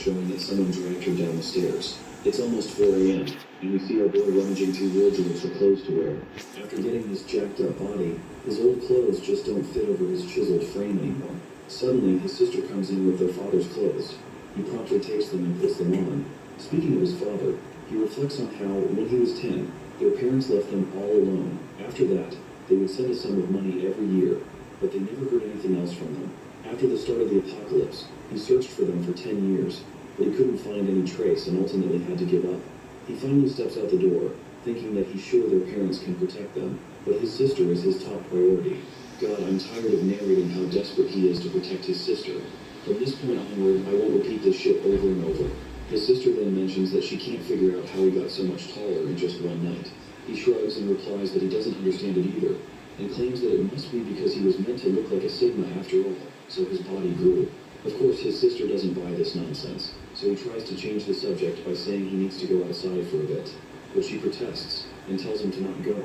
showing that someone dragged her down the stairs. It's almost 4 a.m., and we see our boy rummaging through wardrobes for clothes to wear. After getting his jacked up body, his old clothes just don't fit over his chiseled frame anymore. Suddenly, his sister comes in with their father's clothes. He promptly takes them and puts them on. Speaking of his father, he reflects on how, when he was 10, their parents left them all alone. After that, they would send a sum of money every year, but they never heard anything else from them. After the start of the apocalypse, he searched for them for 10 years, but he couldn't find any trace and ultimately had to give up. He finally steps out the door, thinking that he's sure their parents can protect them, but his sister is his top priority. God, I'm tired of narrating how desperate he is to protect his sister. From this point onward, I won't repeat this shit over and over. His sister then mentions that she can't figure out how he got so much taller in just one night. He shrugs and replies that he doesn't understand it either, and claims that it must be because he was meant to look like a Sigma after all, so his body grew. Of course, his sister doesn't buy this nonsense, so he tries to change the subject by saying he needs to go outside for a bit. But she protests and tells him to not go,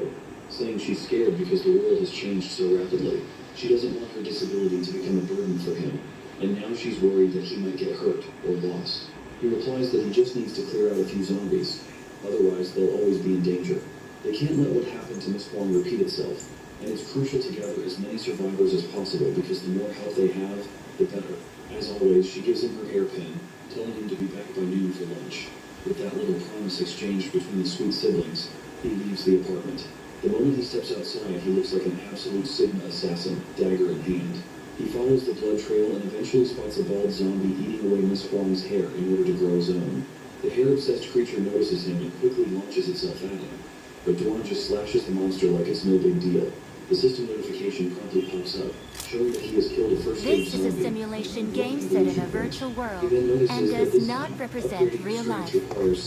saying she's scared because the world has changed so rapidly. She doesn't want her disability to become a burden for him, and now she's worried that he might get hurt or lost. He replies that he just needs to clear out a few zombies, otherwise they'll always be in danger. They can't let what happened to Miss Huang repeat itself, and it's crucial to gather as many survivors as possible because the more help they have, the better. As always, she gives him her hairpin, telling him to be back by noon for lunch. With that little promise exchanged between the sweet siblings, he leaves the apartment. The moment he steps outside, he looks like an absolute Sigma assassin, dagger in hand. He follows the blood trail and eventually spots a bald zombie eating away Miss Huang's hair in order to grow his own. The hair-obsessed creature notices him and quickly launches itself at him, but Duan just slashes the monster like it's no big deal. The system notification promptly pops up, showing that he has killed a first-stage zombie. This is a simulation game set in a virtual world and does not represent real life.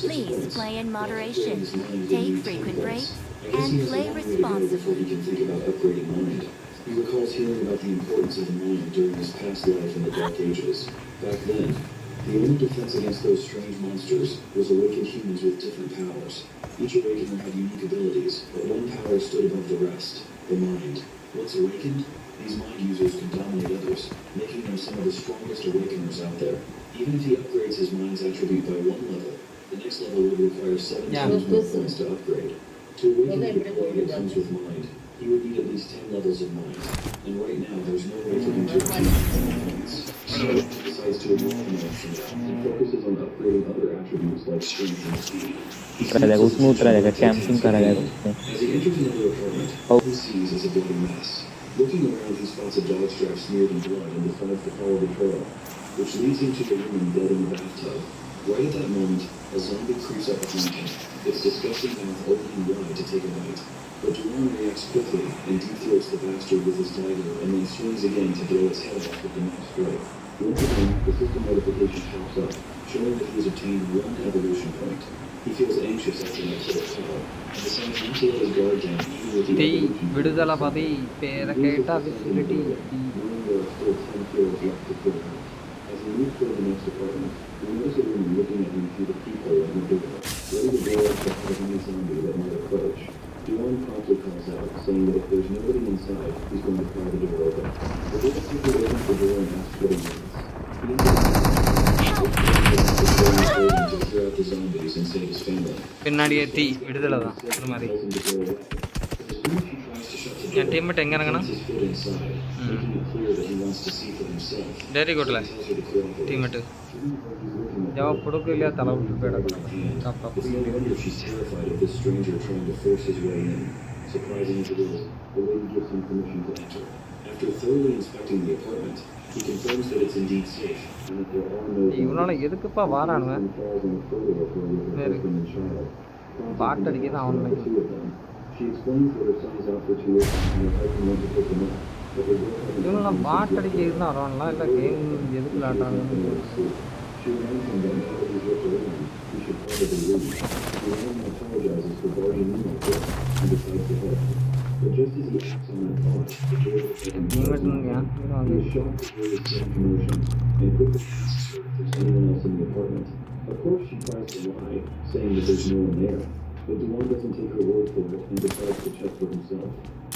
Please play in moderation, take frequent breaks, and play responsibly. He can think about upgrading mind. He recalls hearing about the importance of the mind during his past life in the Dark Ages. Back then, the only defense against those strange monsters was awakened humans with different powers. Each awakener had unique abilities, but one power stood above the rest, the mind. Once awakened, these mind users could dominate others, making them some of the strongest awakeners out there. Even if he upgrades his mind's attribute by one level, the next level would require 7 times more points to upgrade. To awaken the ability that comes with mind, he would need at least 10 levels of mind, and right now there's no way for him to achieve 10 points. So he decides to ignore the option and focuses on upgrading other attributes like strength and speed. Camping करा जाएगा उसमें. As he enters another apartment, all he sees is a bit of a mess. Looking around, he spots a dog strap smeared in blood and decides to follow the trail, which leads him to the woman dead in the bathtub. Right at that moment, a zombie creeps up behind him, its disgusting mouth opening wide to take a bite. But Duan reacts quickly and deep-throats the bastard with his dagger and then swings again to blow its head off with the next strike. Once again, the system notification pops up, showing that he has obtained 1 evolution point. He feels anxious after that sort of call, and decides not to let his guard down even with the evolution. விடுதலை பதி பேரை கேட்டா visibility Knowing there are still 10 kills left to kill him. As he moves toward the next apartment, we notice a woman looking at him through the peephole in her door, ready to blow up the heavy zombie that might approach. Duan promptly calls out, saying that if there's nobody inside, he's going to pry the door open. The girl quickly opens the door and asks what he wants. He to clear out the zombies and save his family. பின்னாடி ஏத்தி விடுதலை தான் இந்த மாதிரி என் teammate எங்க இறங்கணும் டேரி கோட்டில் teammate Jawab கொடுக்க இல்லையா தலை விட்டு போயிடக்கூடாது. She's terrified of this stranger trying to force his way in. Surprising as it is, the lady gives him permission to enter. After thoroughly inspecting the apartment, he confirms that it's indeed safe and that there are no இவனால எதுக்குப்பா வாரானுங்க பாட்டு அடிக்க தான் அவன். She explains that her son is out for tuition and her husband wants to pick him up. இவங்களாம் பாட்டு அடிக்க இருந்தால் வருவாங்களா இல்லை கேம் எதுக்கு விளாட்றாங்க? She reminds him that now that he's with the woman, he should probably leave. The woman apologizes for barging in like this and decides to help. But just as he acts on that thought, the door opens and he is shocked to hear this sudden commotion and quickly asks her if there's anyone else in the apartment. Of course she tries to lie, saying that there's no one there, but Duan doesn't take her word for it and decides to check for himself.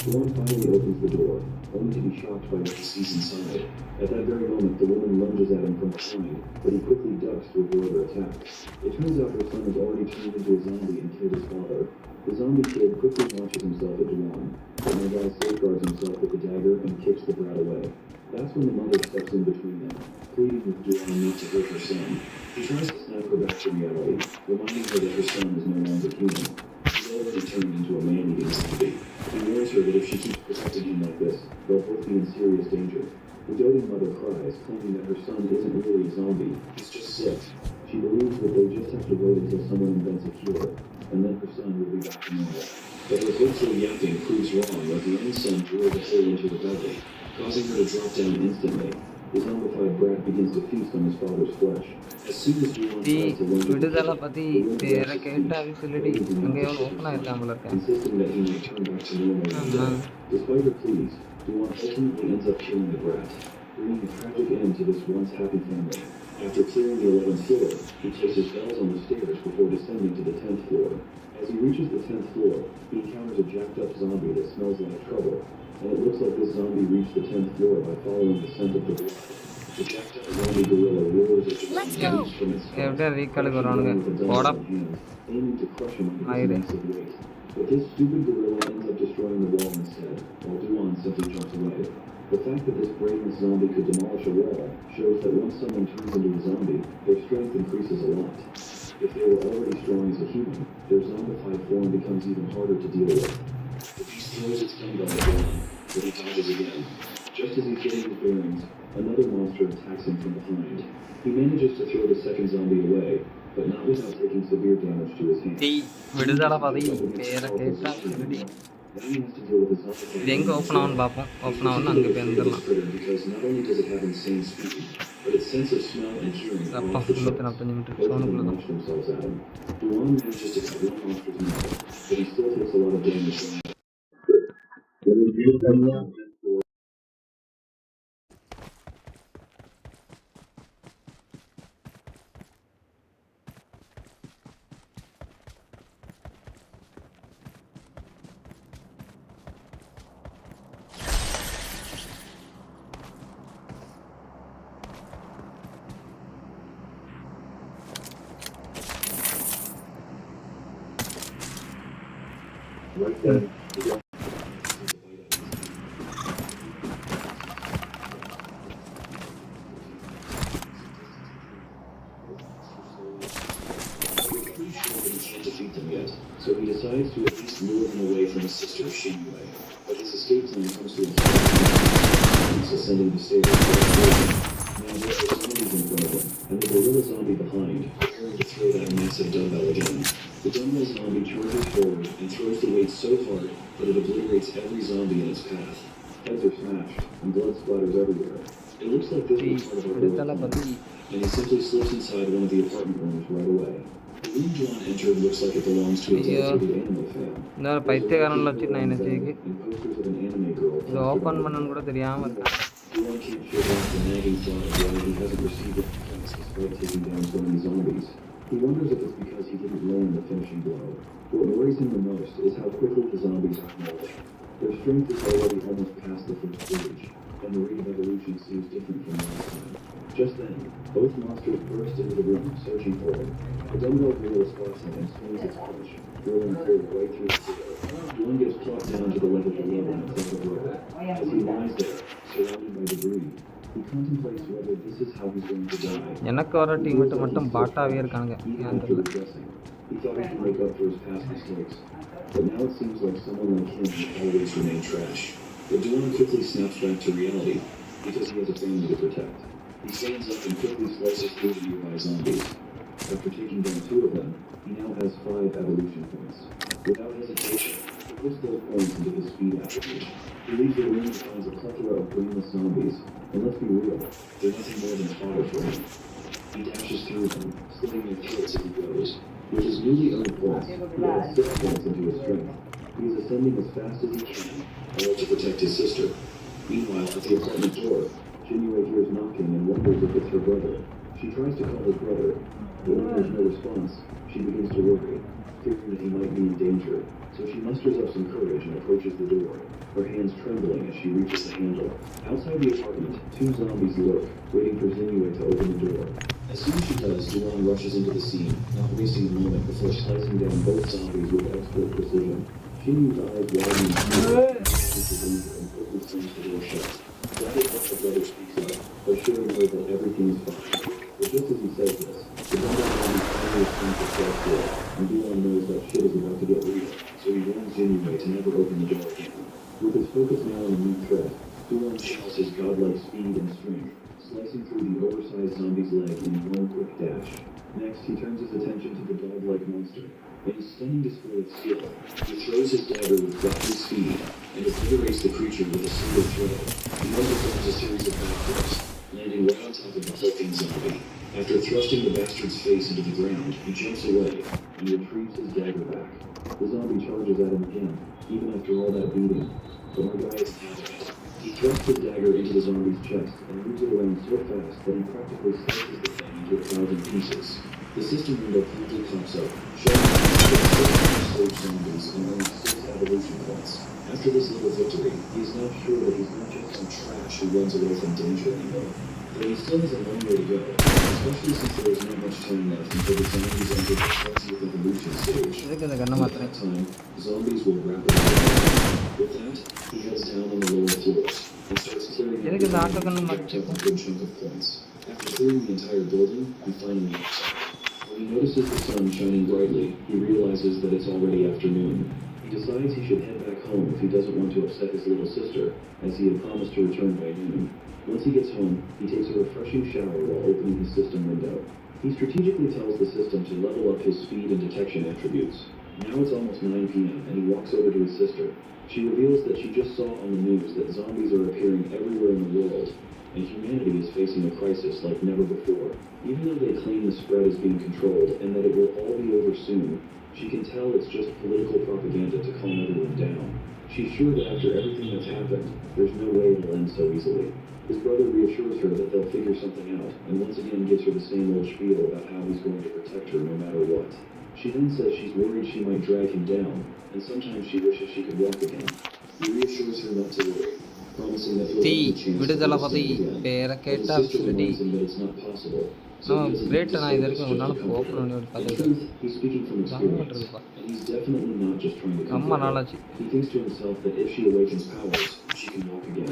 Dawn finally opens the door, only to be shocked by what he sees inside. At that very moment, the woman lunges at him from behind, but he quickly ducks to avoid her attack. It turns out her son has already turned into a zombie and killed his father. The zombie kid quickly launches himself at Dawn, but my guy safeguards himself with the dagger and kicks the brat away. That's when the mother steps in between them, pleading with Dawn not to hurt her son. He tries to snap her back to reality, reminding her that her son is no longer human. He's already turned into a man-eating zombie. He warns her that if she keeps protecting him like this, they'll both be in serious danger. The doting mother cries, claiming that her son isn't really a zombie, he's just sick. She believes that they just have to wait until someone invents a cure, and then her son will be back to normal. But her hopeful yapping proves wrong as the young son drills a hole into her belly, causing her to drop down instantly. The zombified brat begins to feast on his father's flesh. As soon as Dawn tries to lunge into விடுதலை the பற்றி வேற கேட்டால் சொல்லிடி அங்கே எவ்வளோ ஓப்பனாக இருக்கான் போல இருக்கேன். insisting that he may turn back to normal. Despite her pleas, Dawn ultimately ends up killing the brat, bringing a tragic end to this once happy family. After clearing the 11th floor, he places bells on the stairs before descending to the 10th floor. As he reaches the 10th floor, he encounters a jacked-up zombie that smells like trouble, and it looks like this zombie reached the 10th floor by following the scent of the blood. The jacked-up zombie gorilla roars at Dawn Let's and go. leaps from its top, எப்படியா ரீகாலுக்கு crashing வருவானுங்க down with the போடா dumbs in hand, aiming to crush him under his ஆயிரு. massive weight. But this stupid gorilla ends up destroying the wall instead, while Dawn simply jumps away. The fact that this brainless zombie could demolish a wall shows that once someone turns into a zombie, their strength increases a lot. If they were already strong as a human, their zombified form becomes even harder to deal with. The beast throws its gun at Dawn, but he dodges again. Just as he's getting his bearings, another monster attacks him from behind. He manages to throw the second zombie away, but not without taking severe damage to his hand. விடுதலை பற்றி வேற கேட்டால் சொல்லிடி. Now he has to deal with the zombified இது எங்கே open ஆகும்னு பார்ப்போம். Open ஆகும்னு அங்கே போய் வந்துடலாம். because not only does it have insane speed, but its sense of smell and hearing are அப்பா off the chart. 345 metre Both of them சோனுக்குள்ள தான். launch themselves at him. Dawn manages to cut one monster's mouth, but he still takes a lot of damage. Right then, the dog can't defeat them yet, so he decides to at least lure them away from his sister, Shinwei. But his escape plan comes to a halt. He's ascending the stairs. Now there are zombies in front of him, and the gorilla zombie behind, preparing to throw that massive dumbbell again. The dumbbell zombie charges forward and throws the weight so hard that it obliterates every zombie in its path. Heads are smashed, and blood splatters everywhere. It looks like this was part of our விடுதலை plan, பற்றி and he simply slips inside one of the apartment rooms right away. The room Dawn entered looks like it belongs to a dedicated anime fan. இந்த பைத்தியக்காரனில் வச்சுட்டு நான் என்ன செய்யுது And posters of an anime girl. இது open பண்ணணும்னு கூட தெரியாமல் இருக்கேன். Dawn can't shake off the nagging thought of why he hasn't received recompense despite taking down so many zombies. He wonders if it's because he didn't land the finishing blow. What worries him the most is how quickly the zombies are evolving. Their strength is already almost past the first stage, and the rate of evolution seems different from last time. Just then, both monsters burst into the room, searching for him. The dumbbell gorilla spots him and swings its punch, drilling a hole right through his ear. Dawn gets plopped down to the level below him and takes a blow. As he lies there, surrounded by debris, he contemplates whether this is how he's going to die. எனக்கு வர teammate மட்டும் பாட்டாவே இருக்கானுங்க. Even ஏன் after தெரியல. regressing, he thought he could make up for his past mistakes. But now it seems like someone like him will always remain trash. But Dawn quickly snaps back to reality, because he has a family to protect. He stands up and quickly slices through the nearby zombies. After taking down 2 of them, he now has 5 evolution points. Without hesitation, he puts those points into his speed attribute. He leaves the room and finds a plethora of brainless zombies, and let's be real, they're nothing more than fodder for him. He dashes through them, slitting their throats as he goes. With his newly earned points, he adds 6 points into his strength. He is ascending as fast as he can, all to protect his sister. Meanwhile, at the apartment door, Shinwei hears knocking and wonders if it's her brother. She tries to call his brother, but when there's no response, she begins to worry, fearing that he might be in danger. So she musters up some courage and approaches the door, her hands trembling as she reaches the handle. Outside the apartment, two zombies lurk, waiting for Zinue to open the door. As soon as she does, Duan rushes into the scene, not wasting a moment before slicing down both zombies with expert precision. Xinyu's eyes widen and quickly slams the door shut. Glad is what her brother speaks up, assuring her that everything is fine. But just as he says this, the number zombie finally turns the cell door, and Duan knows that shit is about to get real, so he warns Zinue to never open the door again. With his focus now on a new threat, Duan channels his godlike speed and strength, slicing through the oversized zombie's leg in one quick dash. Next, he turns his attention to the dog-like monster. In a stunning display of skill, he throws his dagger with rapid speed and obliterates the creature with a single throw. He then performs a series of backflips, landing right on top of the hulking zombie. After thrusting the bastard's face into the ground, he jumps away and retrieves his dagger back. The zombie charges at him again, even after all that beating, but my guy is out of it. He thrusts his dagger into the zombie's chest and moves it around so fast that he practically slices the thing into 1,000 pieces. The system window promptly pops up, showing that he has 6 stage zombies and only 6 evolution points. After this little victory, he is now sure that he's not just some trash who runs away from danger anymore. But he still has a long way to go, especially since there is not much time left until the zombies enter the 20th evolution stage. At that time, zombies will rapidly die. With that, he heads down on the lower floors and starts clearing a good chunk of points. After clearing the entire building, he finally outside. When he notices the sun shining brightly, he realizes that it's already afternoon. He decides he should head back home if he doesn't want to upset his little sister, as he had promised to return by noon. Once he gets home, he takes a refreshing shower while opening his system window. He strategically tells the system to level up his speed and detection attributes. Now it's almost 9 p.m. and he walks over to his sister. She reveals that she just saw on the news that zombies are appearing everywhere in the world, and humanity is facing a crisis like never before. Even though they claim the spread is being controlled and that it will all be over soon, she can tell it's just political propaganda to calm everyone down. She's sure that after everything that's happened, there's no way it'll end so easily. His brother reassures her that they'll figure something out, and once again gives her the same old spiel about how he's going to protect her no matter what. She then says she's worried she might drag him down, and sometimes she wishes she could walk again. He reassures her not to worry, promising that he'll have the chance to stand again. But his sister reminds him that it's not possible, so he doesn't need to say this just to comfort her. In truth, he's speaking from experience, and he's definitely not just trying to comfort her. He thinks to himself that if she awakens powers, she can walk again.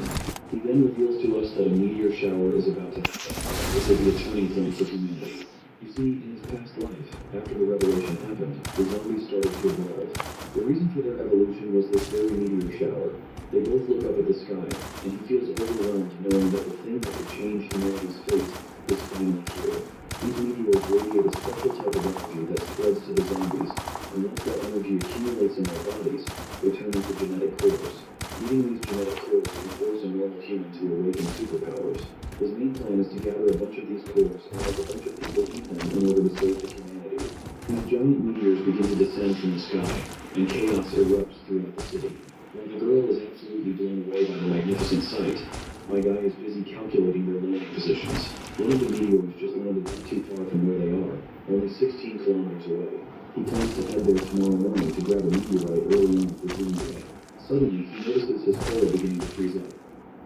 He then reveals to us that a meteor shower is about to happen, which will be a turning point for humanity. You see, in his past life, after the revelation happened, the zombies started to evolve. The reason for their evolution was this very meteor shower. They both look up at the sky, and he feels overwhelmed knowing that the thing that could change humanity's fate is finally here. These meteors radiate a special type of energy that spreads to the zombies, and once that energy accumulates in their bodies, they turn into genetic cores. Eating these genetic cores can force a normal human to awaken superpowers. His main plan is to gather a bunch of these cores and have a bunch of people eat them in order to save the humanity. These giant meteors begin to descend from the sky, and chaos erupts throughout the city. While the girl is absolutely blown away by the magnificent sight, my guy is busy calculating their landing positions. One of the meteors just landed not too far from where they are, only 16 kilometers away. He plans to head there tomorrow morning to grab a meteorite early on for Bgmi. Suddenly, he notices his core beginning to freeze up,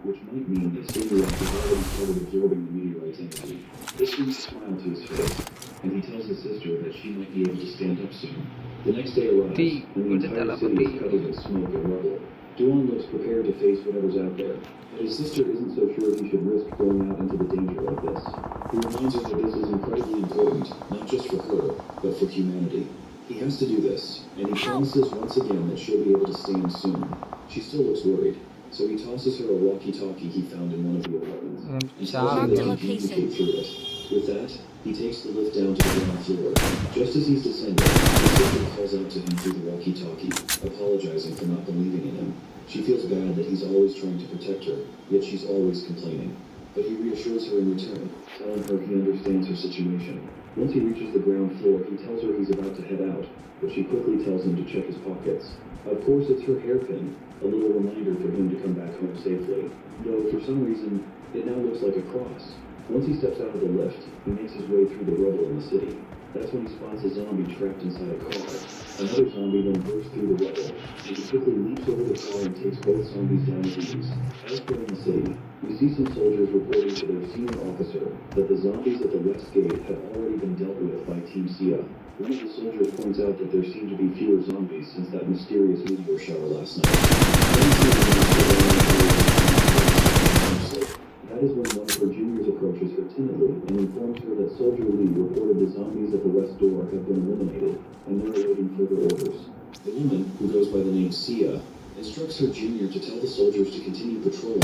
which might mean that Cigarette has already started absorbing the meteorite's energy. This brings a smile to his face, and he tells his sister that she might be able to stand up soon. The next day arrives, and the entire city is covered in smoke and rubble. Duan looks prepared to face whatever's out there, but his sister isn't so sure he should risk going out into the danger like this. He reminds her that this is incredibly important, not just for her, but for humanity. He has to do this, and he promises once again that she'll be able to stand soon. She still looks worried, so he tosses her a walkie-talkie he found in one of the apartments, and tells her that he can communicate through it. With that, he takes the lift down to the ground floor. Just as he's descending, his sister calls out to him through the walkie-talkie, apologizing for not believing in him. She feels bad that he's always trying to protect her, yet she's always complaining. But he reassures her in return, telling her he understands her situation. Once he reaches the ground floor, he tells her he's about to head out, but she quickly tells him to check his pockets. Of course, it's her hairpin, a little reminder for him to come back home safely, though for some reason, it now looks like a cross. Once he steps out of the lift, he makes his way through the rubble in the city. That's when he spots a zombie trapped inside a car. Another zombie then bursts through the rubble, and he quickly leaps over the car and takes both zombies down with ease. Elsewhere in the city, we see some soldiers reporting to their senior officer that the zombies at the west gate have already been dealt with by Team Sia. One of the soldiers points out that there seem to be fewer zombies since that mysterious meteor shower last night. That is when one of her juniors approaches her timidly and informs her that Soldier Lee reported the zombies at the west door have been eliminated, and they're awaiting further orders. The woman, who goes by the name Sia, instructs her junior to tell the soldiers to continue patrolling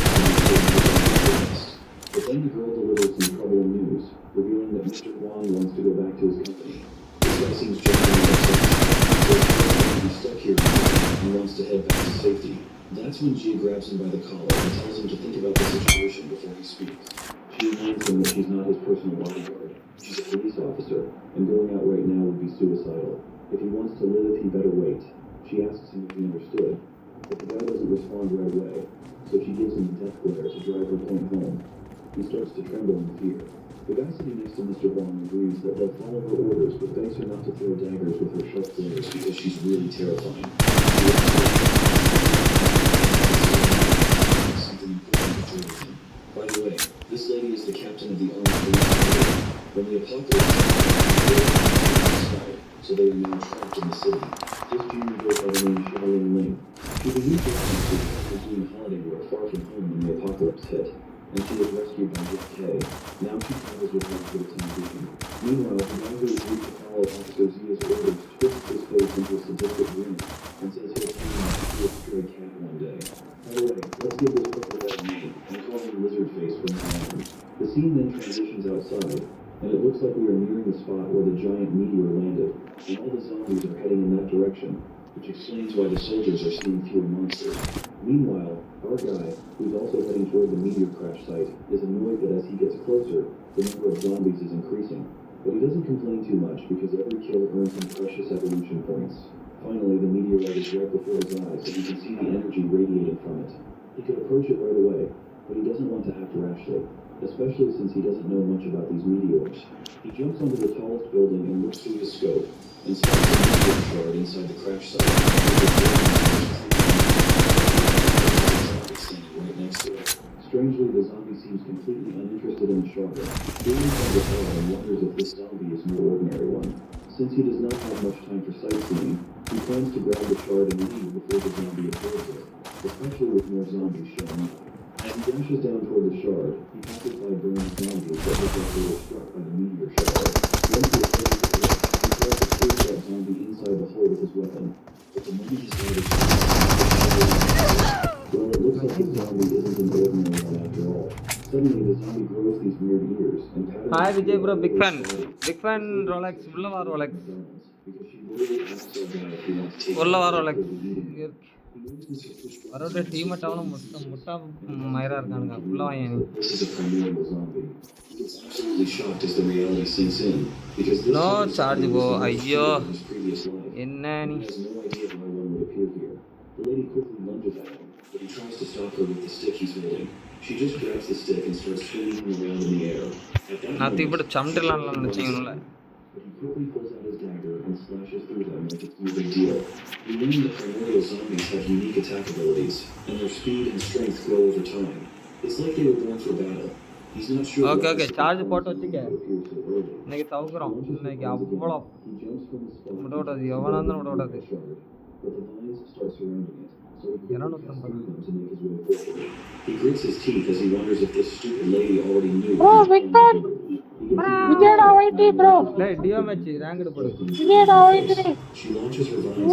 but then the girl delivers some troubling news, revealing that Mr. Huang wants to go back to his company. This guy seems genuinely upset. He's stuck here and wants to head back to safety. That's when G grabs him by the collar and tells him to think about the situation before he speaks. She reminds him that she's not his personal bodyguard. She's a police officer, and going out right now would be suicidal. If he wants to live, he better wait. She asks him if he understood, but the guy doesn't respond right away, so she gives him a death glare to drive her point home. He starts to tremble in fear. The guy sitting next to Mr. Huang agrees that they'll follow her orders, but begs her not to throw daggers with her sharp glares because she's really terrifying. By the way, this lady is the captain of the armed police. When the apocalypse happened, so they are now trapped in the city. This junior goes by the name Shaolin Ling. She believes that she was doing holiday work far from home when the apocalypse hit, and she was rescued by Jeff K. Now she travels with her to the television. Meanwhile, the guy who agreed to follow Officer Zia's orders twists his face into a sadistic grin and says he'll turn into a stray cat one day. By the way, let's give this book a red name and call him Lizard Face from now on. The scene then transitions outside, and it looks like we are nearing the spot where the giant meteor landed, and all the zombies are heading in that direction, which explains why the soldiers are seeing fewer monsters. Meanwhile, our guy, who's also heading toward the meteor crash site, is annoyed that as he gets closer, the number of zombies is increasing. But he doesn't complain too much because every kill earns him precious evolution points. Finally, the meteorite is right before his eyes, and he can see the energy radiating from it. He could approach it right away, but he doesn't want to act rashly, especially since he doesn't know much about these meteors. He jumps onto the tallest building and looks through his scope, and spots a meteor shard inside the crash site. Right next to it. Strangely, the zombie seems completely uninterested in the shard. He inside the hall and wonders if this zombie is no ordinary one. Since he does not have much time for sightseeing, he plans to grab the shard and leave before the zombie absorbs it, especially with more zombies showing up. As he dashes down toward the shard, he passes by burning zombies that look like they were struck by the meteor shower. Once he approaches the lift, he tries to pierce that zombie inside the hole with his weapon, but the moment his head is well, it looks like the zombie isn't an ordinary one after all. Suddenly, the zombie grows these weird ears and patterns. Hi Vijay bro, big fan Rolex, Ullava Rolex, Rolex. அவரோட team down முட்டா மயிரா இருக்கானுங்க உள்ள வாங்க. No charge போ. ஐயோ என்ன நீ நான் தீப்பட்டு சமட்டிடலாம்னு நினைச்சீங்கல்ல. But he quickly pulls out his dagger and slashes through them like it's no big deal. We learn that primordial zombies have unique attack abilities, and their speed and strength grow over time. It's like they were born for battle. He's not sure. Okay, charge போட்டு வச்சுக்க. இன்னைக்கு தவுக்குறோம். இன்னைக்கு அவ்வளோ விடக்கூடாது, எவனா இருந்தாலும் விடக்கூடாது. He grits his teeth as he wonders if this stupid lady already knew. Oh, Victor! Vijay wait, bro. Hey, Dio match ranked podu. Vijay wait. She launches her vines.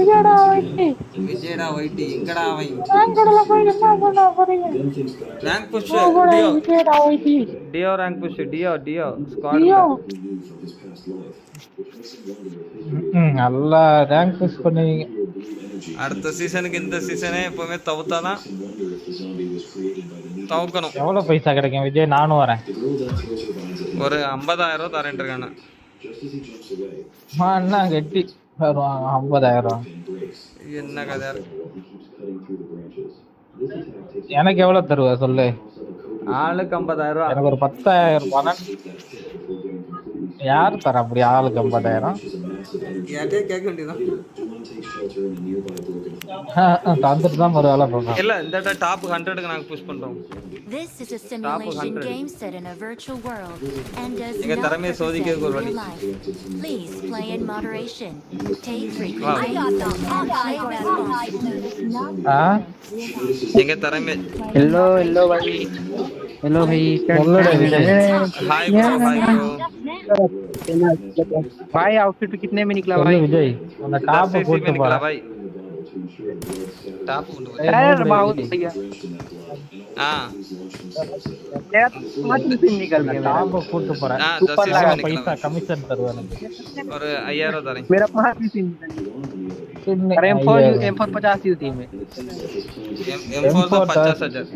Vijay wait. Ingada vai. Ranked la poi enna panna poringa. Rank push. Dio rank push. Dio squad. நல்லா rank push பண்ணுவீங்க. அடுத்த சீசனுக்கு இந்த சீசனே எப்பவுமே தவுத்தாதான் தவுக்கணும். எவ்வளவு பைசா கிடைக்கும் விஜய்? நானும் வரேன். ஒரு 50,000 தரேன் இருக்கானே. அண்ணா கட்டி வருவாங்க 50,000. என்ன கதை? எனக்கு எவ்வளவு தருவ சொல்லு. ஆளுக்கு 50,000 எனக்கு ஒரு 10,000 பணம் யார் தர அப்படி ஆளுக்கு 50,000 யார்ட்டே கேட்க வேண்டியதான். தந்துட்டு தான் ஒரு வேலை பார்ப்பேன். இல்ல இந்த டாப் 100க்கு நாங்க புஷ் பண்றோம். This is a simulation game set in a virtual world and does எங்க not திறமையை சோதிக்கிறதுக்கு ஒரு வழி. represent real life. Please play in moderation. Take frequent Wow. breaks and play responsibly. எங்க திறமை. हेलो हेलो भाई हेलो भाई hi bro hi bro. भाई outfit कितने में निकला சொல்லு भाई விஜய் அந்த டாப் போட்டு நிக்கல போறேன். भाई. டாப் கொண்டு போய். यार बहुत भैया ஆ यार 5 से निकल गया டாப் போட்டு போறேன். ஆ 10 பைசா நிக்கல. கமிஷன் தருவாங்க. ஒரு 5000 தரேன். मेरा 5 से निकल अरे M4 50 ही थी मैं M4 तो 50,000.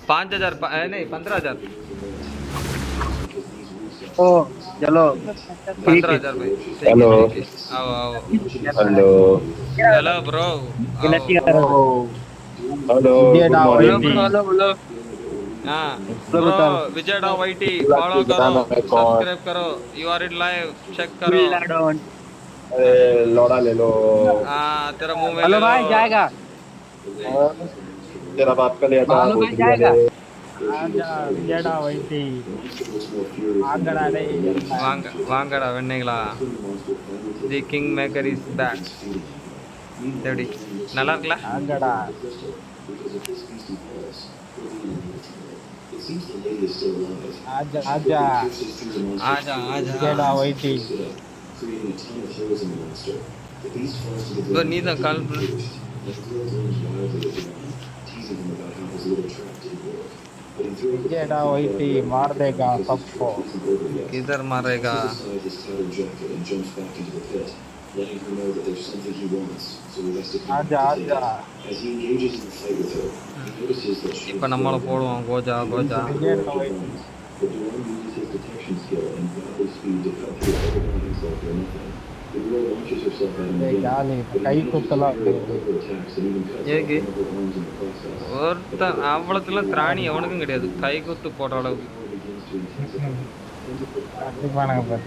5,000 नहीं 15,000. ओ चलो 15,000 भाई. हेलो आओ आओ. Hello hello bro. Hello Vijay good डा मॉर्निंग हेलो हेलो हाँ ब्रो विजय डा वाईटी फॉलो करो सब्सक्राइब करो you are in live check करो. अरे लौड़ा ले लो हाँ तेरा मुंह में हेलो ले लो. भाई जाएगा तेरा बाप का लिया था हेलो भाई जाएगा ஆஜா விஜயடா வைட்டி ஆங்கடா டேய் வாங்க வாங்கடா வெண்ணீங்களா. The king maker is back. எப்படி நல்லா இருக்குல்ல? ஆங்கடா ஆஜா ஆஜா ஆஜா ஆஜா. விஜயடா வைட்டி ப்ரோ நீ தான் கால் பண்ணு. विजयडा वैटी मार देगा सबको. किधर मारेगा? आजा आजा இப்போ நம்மள போடுவோம் கோஜா கோஜா. विजयडा वैटी गाली कई कुतला ஏக்கு ஒருத்தன் அவ்வளோத்துல திராணி எவனுக்கும் கிடையாது கை குத்து போடுற அளவுக்கு. அடிப்பானுங்க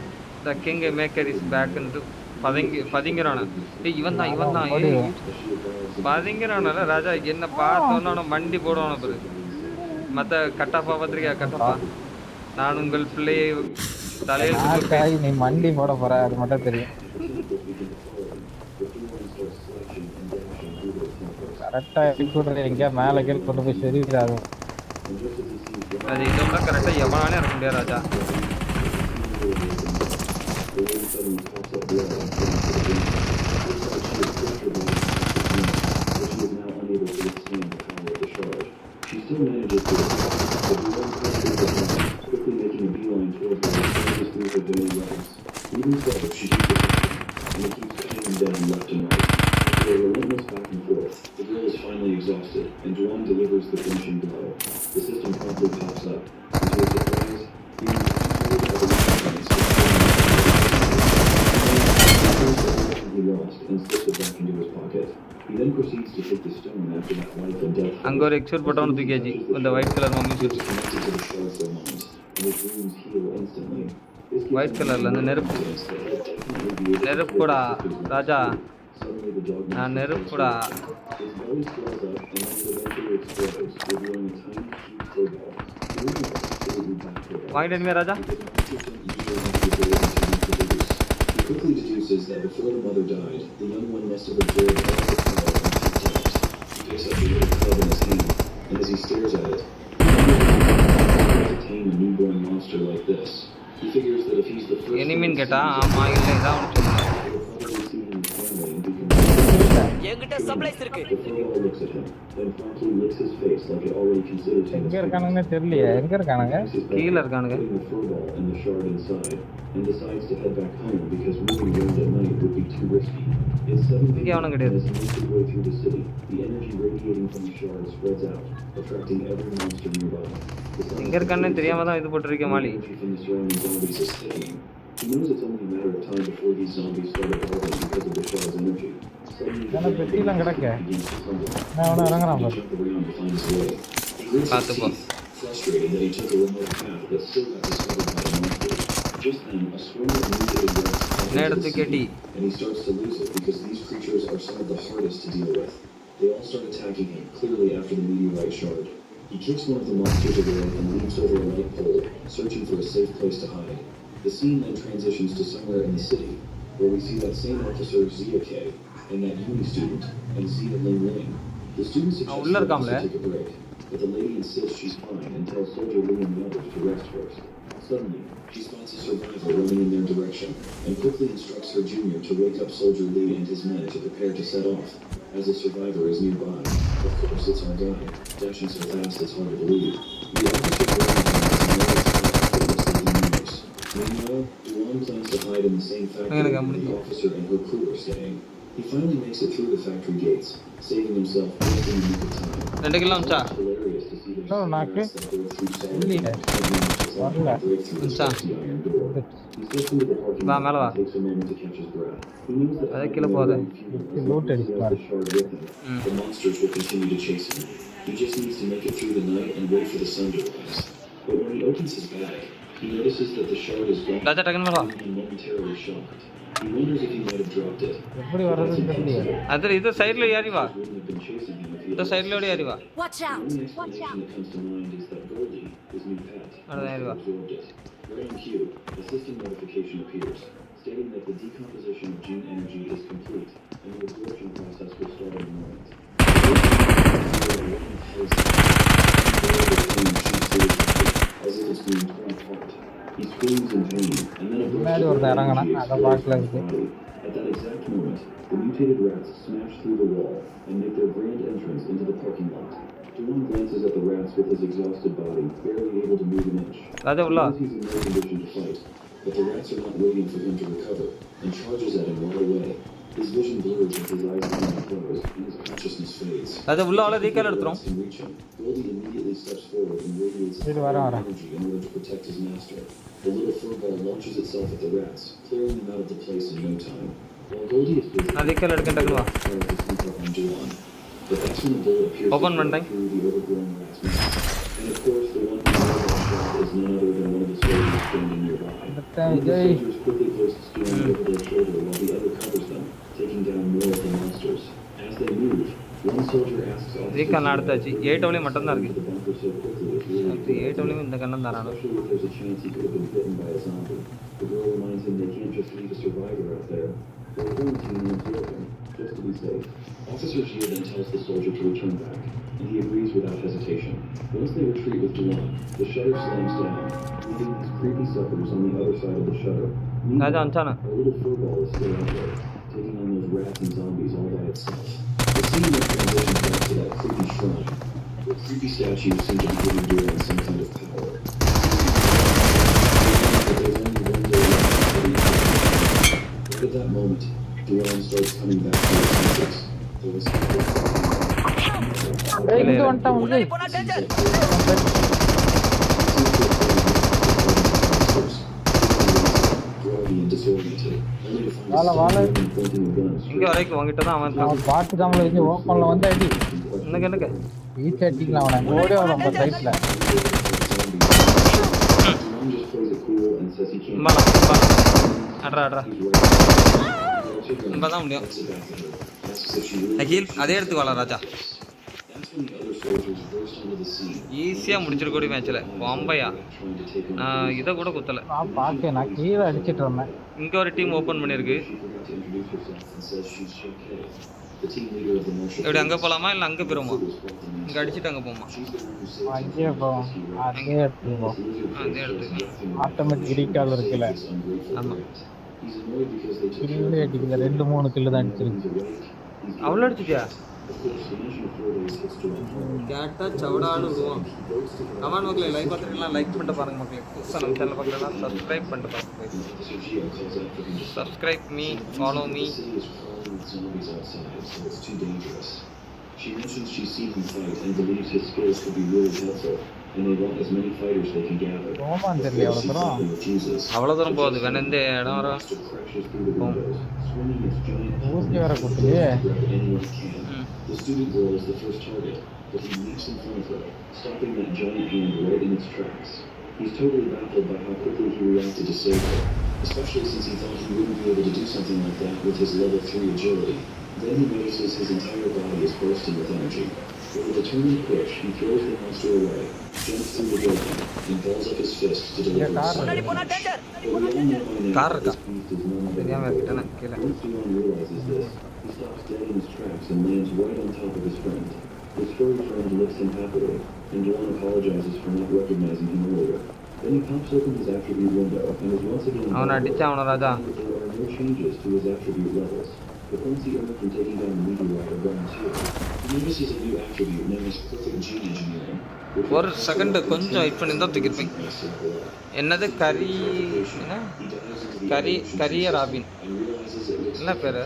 த கிங் மேக்கர் இஸ் பேக்ன்ட்டு பதுங்கிறான. ஏய் இவன் தான் பதுங்கிறானல ராஜா. என்ன பார்த்தோன்னா மண்டி போடுவான பாரு. மற்ற கட்டாப்பா பார்த்துருக்கியா? கட்டாப்பா நான் உங்கள் பிள்ளையை தலையில் காய் நீ மண்டி போட போற அது மட்டும் தெரியும். கரெக்டா எடுக்கிறது எங்க மேல கீழ கொண்டு போய் சரிவிடாது. அது இதெல்லாம் கரெக்டா எவனானே இருக்க முடியாது ராஜா. The girl is finally exhausted, and Juan delivers the finishing blow. The system promptly pops up. To his surprise, he lost and slips it back into his pocket. He then proceeds to take the stone after that life and death. அங்க ஒரு export button தூக்கியாச்சு. இந்த white colour mummy suit. Connected to the shard for a moment, and his wounds heal instantly. White கலர்ல அந்த நெருப்புடா ராஜா. நான் நெருப்புடா. வாங்கிட்டு ராஜா. He quickly deduces that before the mother died, the young one must have absorbed all the power and tips. He picks up the little club in his hand, and as he stares at it, to tame a newborn monster like this. He figures that if he's the first எனிமின் கேட்டா ஆமா இல்ல இதான் he'll probably see him family and become என்கிட்ட supplies இருக்கு. The Frodo looks at him, then promptly licks his face like it already considers him. எங்க இருக்கானுங்க தெரியலையே. எங்க இருக்கானுங்க? கீழ இருக்கானுங்க. Putting the furball and the shard inside, and decides to head back home because moving around at night would be too risky. It's 7 p.m. as he makes his way through the city. The energy radiating from the shard spreads out, attracting every monster nearby. எங்க இருக்கானே தெரியாம தான் இது போட்டுருக்கேன் மாலி. Energy from the surrounding zombies is thickening. He knows it's only a matter of time before these zombies start evolving because of the shard's energy. Suddenly, ஏன்னா பெட்டிலாம் கிடக்க begins to crumble. நான் அவனை இறங்குறான் He பாரு jump around to find his way. He grits his Paathuko. teeth, frustrated that he took a remote path but still got discovered by a monster. Just then, a swarm of mutated rats comes into the city, and he starts to lose it because these creatures are some of the hardest to deal with. They all start attacking him, clearly after the meteorite shard. He kicks one of the monsters away and leaps over a light pole, searching for a safe place to hide. The scene then transitions to somewhere in the city, where we see that same officer, Zia K, and that uni student, and Zia Ling Ling. The student suggests உள்ள for இருக்காம்ல us to take a break, but the lady insists she's fine and tells Soldier Lee and the others to rest first. Suddenly, she spots a survivor running in their direction, and quickly instructs her junior to wake up Soldier Lee and his men to prepare to set off, as the survivor is nearby. Of course, it's our guy, dashing so fast it's hard to believe. The officer recognizes meanwhile, Duan plans to hide in the same factory where the officer and her crew are staying. He finally makes it through the factory gates, saving himself just in the nick of time. 2 kilo அம்சா It's hilarious to see their Oh, knock it. that go through solid இல்லையே. வரல. breakthrough the Amsa iron door. He steps into the parking வா lot மேல வா and takes a moment to catch his breath. He knows that அதே கீழே போகாத loot he அடிச்சு has பாரு the shard with him. The monsters will continue to chase him. He just needs to make it through the night and wait for the sun to rise. But when he opens his bag, he notices that the shard is gone, ராஜா டக்குன்னு மேல வா leaving him momentarily shocked. He wonders if he might have dropped it. எப்படி வர்றதுன்னு தெரியல அது இது சைடுல ஏறி வா Wouldn't have been chasing him if he இந்த had சைடுல ஓடி ஏறி வா Watch The out! only explanation that comes to mind is that Goldie, his new pet, Ada must air have absorbed it. Right on cue, a system notification appears, stating that the decomposition of gene energy is complete, and the absorption process will start in a moment. As if it's being torn apart. He screams in pain, and then a burst முன்னாடி of ஒருத்தன் energy இறங்கினான் அதை explodes பார்க்கல from his body. At that exact moment, the mutated rats smash through the wall and make their grand entrance into the parking lot. Duan glances at the rats with his exhausted body, barely able to move an inch. Raja He உள்ள knows he's in no condition to fight, but the rats are not waiting for him to recover, and charges at him right away. His vision blurs with his eyes being closed, and his consciousness fades. ராஜா உள்ள அவளை Before recall the எடுத்துரும் rats can reach him, Goldie immediately steps forward and radiates Wait, where are energy in order to protect his master. The little furball launches itself at the rats, clearing them out of the place in no time. While Goldie is busy, நான் recall எடுக்க டக்குன்னு வா tries to sneak up on Duan, but that's when the bullet appears to Open tear பண்ணிட்டேன் through the overgrown rat's mouth. And of course, the one who made that shot is none other than one of the soldiers standing nearby. One of the Vijay. soldiers quickly places Duan over their shoulder while the other covers them, taking down more of the monsters. As they move, one soldier asks officers recall எடுத்தாச்சு 8 அவளையும் மட்டும் தான் to இருக்கு the bunker so quickly is really அது 8 அவளையும் இந்த கண்ணம் தாரானோ especially if there's a chance he could have been bitten by a zombie. The girl reminds him they can't just leave a survivor out there. They're quarantining and absorb him, just to be safe. Officer Xia then tells the soldier to return back, and he agrees without hesitation. Once they retreat with Duan, the shutter slams down, leaving these creepy suckers on the other side of the shutter. Raja Meanwhile, அம்சானா our little furball is still out there, taking on those rats and zombies all by itself. The scene then transitions back to that creepy shrine, where creepy statues seem to be giving Duan some kind of power. But there's only one day left for the end. Right at that moment, Duan starts coming back to his senses. There was இங்க வந்துட்டான் முன்னாடி விஜய் போனா danger groggy and disoriented, only to find Wala, wala. a man pointing a gun இங்க straight வரைக்கும் உங்ககிட்ட தான் அவன் அவன் பாட்டு தான் விஜய் ஓப்பன்ல வந்து அடி எனக்கு எனக்கு ஈஸி அடிக்கலாம் அவனை ஓடி வரும் நம்ம சைட்ல Duan just plays it cool and says he can't. இம்பாலாம் இம்பாலாம் அட்ரா அட்ரா He's right. இம்பாதான் முடியும் Heads back at her, asks if she really அகில் அதே எடுத்து வாழ ராஜா That's when the other soldiers burst onto the scene. ஈஸியாக முடிச்சிருக்கக்கூடிய மேட்ச்சில் பாம்பையா Trying to take him நான் இதை கூட குத்தலை நான் பார்க்கேன் நான் கீழே அடிச்சிட்டு இருந்தேன் இங்கே ஒரு டீம் ஓப்பன் பண்ணியிருக்கு She forgot to introduce herself and says she's Shankai, the team leader of the martial எப்படி அங்கே forces. போகலாமா இல்லை அங்கே போயிருமா Who was welcoming இங்கே அடிச்சுட்டு அங்கே போமா She's the one who saved him அங்கேயே from போவோம் this hero. அதே எடுத்துப்போம் This lizard அதே face எடுத்துக்கலாம் shows nothing ஆட்டோமேட்டிக் ரீகால் இருக்குல்ல this ungrateful ஆமா. rat. He's annoyed because they took care kill of him அடிக்கல before. 2-3 கில்லு தான் அடிச்சிருக்கு He's awake. He's அவ்வளோ அடிச்சிட்டியா Of course, the mention of 4 days hits Duan hard. கேட்டால் சவடான்னு விடுவோம் comment மக்களே like பார்த்துருக்கலாம் லைக் பண்ணிட்டு பாருங்க மக்களே புதுசாக நம்ம சேனல் பார்க்கலாம் சப்ஸ்கிரைப் பண்ணிட்டு பாருங்க So Gio calls out for him to stop. Subscribe me follow me The city is crawling with zombies outside, so it's too dangerous. She mentions she's seen him fight and believes his skills could be really helpful. and they want as many fighters they can gather. ரோமான் தெரியல அவ்வளோ தூரம் Refuses. அவ்வளோ தூரம் போகுது வேணும் இந்த இடம் வர Monster crashes through the windows, swinging its giant ஊசி வேற கொடுத்துலையே grab anyone it can. The student girl is the first target, but he leaps in front of her, stopping that giant hand right in its tracks. He's totally baffled by how quickly he reacted to save her, especially since he thought he wouldn't be able to do something like that with his level 3 agility. Then he notices his entire body is bursting with energy. With a determined push, he throws the monster away, jumps through the building, and balls up his fist to deliver a silent punch. But we all know by now that this beast is no longer alive. Once Leon realizes this, he stops dead in his tracks and lands right on top of his friend. His furry friend lifts him happily, and Leon apologizes for not recognizing him earlier. Then he pops open his attribute window and is once again Raja there are no changes to his attribute levels. The points he earned from taking down the meteorite are gone too. He notices a new attribute known as perfect gene engineering. ஒரு second கொஞ்சம் wait பண்ணி தான் தூக்கிருப்பேன் என்னது கரிய robin என்ன பேரு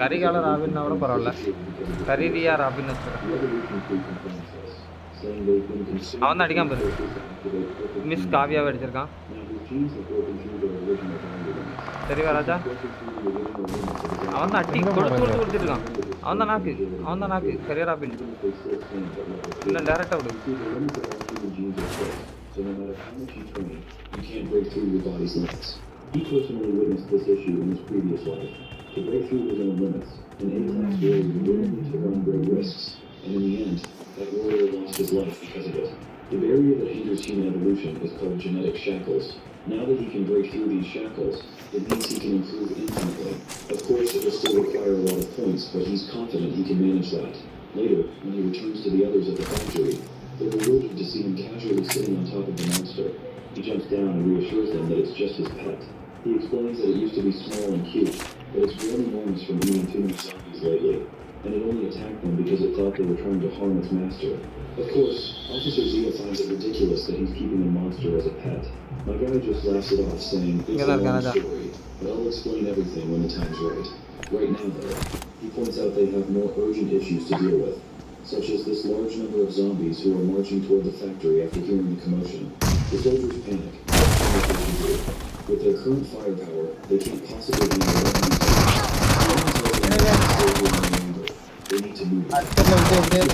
கரிகால ராபின்னா கூட பரவாயில்ல கரிரியா ராபின் அவன் தான் அடிக்காம பேரு மிஸ் காவியாவை அடிச்சிருக்கான் சரிவா ராஜா அவன் தான் அட்டி கொடுத்துருக்கான் அவன் தான் நாக்கு கரியர் ராபின் இல்லை டேரக்டா விடு He personally witnessed this issue in his previous life. To break through his own limits, an A-class warrior would need to run great risks, and in the end, that warrior lost his life because of it. The barrier that hinders human evolution is called genetic shackles. Now that he can break through these shackles, it means he can improve infinitely. Of course, it will still require a lot of points, but he's confident he can manage that. Later, when he returns to the others at the factory, they're bewildered to see him casually sitting on top of the monster. He jumps down and reassures them that it's just his pet. He explains that it used to be small and cute, but it's grown enormous from eating too many zombies lately, and it only attacked them because it thought they were trying to harm its master. Of course, Officer Zia finds it ridiculous that he's keeping a monster as a pet. My guy just laughs it off, saying, "It's a long story, but I'll explain everything when the time's right." Right now, though, he points out they have more urgent issues to deal with, such as this large number of zombies who are marching toward the factory after hearing the commotion. The soldiers panic. With their current firepower, they can't possibly be in the They need to move.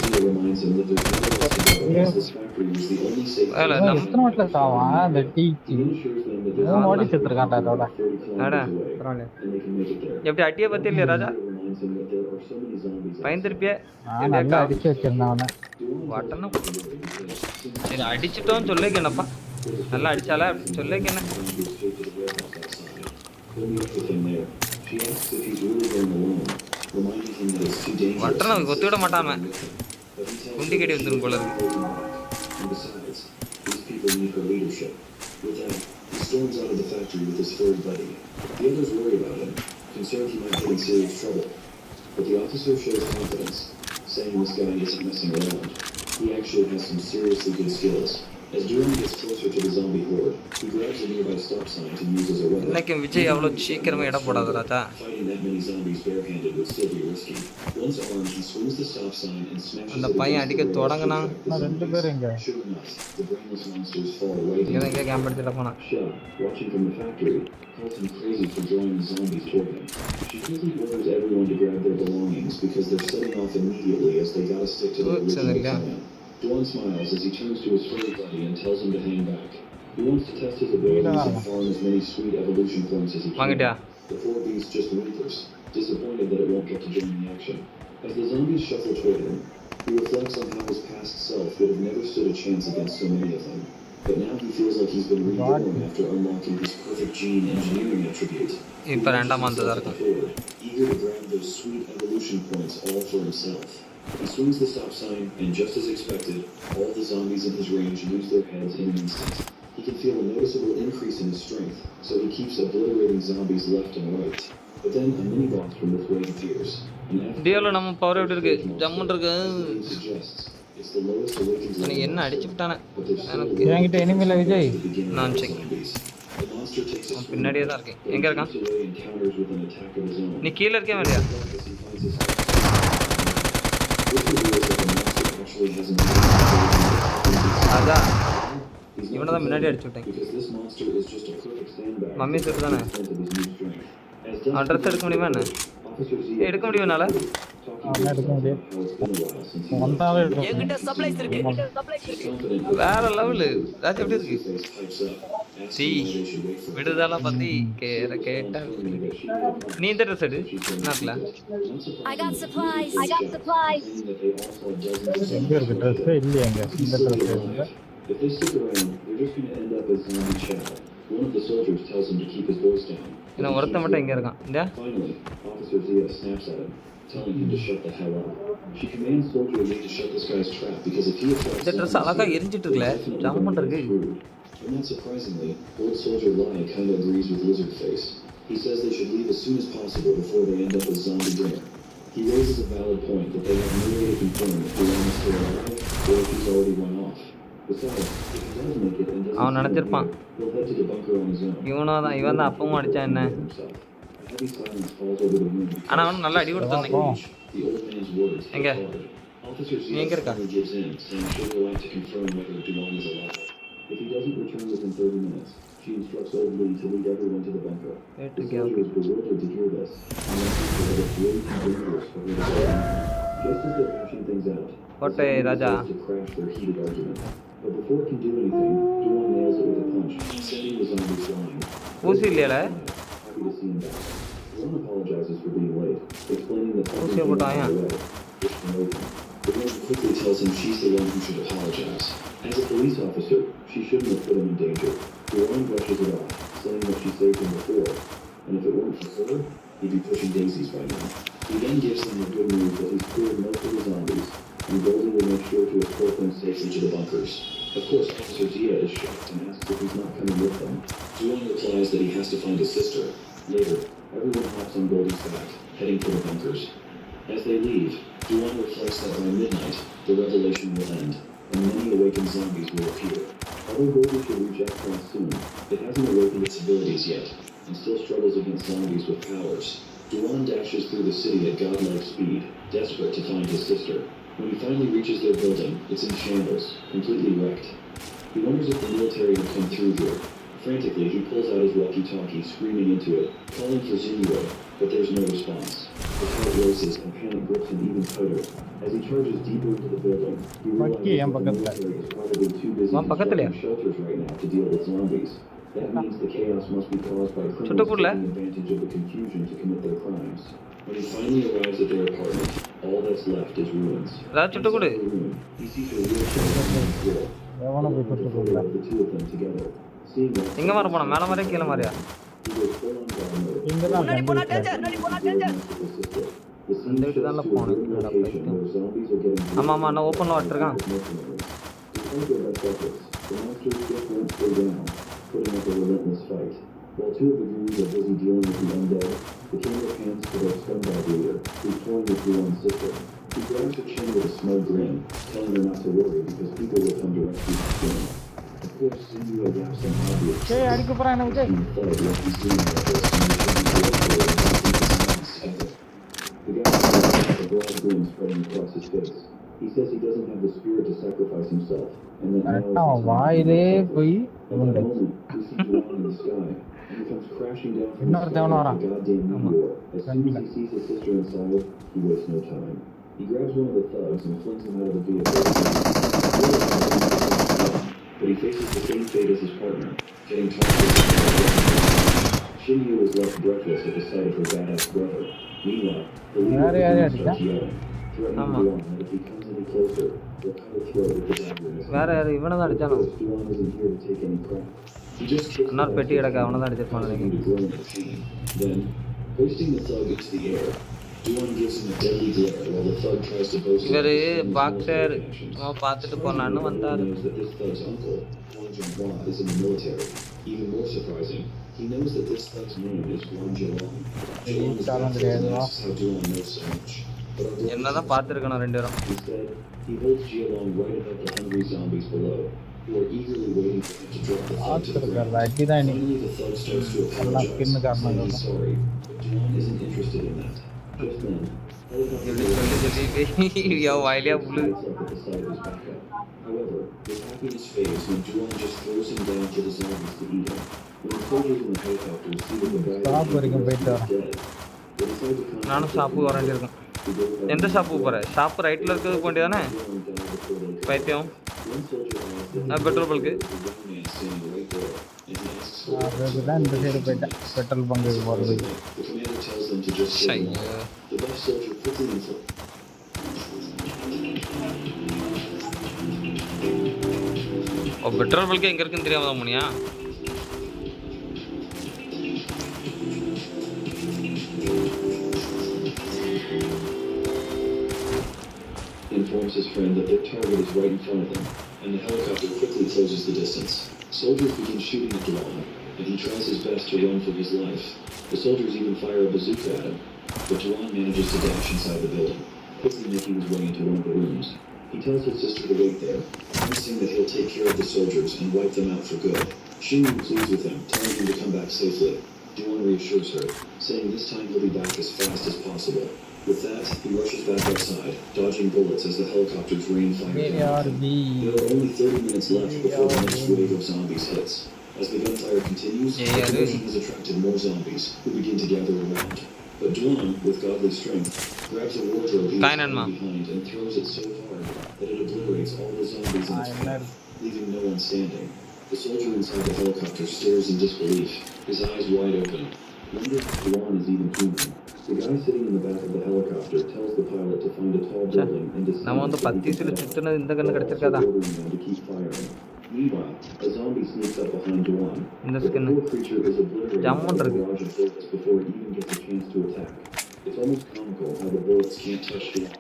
He reminds them that there's nowhere else to go, as this factory was the only safe place. எத்தனை வாட்டில் சாவான் அந்த டீக்கு 3 வாட்டி செத்துருக்கான்டா அதோட எப்படி அட்டியை பத்தி இல்லையா ராஜா பயந்துருப்பிய நல்லா அடிச்சு வச்சிருந்தான் அவனை வட்டணும் சரி அடிச்சுட்டோன்னு சொல்லிக்கணப்பா நல்லா அடிச்சால சொல்லிக்கண்ண வட்டணும் கொத்தி விட மாட்டாம குண்டி கட்டி வந்துடும் போல இருக்கு With that, he storms out of the factory with his furry buddy. The others worry about him, concerned he might get in serious trouble. But the officer shows confidence, saying this guy isn't messing around. He actually has some seriously good skills. As Duran gets closer to the zombie horde, he grabs a nearby stop sign to use as a weapon. இன்னைக்கு விஜய் அவ்வளவு சீக்கிரமா இட போடாத ராஜா. Fighting that many zombies barehanded would still be risky. Once armed, he swings the stop sign and smashes அந்த பையன் அடிக்க தொடங்குனா ரெண்டு பேர் எங்க Sure enough, the brainless monsters fall right into இங்க கேம் எடுத்துட்டு போனா Shell, watching from the factory, calls him crazy for drawing the zombies toward him. She quickly orders everyone to grab their belongings because they're setting off immediately as they gotta stick to the original plan. Duan smiles as he turns to his furry buddy and tells him to hang back. He wants to test his abilities and farm as many sweet evolution points as he can. The four beasts just whimpers, disappointed that it won't get to join the action. As the zombies shuffle toward him, he reflects on how his past self would have never stood a chance against so many of them. But now he feels like he's been reborn after unlocking his perfect gene engineering attribute. இப்ப ரெண்டாம் வந்ததா இருக்கு Eager to grab those sweet evolution points all for himself. He swings the stop sign, and just as expected, all the zombies in his range lose their heads in an instant. He can feel a noticeable increase in his strength, so he keeps obliterating zombies left and right. But then a mini-boss from this way appears. டியோல நம்ம power எப்படி இருக்கு ஜம்மன் இருக்கு It's the lowest awakened level. என்ன அடிச்சு விட்டானே எனக்கு என்கிட்ட எனிமில விஜய் நான் செக் பின்னாடியே தான் இருக்கேன் எங்க இருக்கான் நீ கீழ இருக்கே வேண்டியா actually has an Raja He's இவனை not தான் முன்னாடி complaining அடிச்சு விட்டேன். because this monster is just a perfect sandbag. Mummy செத்து தானே. அவன் ட்ரெஸ் எடுக்க முடியுமா என்ன? எடுக்க முடியும் என்னால. எடுக்க முடியும். ஒன்றாவே எடுக்க என்கிட்ட சப்ளைஸ் இருக்கு. வேற லெவல். ராஜா எப்படி இருக்கு? சி விடுதலாம் பத்தி கேட்டா நீ இந்த ட்ரெஸ் எடு. நாக்கல. I got supplies. எங்க இருக்கு ட்ரெஸ் இல்லையா எங்க இந்த ட்ரெஸ் இருக்கு. If they stick around, they're just going to end up as zombie chow. One of the soldiers tells him to keep his voice down. என்ன ஒருத்த மட்டும் எங்க இருக்கான்? இந்த Finally, Officer Zia snaps at him, telling him to shut the hell up. She commands Soldier Lee to shut this guy's trap because if he attracts இந்த dress அழகா எரிஞ்சிட்டு இருக்குல. ஜம்மன் இருக்கு. And not surprisingly, old Soldier Lee kind of agrees with Lizardface. He says they should leave as soon as possible before they end up as zombie dinner. He raises a valid point that they have no way to confirm if the one is still alive or if he's already run off. Besides, if he does make it and doesn't அவன் நினைச்சிருப்பான் he'll head to the bunker on his own. இவன் தான் அப்பவும் அடிச்சான் என்ன. A heavy silence falls over the room. ஆனா அவன் நல்லா அடி கொடுத்தான். The old man's words எங்க Officer நீ எங்க இருக்கா? gives in, saying she'll go out to confirm whether Duan is alive. If he doesn't return within 30 minutes, she instructs old Lee to lead everyone to the bunker. The soldier is bewildered to hear this, and then thinks that it's way too dangerous for her to go in. Just as they're hashing things out, Kotte Raja to crash their heated argument. But before it can do anything, Duan nails it with a punch, sending the zombie flying. ஊசி இல்லையல. Happy to see him back. Duan apologizes for being late, explaining that ஊசியை போட்டாயா? The woman quickly tells him she's the one who should apologize. As a police officer, she shouldn't have put him in danger. Duan brushes it off, saying that she saved him before, and if it weren't for her, he'd be pushing daisies by now. He then gives them the good news that he's cleared most of the zombies, and Goldie will make sure to escort them safely to the bunkers. Of course, Officer Zia is shocked and asks if he's not coming with them. Duan replies that he has to find his sister. Later, everyone hops on Goldie's back, heading for the bunkers. As they leave, Duan reflects that by midnight, the revelation will end, and many awakened zombies will appear. Although Goldie should reach Jackpot soon, it hasn't awakened its abilities yet, and still struggles against zombies with powers. Duan dashes through the city at godlike speed, desperate to find his sister. When he finally reaches their building, it's in shambles, completely wrecked. He wonders if the military have come through here. Frantically, he pulls out his walkie-talkie, screaming into it, calling for Zinue, but there's no response. His heart races and panic grips him even tighter. As he charges deeper into the building, he realizes that the military is probably too busy constructing shelters right now to deal with zombies. That means the chaos must be caused by criminals taking advantage of the confusion to commit their crimes. When he finally arrives at their apartment, all that's left is ruins. Inside the room, he sees a wheelchair on the floor, along with the photo of the two of them together. Seeing that, he goes full on God mode. முன்னாடி போனா danger. The scene shows to a ruined location where zombies are getting ஆமா நான் ஓபன்ல வச்சிருக்கேன். Despite their best efforts, the monsters just won't stay down, putting up a relentless fight. While two of the goons are busy dealing with the undead, the camera pans to their scumbag leader, who's toying with Duan's sister. He grabs her chin with a smug grin, telling her not to worry because people will come to rescue the skin. Of course, Zinue wraps some obvious ஏய் அடிக்க போறானே Vijay. The guy has a broad grin spreading across his face. He says he doesn't have the spirit to sacrifice himself, and that now அவன் வாயிலே போய் in that moment, we see Duan in the sky, and he comes crashing down from the இன்னொரு sky தேவன like வரான். a goddamn meteor. As soon as he sees his sister inside, he wastes no time. He grabs one of the thugs and flings him out of the vehicle. But he faces the same fate as his partner, getting tossed. Shinyu is left breathless at the sight of her badass brother. Meanwhile, the leader of the group starts yelling, threatening Duan that if he comes any closer, they'll cut her throat with the dagger in his hand. வேற யாரு இவனை தான் Of அடிச்சானோ? course, Duan isn't here to take any crap. He just kicks இன்னொரு the பெட்டி கிடக்க அவனை தான் அடிச்சிருப்பான்னு causing him நினைக்கிறேன். to groan in pain. Then, hoisting the thug into the air, Duan gives him a deadly glare while the thug tries to boast இவரு about his son's boxer military actions. பார்த்துட்டு போனான்னு Duan வந்தாரு. knows that this thug's uncle, Guan Zhonghua, is in the military. Even more surprising, he knows that this thug's name is Guan Zhilong. Zhilong is baffled and asks how Duan knows so much. But our என்னதான் பார்த்துருக்கணும் ரெண்டு பேரும். instead, he holds Zhilong right above the hungry zombies below, who are eagerly waiting for him to drop the thug to the ground. Finally, the thug starts to apologize, saying he's sorry, but Duan isn't interested in that. Just then, Yo, Wiley blue. However, his happiness fades when Juan just throws him down to the zombies to eat him. When the soldiers in the helicopter see that the guy Stop is worrying about that. dead, they decide to contact நானும் shop வரேன்டிருக்கேன். எந்த ஷாப்புக்கு போற? Shop ரைட்ல இருக்கிறதுக்கு வேண்டியதானே? பைத்தியம். Petrol bulk. அதுதான் இந்த சைடு போயிட்டேன். பெட்ரோல் பங்கு போறது. ஓ பெட்ரோல் பல்க் எங்க இருக்குன்னு தெரியாம தான் போனியா? Informs his friend that their target is right in front of them, and the helicopter quickly closes the distance. Soldiers begin shooting at Duan, and he tries his best to run for his life. The soldiers even fire a bazooka at him, but Duan manages to dash inside the building, quickly making his way into one of the rooms. He tells his sister to wait there, promising that he'll take care of the soldiers and wipe them out for good. Xinyu pleads with him, telling him to come back safely. Duan reassures her, saying this time he'll be back as fast as possible. With that, he rushes back outside, dodging bullets as the helicopters rain fire down. There are only 30 minutes left before the next wave of zombies hits. As the gunfire continues, the explosion has attracted more zombies, who begin to gather around. But Duan, with godly strength, grabs a wardrobe he was hiding behind and throws it so hard that it obliterates all the zombies in its path, leaving no one standing. The soldier inside the helicopter stares in disbelief, his eyes wide open, wondering if Duan is even human. The guy sitting in the back of the helicopter tells the pilot to find a tall building and descend so he can ordering them to keep firing. Meanwhile, a zombie sneaks up behind Duan. The poor creature is obliterated by a barrage of bullets before it even gets a chance to attack. It's almost comical how the bullets can't touch Duan.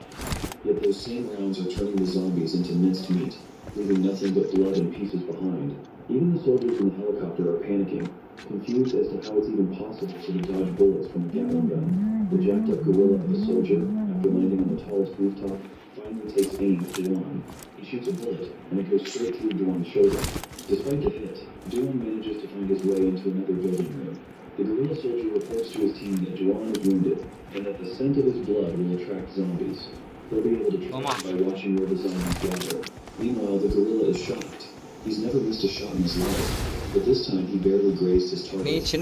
Yet those same rounds are turning the zombies into minced meat, leaving nothing but blood and pieces behind. Even the soldiers in the helicopter are panicking, confused as to how it's even possible to dodge bullets from a Gatling gun. The jacked-up gorilla of a soldier, after landing on the tallest rooftop, finally takes aim at Duan. He shoots a bullet, and it goes straight through Duan's shoulder. Despite the hit, Duan manages to find his way into another building room. The gorilla soldier reports to his team that Duan is wounded, and that the scent of his blood will attract zombies. They'll be able to track him by watching where the zombies gather. Meanwhile, the gorilla is shocked. He's never missed a shot in his life, but this time he barely grazed his target. He's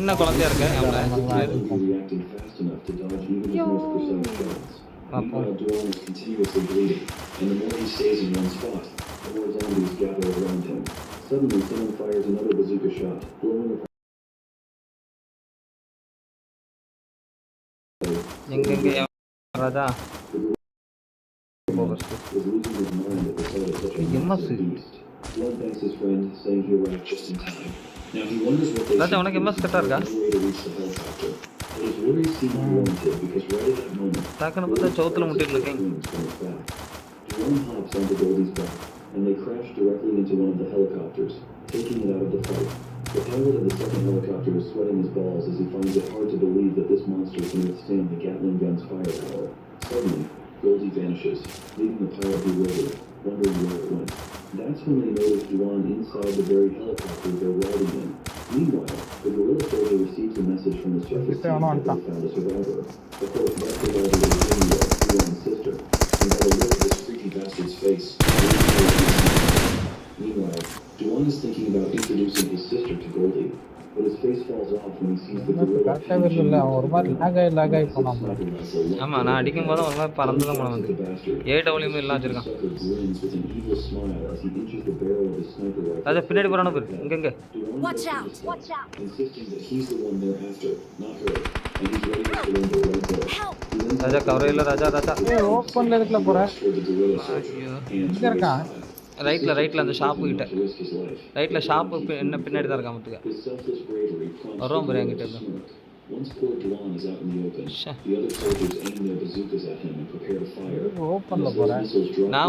reacting fast enough to dodge even his most precise shots. Meanwhile, Duan is continuously bleeding, and the more he stays in one spot, the more zombies gather around him. Suddenly, someone fires another bazooka shot, blowing apart. Is losing his mind at the sight of such a massive beast. Duan thanks his friend, saying he arrived just in time. Now he wonders what they should do to reach the helicopter. But his worries seem unwarranted because right at that moment, Duan hops onto Goldie's back, and they crash directly into one of the helicopters, taking it out of the fight. The pilot of the second helicopter is sweating his balls as he finds it hard to believe that this monster can withstand the Gatling gun's firepower. Suddenly, Goldie vanishes, leaving the pilot bewildered, wondering where it went. That's when they notice Duan inside the very helicopter they're riding in. Meanwhile, the gorilla soldier receives a message from the surface team that they found a survivor. Of course, that survivor is India, Duan's sister, and by the look of this freaky bastard's face, meanwhile, Duan is thinking about introducing his sister to Goldie, but his face falls off when he sees the gorilla. ஆமா நான் அடிக்கும் போது ஒரு மாதிரி பறந்து தான் போனது. AWM எல்லாம் வச்சிருக்கான். அது பின்னாடி போறானே பாரு. இங்க இங்க. Watch out. Insisting that he's the one they're after, not her. And he's ready to surrender right there. ராஜா கவரே இல்ல ராஜா. ஏய் ஓபன்ல இருக்கல போற. இங்க இருக்கா. ரைட்ல அந்த ஷாப் கிட்ட. ரைட்ல ஷாப் என்ன பின்னாடி தான் இருக்கா மத்துக்க. வரோம் பாரு என்கிட்ட இருந்து. Once poor Duan is out in the open, the other soldiers aim their bazookas at him and prepare to fire. ஓபன்ல போற. நான்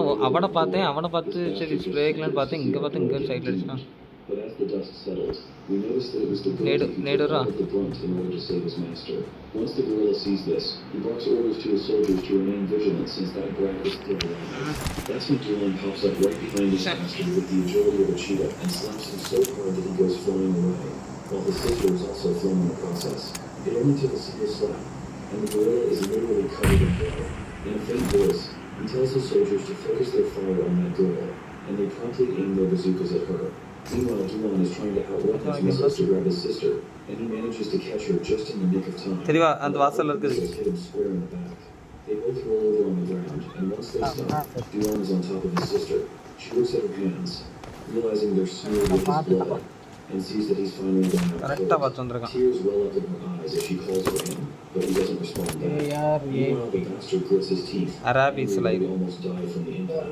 அவன பார்த்து சரி ஸ்ப்ரே வைக்கலாம்னு பார்த்தேன். இங்க சைடுல அடிச்சான். But as the dust settles, we notice that it was the gorilla who took the brunt in order to save his master. Once the gorilla sees this, he barks orders to his soldiers to remain vigilant since that brat is still around. That's when Duan pops up right behind his master with the agility of a cheetah and slaps him so hard that he goes flying away, while his sister is also thrown in the process. It only took a single slap, and the gorilla is literally covered in blood. In a faint voice, he tells his soldiers to focus their fire on that girl, and they promptly aim their bazookas at her. Meanwhile, Duan is trying to outrun his missiles to grab his sister, and he manages to catch her just in the nick of time. தெரியவா அந்த வாசல்ல The இருக்குது. missiles hit him square in the back. They both roll over on the ground, and once they stop, Duan is on top of his sister. She looks at her hands, realizing they're smeared with his blood, and sees that he's finally gone out கரெக்ட்டா cold. பார்த்து வந்திருக்கான். Tears well up in her eyes as she calls for him, but he doesn't respond back. Meanwhile, the bastard grits his teeth. Arabic He like almost died from the impact.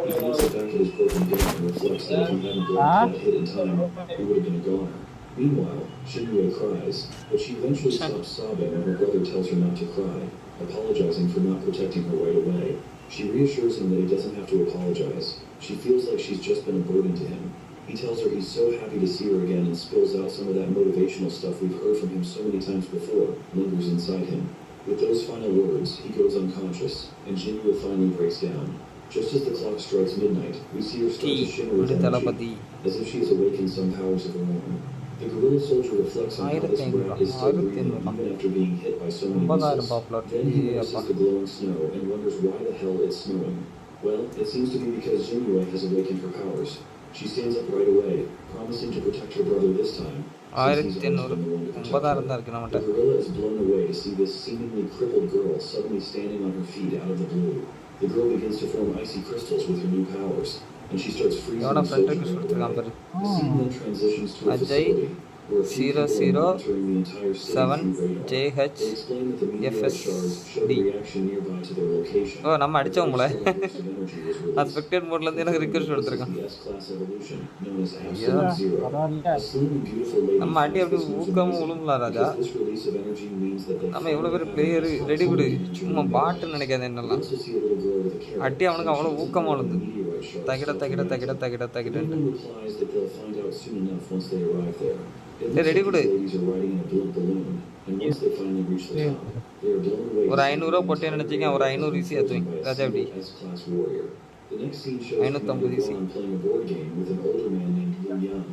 He feels the back of his broken down and reflects that if he hadn't blocked that hit in time, he would have been a goner. Meanwhile, Shinrei cries, but she eventually stops sobbing when her brother tells her not to cry, apologizing for not protecting her right away. She reassures him that he doesn't have to apologize. She feels like she's just been a burden to him. He tells her he's so happy to see her again and spills out some of that motivational stuff we've heard from him so many times before, lingers inside him. With those final words, he goes unconscious, and Jinyu finally breaks down. Just as the clock strikes midnight, we see her start to shimmer with energy, as if she has awakened some powers of her own. The guerrilla soldier reflects on how this rat is still breathing even after being hit by so many missiles. Then he notices the glowing snow and wonders why the hell it's snowing. Well, it seems to be because Jinyu has awakened her powers. She stands up right away, promising to protect her brother this time, since he's always been the one to protect her. The gorilla is blown away to see this seemingly crippled girl suddenly standing on her feet out of the blue. The girl begins to form icy crystals with her new powers, and she starts freezing the soldiers away. The scene then transitions to a facility where a few people are monitoring the entire city through radar. They explain that the meteorite shards showed a reaction nearby to their location. ஓ நம்ம அடிச்சோம்ல A strong burst of energy was released. நான் spectate மோட்ல இருந்து எனக்கு request கொடுத்திருக்கான். The S-class evolution, known as Absolute Zero. A slim and beautiful lady நம்ம அடி அப்படி finds this news ஊக்கமா amazing, உளும்ல Raja. because this release of energy means that they நம்ம எவ்வளவு பேர் பிளேயர் ரெடி விடு சும்மா பாட்டு நினைக்காத We என்னெல்லாம் also see a little girl with a carrot. அடி அவனுக்கு அவ்வளவு ஊக்கமா உளுந்து Meteorite shards தகிட fell தகிட from தகிட the தகிட The தகிடன்னு woman replies that they'll find out soon enough once they arrive there. It Hey, looks ready like good. these ladies are riding in a blimp balloon, and once they finally reach the top, they are blown away. ஒரு 500 ரூபாய் போட்டு நினைச்சீங்க ஒரு 500 easy ஏத்துவீங்க ராஜா எப்படி S-class warrior. The next scene shows 550 Commander easy. Guan playing a board game with an older man named Liu Yang.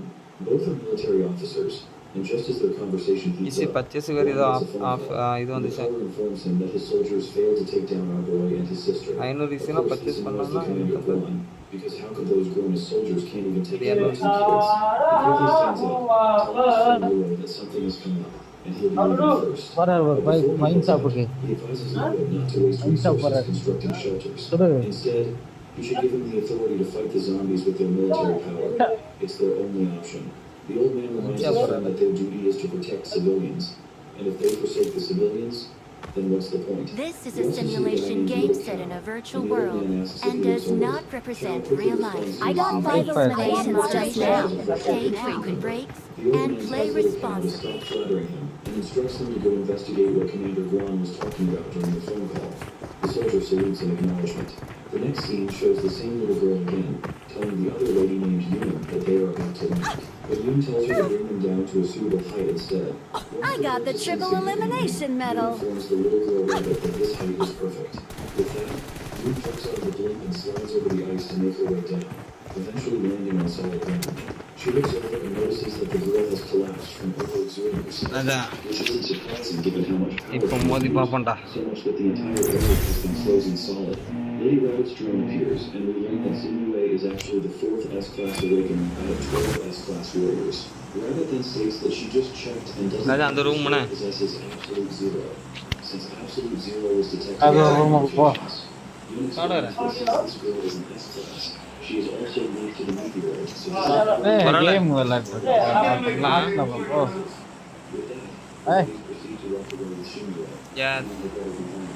Both are military officers, and just as their conversation heats easy up, purchase வேற இது Guan gets a phone off call. இது The வந்துச்சு caller informs him that his soldiers failed to take down our boy and his sister. 500 ஈஸினா Of course, purchase this annoys the பண்ணனும்னா Commander Guan, because how could those grown as soldiers can't even take care of two Yeah. kids? He quickly stands up, tells his friend Luo that something has come up, and he'll be moving first. வர But before he mind does that, சாப்பிடுங்க he advises Luo not to waste Mind shop resources வர. constructing shelters. சொல்லு. Instead, you should give them the authority to fight the zombies with their military power. It's their only option. The old man reminds his friend that their duty is to protect civilians, and if they forsake the civilians, then what's the point? This is We a also see the simulation guy named game Little set Cow, in a virtual and the old world man asks if and he does was not older. represent Cow quickly real life. responds I he got was vital older. simulations just now. Take frequent breaks The old and man play tells Little Cow to responsibly. stop flattering him and instructs them to go investigate what Commander Guan was talking about during the phone call. The soldier salutes in acknowledgement. The next scene shows the same little girl again, telling the other lady named Yun that they are about to leave. But Yun tells her to bring them down to a suitable height instead. I got the triple elimination medal. Yun informs the little girl rabbit that this height is perfect. With that, Yun jumps out of the blimp and slides over the ice to make her way down, eventually landing on solid ground. She looks over and notices that the girl has collapsed from overexerting herself, அதான் which isn't surprising given how much power இப்போ she Modi uses, பாப்போம்டா so much that the entire area has been frozen solid. Lady Rabbit's drone appears, and we learn that Zinue is actually the 4th S-class awakening out of 12 S-class warriors. Rabbit then states that she just checked and doesn't ராஜா அந்த room think she possesses Absolute Zero. Since Absolute Zero was detected அது in room போ. mutations, Unix believes that since this girl is an S-class, she is also linked to the meteorite, so ஏய் வரல. Game விளையாடுறோம் நம்ம போ with that, Hey. we proceed to walk away with Shinrei. Yeah. And the battle behind.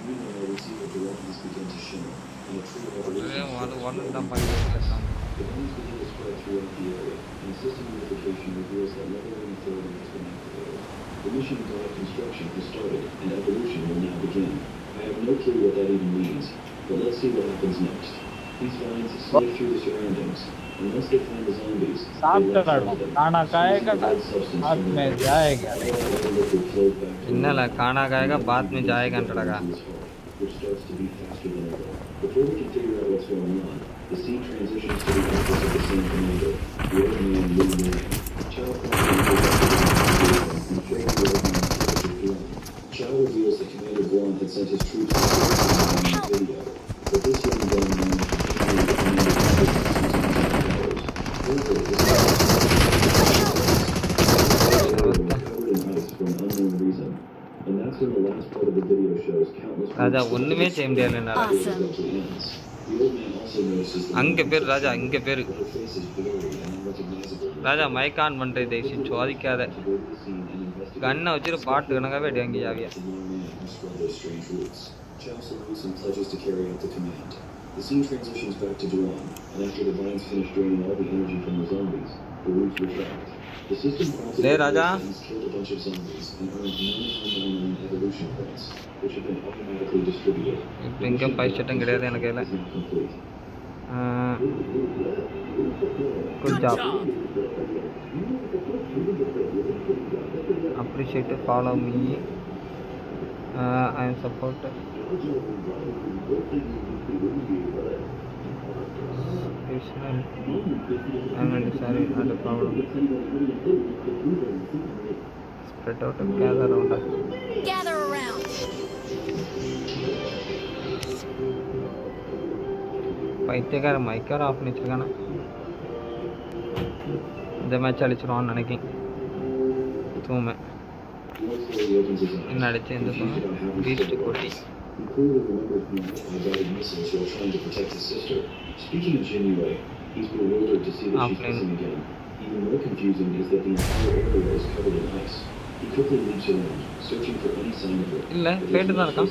Meanwhile, we see that the weapons begin to shimmer, and a true evolution அது takes ஒன்று place. தான் பண்ணிட்டு The bombs begin to spread throughout the area, and system unification reveals that level 1 authority has been activated. The mission of God construction has started, and evolution will now begin. I have no clue what that even means, but let's see what happens next. These vines sniff through the surroundings, and once they find the zombies, they சாப்பிட்டு let காடும் them. खाना खाएगा Using the red substance हाथ from में their bodies, जाएगा all the liquid flows back to the என்னல body. காணா காயகா பாத் में जाएगा अंटड़गा His heart, which starts to beat faster than ever. Before we can figure out what's going on, the scene transitions to the office of the same commander, the old man Liu Yang. Chow promptly and shows the old man Chow reveals that Commander Guan had sent his troops to ராஜா ஒண்ணுமே செய்ய முடியல என்னால. அங்க பேர் ராஜா, இங்க பேரு ராஜா. Mic on பண்றது தயவுசெய்து சோதிக்காத. கண்ணை வச்சுட்டு பாட்டு கணக்காவே அடி வாங்கி Javia. The scene transitions back to Dawn, and after the vines finish draining all the energy from the zombies, the roots retract. The system Hey, Raja. killed a bunch of zombies and earned 999 evolution points, which have been automatically distributed. இப்போ இங்க பைசட்டும் கிடையாது எனக்கு கையில. Good job. Appreciate it. Follow me. I am supported. I'm really sorry, not a problem. Spread out and gather around us. Gather around. பைத்தியக்கார மைக்கார of பண்ணி வச்சிருக்கானா. இந்த match அடிச்சிருவான்னு நினைக்கிறேன். தூமை என்ன அடிச்சு எந்த தூமை பீஸ்ட் கோட்டி. He clearly remembers being hit by guided missiles while trying to protect his sister. Speaking of Jinue, he's bewildered to see that she's missing again. Even more confusing is that the entire area is covered in ice. He quickly leaps around, searching for any sign of her. இல்ல fat தான் இருக்கான்.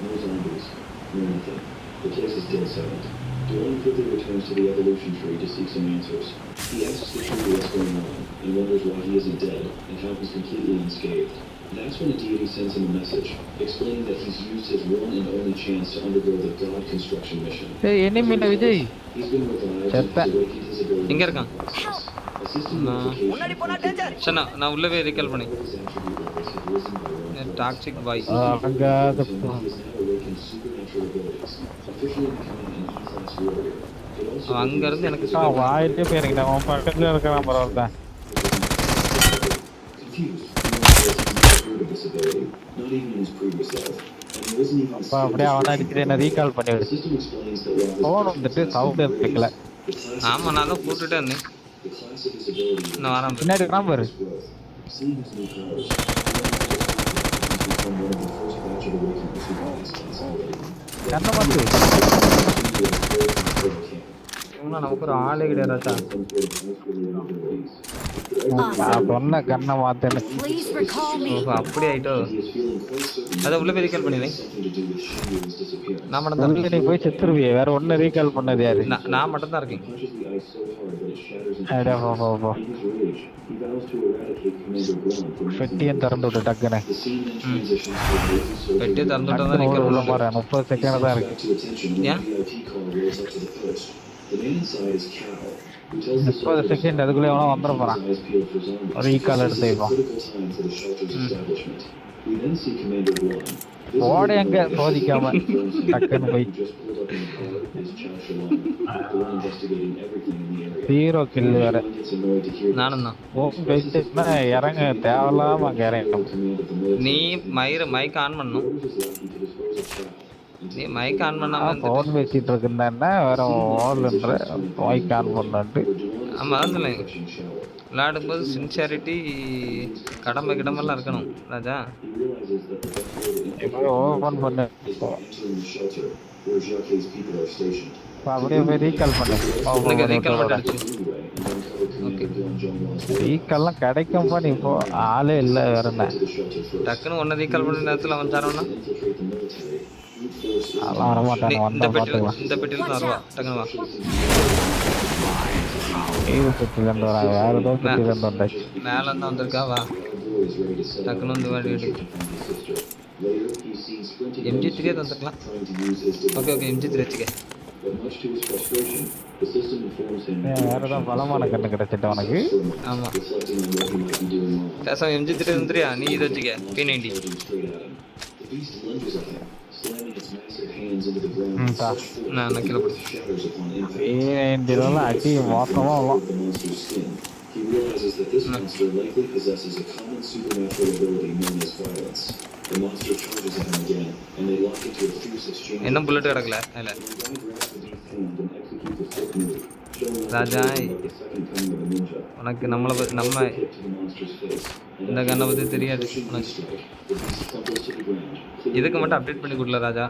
No zombies, no nothing. The place is dead silent. Dawn quickly returns to the evolution tree to seek some answers. He asks the tree what's going on and wonders why he isn't dead and how he's completely unscathed. That's when a deity sends him a message, explaining that he's used his one and only chance to undergo the God construction mission. Hey, enemy na Vijay. He's been revived and has awakened his ability. எங்க இருக்கான்? முன்னாடி போனா danger. சனா நான் உள்ளவே recall பண்ணி. Toxic பாய். அங்க அங்க இருந்து எனக்கு வாயிலே போயிருங்க. அவன் பக்கத்துல இருக்கான் பரவாயில்லை. அப்படியே அவனை அடிச்சுட்டு என்ன ரீகால் பண்ணி போன் வந்துட்டு சவுண்ட் கேட்கல. ஆமா நான் தான் போட்டுட்டே இருந்தேன். நான் வரேன். பின்னாடி இருக்கான் பாரு. கண்ணை பார்த்து நமக்கு ஒரு ஆளே கிடையாதாச்சா. சொன்ன கண்ணை மாத்தேன்னு Please recall me. அப்படி ஆயிட்டோ. அதை உள்ள போய் ரீகால் பண்ணிடுறேன். நான் மட்டும் தான் நீ போய் செத்துருவியே. வேற ஒன்னு ரீகால் பண்ணது யாரு? நான் மட்டும் தான் இருக்கேன். பெட்டியும் திறந்து விட்டு டக்குன்னு பெட்டியை திறந்து விட்டா தான் ரீகால் உள்ள போறேன். 30 செகண்ட் தான் இருக்கு. ஏன் 30 செகண்ட் அதுக்குள்ளே எவனோ வந்துட போறான். ரீகால் எடுத்து ஓட எங்க சோதிக்காம டக்குன்னு போய் 0 கில் வேற. நானும் தான். இறங்க தேவையில்லாம அங்க இறங்கணும். நீ மைக் ஆன் பண்ணும். நீ மைக் ஆன் பண்ணாம ஃபோன் பேசிட்டு இருக்குன்னா வேற ஓடுன்ற மைக் ஆன் பண்ணாட்டு. ஆமா அதான் சொல்லுங்க. விளையாடும்போது சின்சியாரிட்டி கடமை கிடமெல்லாம் இருக்கணும் ராஜா. ஓபன் பண்ணு. அப்படியே போய் ரீகால் பண்ணு. ரீகால் பண்ணிடுச்சு. ஓகே ரீகால்லாம் கிடைக்கும்பா. நீ இப்போ ஆளே இல்லை வேற என்ன. டக்குன்னு ஒன்று ரீகால் பண்ண நேரத்தில் அவன் தரவனா அதெல்லாம் வரமாட்டாங்க. வந்தா பார்த்துக்கலாம். இந்த பெட்டியில் தான் வருவா. டக்குன்னு வா. பெட்டிலேருந்து வரா. வேற ஏதோ பெட்டிலேருந்து வந்தாச்சு. மேலே தான் வந்திருக்கா. வா டக்குன்னு வந்து வேண்டி MG3 தந்துருக்கலாம். ஓகே ஓகே MG3 வச்சுக்க. வேற ஏதாவது பலமான கண்ணு கிடைச்சிட்ட உனக்கு. ஆமாம் பேசாம MG3 வந்துறியா. நீ இதை வச்சுக்க. P90 நான் கீழே போடு. அடி மோசமா வரும். He realizes that this monster likely possesses a common supernatural ability known as violence. The monster charges at him again, and they lock into a fierce exchange. என்ன புல்லட் கிடக்கல இல்ல. ராஜா உனக்கு நம்ம இந்த கண்ணை பற்றி தெரியாது உனக்கு இதுக்கு மட்டும் அப்டேட் பண்ணி கொடுல ராஜா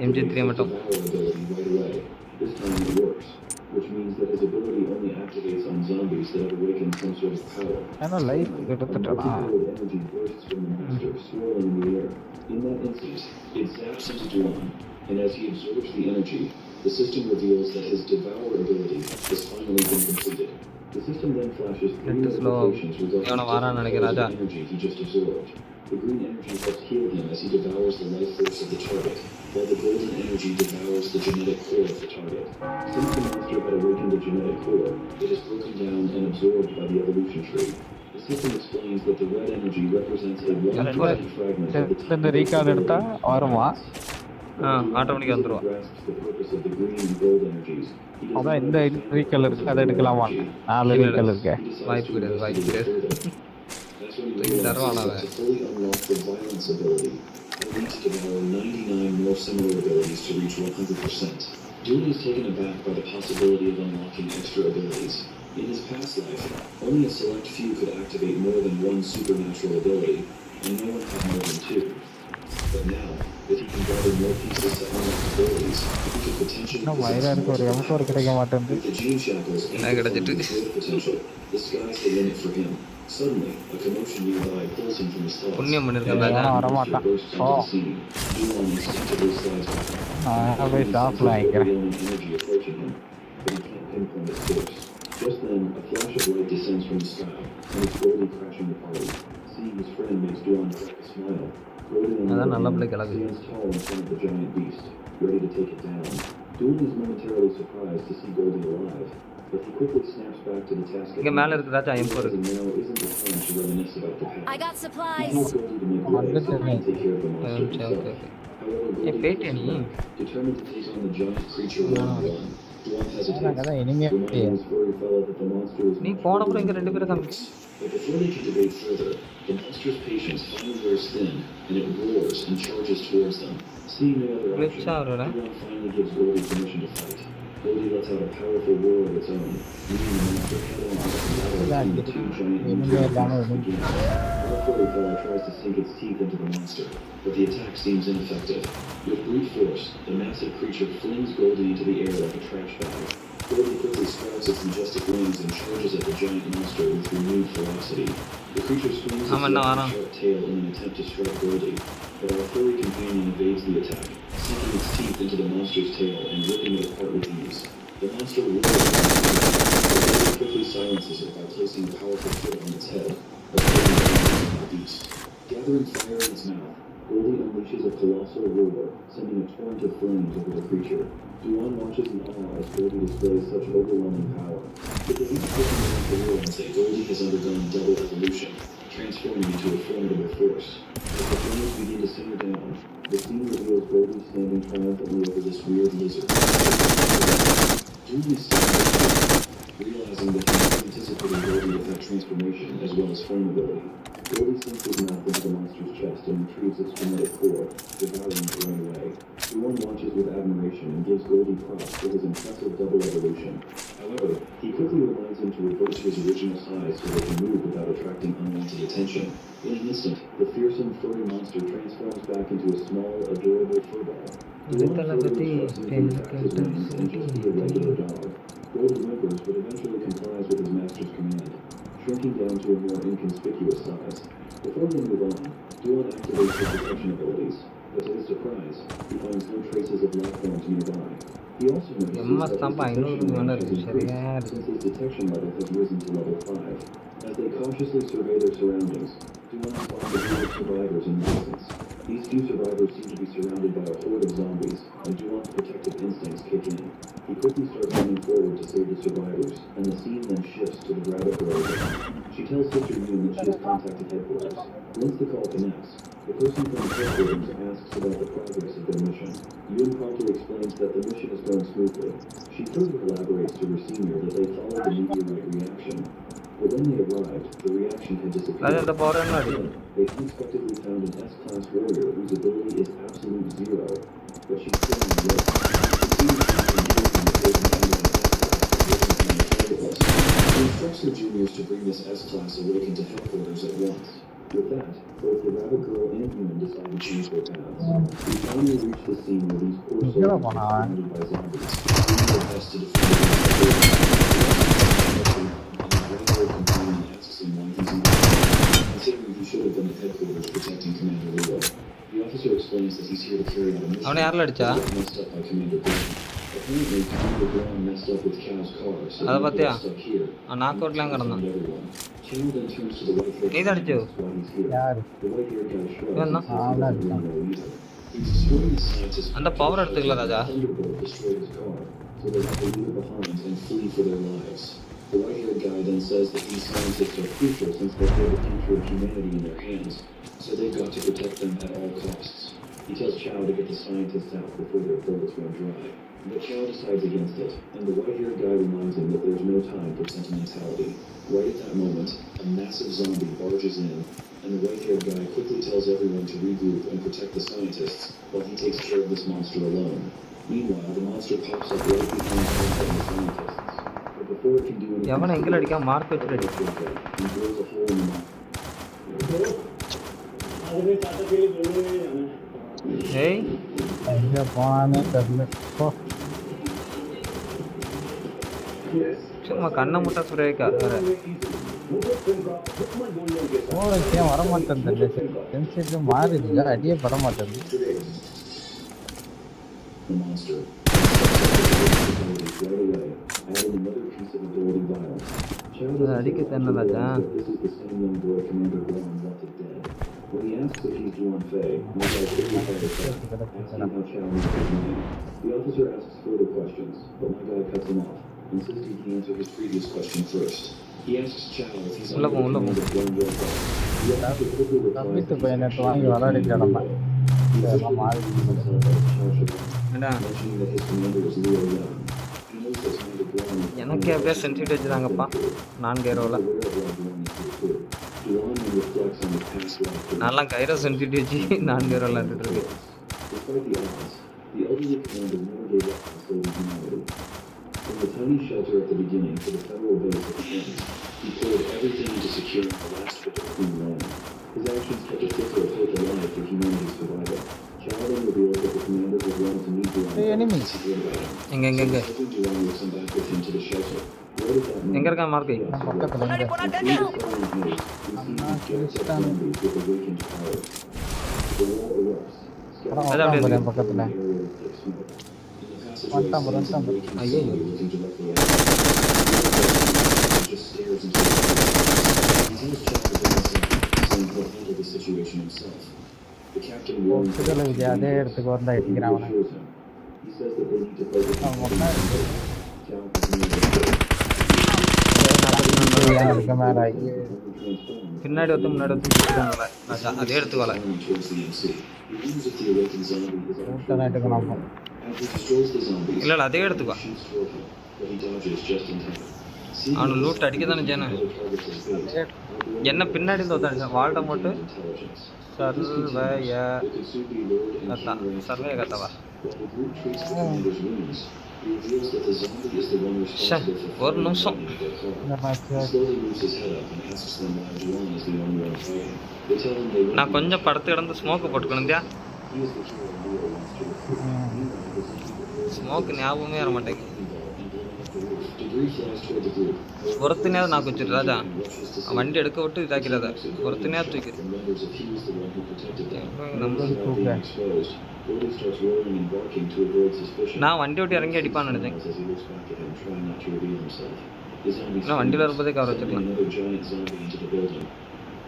MG3 மட்டும் which means that his ability only activates on zombies that have awakened some sort of power. life Energy bursts from the monster, swirling in the air. In that instant, it zaps into Duan, and as he absorbs the energy, the system reveals that his devour ability has finally been completed. The system then flashes three notifications regarding the energy he just absorbed. The green energy helps heal him as he devours the life force of the target, while the golden energy devours the genetic core of the target. Since the monster had awakened the genetic core, it is broken down and absorbed by the evolution tree. The system explains that the red energy represents a one-time fragment of the time ஆட்டோமேட்டிக்காக வந்துடுவா grasps the purpose of the green and gold energies. அதான் இந்த recall இருக்கு அதை எடுக்கலாமா 4 recall இருக்கு வாய்ப்பு கிடையாது தருவானா அவன் fully unlock the violence ability. It needs to devour 99 more similar abilities to reach 100%. Doom is taken aback by the possibility of unlocking extra abilities. In his past life, only a select few could activate more than one supernatural ability, and no one had more than 2. But now, if he can gather more pieces to unlock abilities, he could potentially with the gene shackles and the potential. The sky's the limit for him. Suddenly, a commotion nearby pulls him from his thoughts. புண்ணியம் பண்ணிருக்கேன் ராஜா Bursts onto the scene. Duan instinctively slides back. Energy approaching him, but he can't pinpoint its source. Just then, a flash of light descends from the sky, and it's Goldie crashing the party. Seeing his friend makes Duan crack a smile. Goldie stands tall in front of the giant beast, ready to take it down. Duan is momentarily surprised to see Goldie alive, but he quickly snaps back to the task at hand. Now isn't the time to reminisce about the past. I got supplies. He tells Goldie to make way so he can take care of the monster himself. However, Goldie determined to take on the giant creature one-on-one. Duan hesitates, reminding his furry fellow that the monster is நீ போன அப்புறம் இங்க ரெண்டு பேரும் காமிச்சு But before they can debate further, the monster's patience finally wears thin, and it roars and charges towards them. Seeing no other option, Duan finally gives Goldie permission to fight. Goldie lets out a powerful roar of its own, leading the monster head-on into the battle between the two giant begins. The furry fellow tries to sink its teeth into the monster, but the attack seems ineffective. With brute force, the massive creature flings Goldie into the air like a trash bag. Goldie quickly sprouts its majestic wings and charges at the giant monster with renewed ferocity. The creature swings its sharp tail in an attempt to strike Goldie, but our furry companion evades the attack, sinking its teeth into the monster's tail and ripping it apart with ease. The monster roars, but Goldie quickly silences it by placing a powerful foot on its head, the beast. Gathering fire in its mouth, Goldie unleashes a colossal roar, sending a torrent of flames over the creature. Duan watches in awe as Goldie displays such overwhelming power. But the beast doesn't want to realize that Goldie has undergone double evolution, transforming into a formidable force. As the flames begin to simmer down, the scene reveals Goldie standing triumphantly over this weird lizard. Duan is realizing that he anticipated Goldie with that transformation as well as flame ability. Goldie sinks his mouth into the monster's chest and retrieves its genetic core, devouring it right away. Duan watches with admiration and gives Goldie props for his impressive double evolution. However, he quickly reminds him to revert to his original size so they can move without attracting unwanted attention. In an instant, the fearsome furry monster transforms back into a small, adorable furball. Duan further instructs him to retract his wings and just be a regular dog. Goldie whimpers but eventually complies with his master's command, shrinking down to a more inconspicuous size. Before they move on, Duan activates his protection abilities, but to his surprise, he finds no traces of life forms nearby. He also notices that his detection since his detection level has risen to level 5. As they cautiously survey their surroundings, Duan spots a group of survivors in the distance. These few survivors seem to be surrounded by a horde of zombies, and Duan's protective instincts kick in. He quickly starts running forward to save the survivors, and the scene then shifts to the rabbit girl again. She tells Sister Yoon that she has contacted headquarters. Once the call connects, the person from headquarters asks about the progress of their mission. Yoon promptly explains that the mission is going smoothly. She further elaborates to her senior that they followed the meteorite reaction. But when they arrived, the reaction had disappeared. Then, they unexpectedly found an S-class warrior whose ability is absolute zero, but she's still on the list. He instructs the juniors to bring this S-Class awakened to headquarters at once. With that, both the rabbit girl and human decide to change their paths. We finally reach the scene where these poor souls are surrounded by zombies, doing their best to defend against the regular companion asks him why he's in considering he should have been at headquarters protecting Commander Leo. The officer explains that he's here to carry out a mission that was messed up by Commander Brown. Apparently, Commander Brown messed up with Cal's car, so he got stuck here. Chow then turns to the white-haired guy and asks why he's here. The white-haired guy shrugs and says he doesn't really know either. He's destroying the scientists அந்த power எடுத்துக்கல ராஜா. Thunderbolt destroyed his car, so they have to leave it behind and flee for their lives. The white-haired guy then says that these scientists are crucial since they hold the future of humanity in their hands, so they've got to protect them at all costs. He tells Chow to get the scientists out before their bullets run dry. But Chow decides against it, and the white-haired guy reminds him that there's no time for sentimentality. Right at that moment, a massive zombie barges in, and the white-haired guy quickly tells everyone to regroup and protect the scientists, while he takes care of this monster alone. Meanwhile, the monster pops up right behind him and the scientists. But before it can do anything, எவனை எங்கல அடிக்க mark வச்சு அடி. he blows a hole in the mouth. ஏய் எங்க போனானே தெரியல. சும்மா கண்ணை முட்டை சுரேக்கா வேற. ஓரே வர மாட்டேன் தெரியல. சென்சிட்டிவ் மாறிடுச்சு, அடியே பட மாட்டேன். The monster right away, adding another piece of ability violence. அடிக்க தெரியல ராஜா. This is the same young boy Commander Brown wanted dead. When he asks if he's Juan Fei, Vijay quickly fires back, asking how Chow knows his name. The officer asks further questions, but my guy cuts him off, insisting he answer his previous question first. He asks Chow if he's under the command of Juan Fei. The officer quickly replies that he's mentioning that his commander is Leo Young. He knows that Commander Brown is எனக்கே அப்படியே sensitive வச்சுதாங்கப்பா 4 ரோல. நான்லாம் Cairo sensitive வச்சு 4 ரோல எடுத்துட்டு இருக்கேன். Despite the odds, the elderly commander never gave up on saving humanity. From the tiny shelter at the beginning to the federal base at the end, he poured everything into securing the last bit of clean land. His actions kept a flicker of hope alive for humanity's survival. Chow then reveals that the commander was willing to meet Duran and secure the battle. எங்க Hoping Duran would come back with him to the shelter. Right at that moment, எங்க இருக்கா mark? பக்கத்துல we see these jacked up zombies with awakened power. The wall erupts. பக்கத்துல ஐயோ just stares into the he tells Chow to bring this up, saying he'll handle the situation himself. The captain warns him. அதே இடத்துக்கு வந்து அடிக்கிறான். He says that they need to focus on Chow பின்னாடி வந்து முன்னாடி வந்து சுத்திட்டாங்கல ராஜா. அதே எடுத்துக்கல. இல்ல இல்ல அதே எடுத்துக்கோ. அவனு லூட் அடிக்க தானே செய்யணும். என்ன பின்னாடி இருந்து ஒருத்தன் வால்ட மட்டும் சர்வே கத்தவா ஒரு நிமிஷம். நான் கொஞ்சம் படத்து கிடந்து ஸ்மோக்கு போட்டுக்கணுந்தியா. ஸ்மோக்கு ஞாபகமே வர மாட்டேங்குது. ஒருத்தனையாவது நான் கொஞ்சம் ராஜா வண்டி எடுக்க விட்டு இதாக்கிறத ஒருத்தனையாவது தூக்கி நான் வண்டி விட்டு இறங்கி அடிப்பான்னு நினைச்சேன். நான் வண்டியில் வரும்போதே கவர் வச்சுக்கலாம்.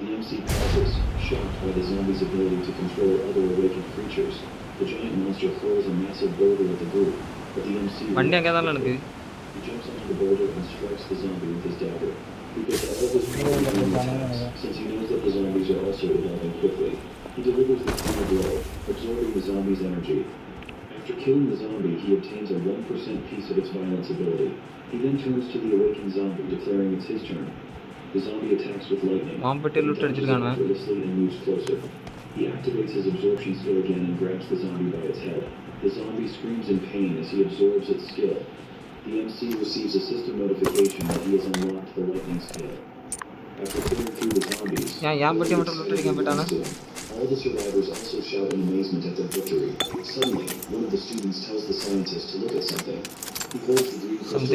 The MC pauses, shocked by the zombie's ability to control other awakened creatures. The giant monster hurls a massive boulder at the group, but the MC வண்டி அங்கே தான் எனக்கு. He jumps onto the boulder and strikes the zombie with his dagger. He gets all of his power from attacks, since he knows that the zombies are also evolving quickly. He delivers the final blow, absorbing the zombie's energy. After killing the zombie, he obtains a 1% piece of its violence ability. He then turns to the awakened zombie, declaring it's his turn. The zombie attacks with lightning, effortlessly and moves closer. He activates his absorption skill again and grabs the zombie by its head. The zombie screams in pain as he absorbs its skill. The MC receives a system notification that he has unlocked the lightning skill. After clearing through the zombies, all the survivors also shout in amazement at their victory. Suddenly, one of the students tells the scientist to look at something. He holds the green crystal and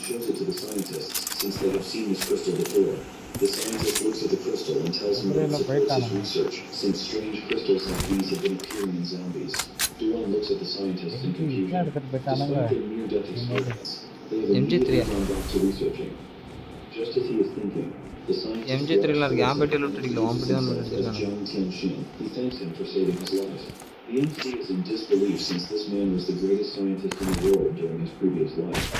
shows it to the scientists, since they have seen this crystal before. The scientist looks at the crystal and tells him that it supports his research, since strange crystals like these have been appearing in zombies. Duan looks at the scientists in confusion. Despite their near-death experience, they have immediately gone back to researching. Just as he is thinking, the scientist He thanks him for saving his life. The MC is in disbelief since this man was the greatest scientist in the world during his previous life.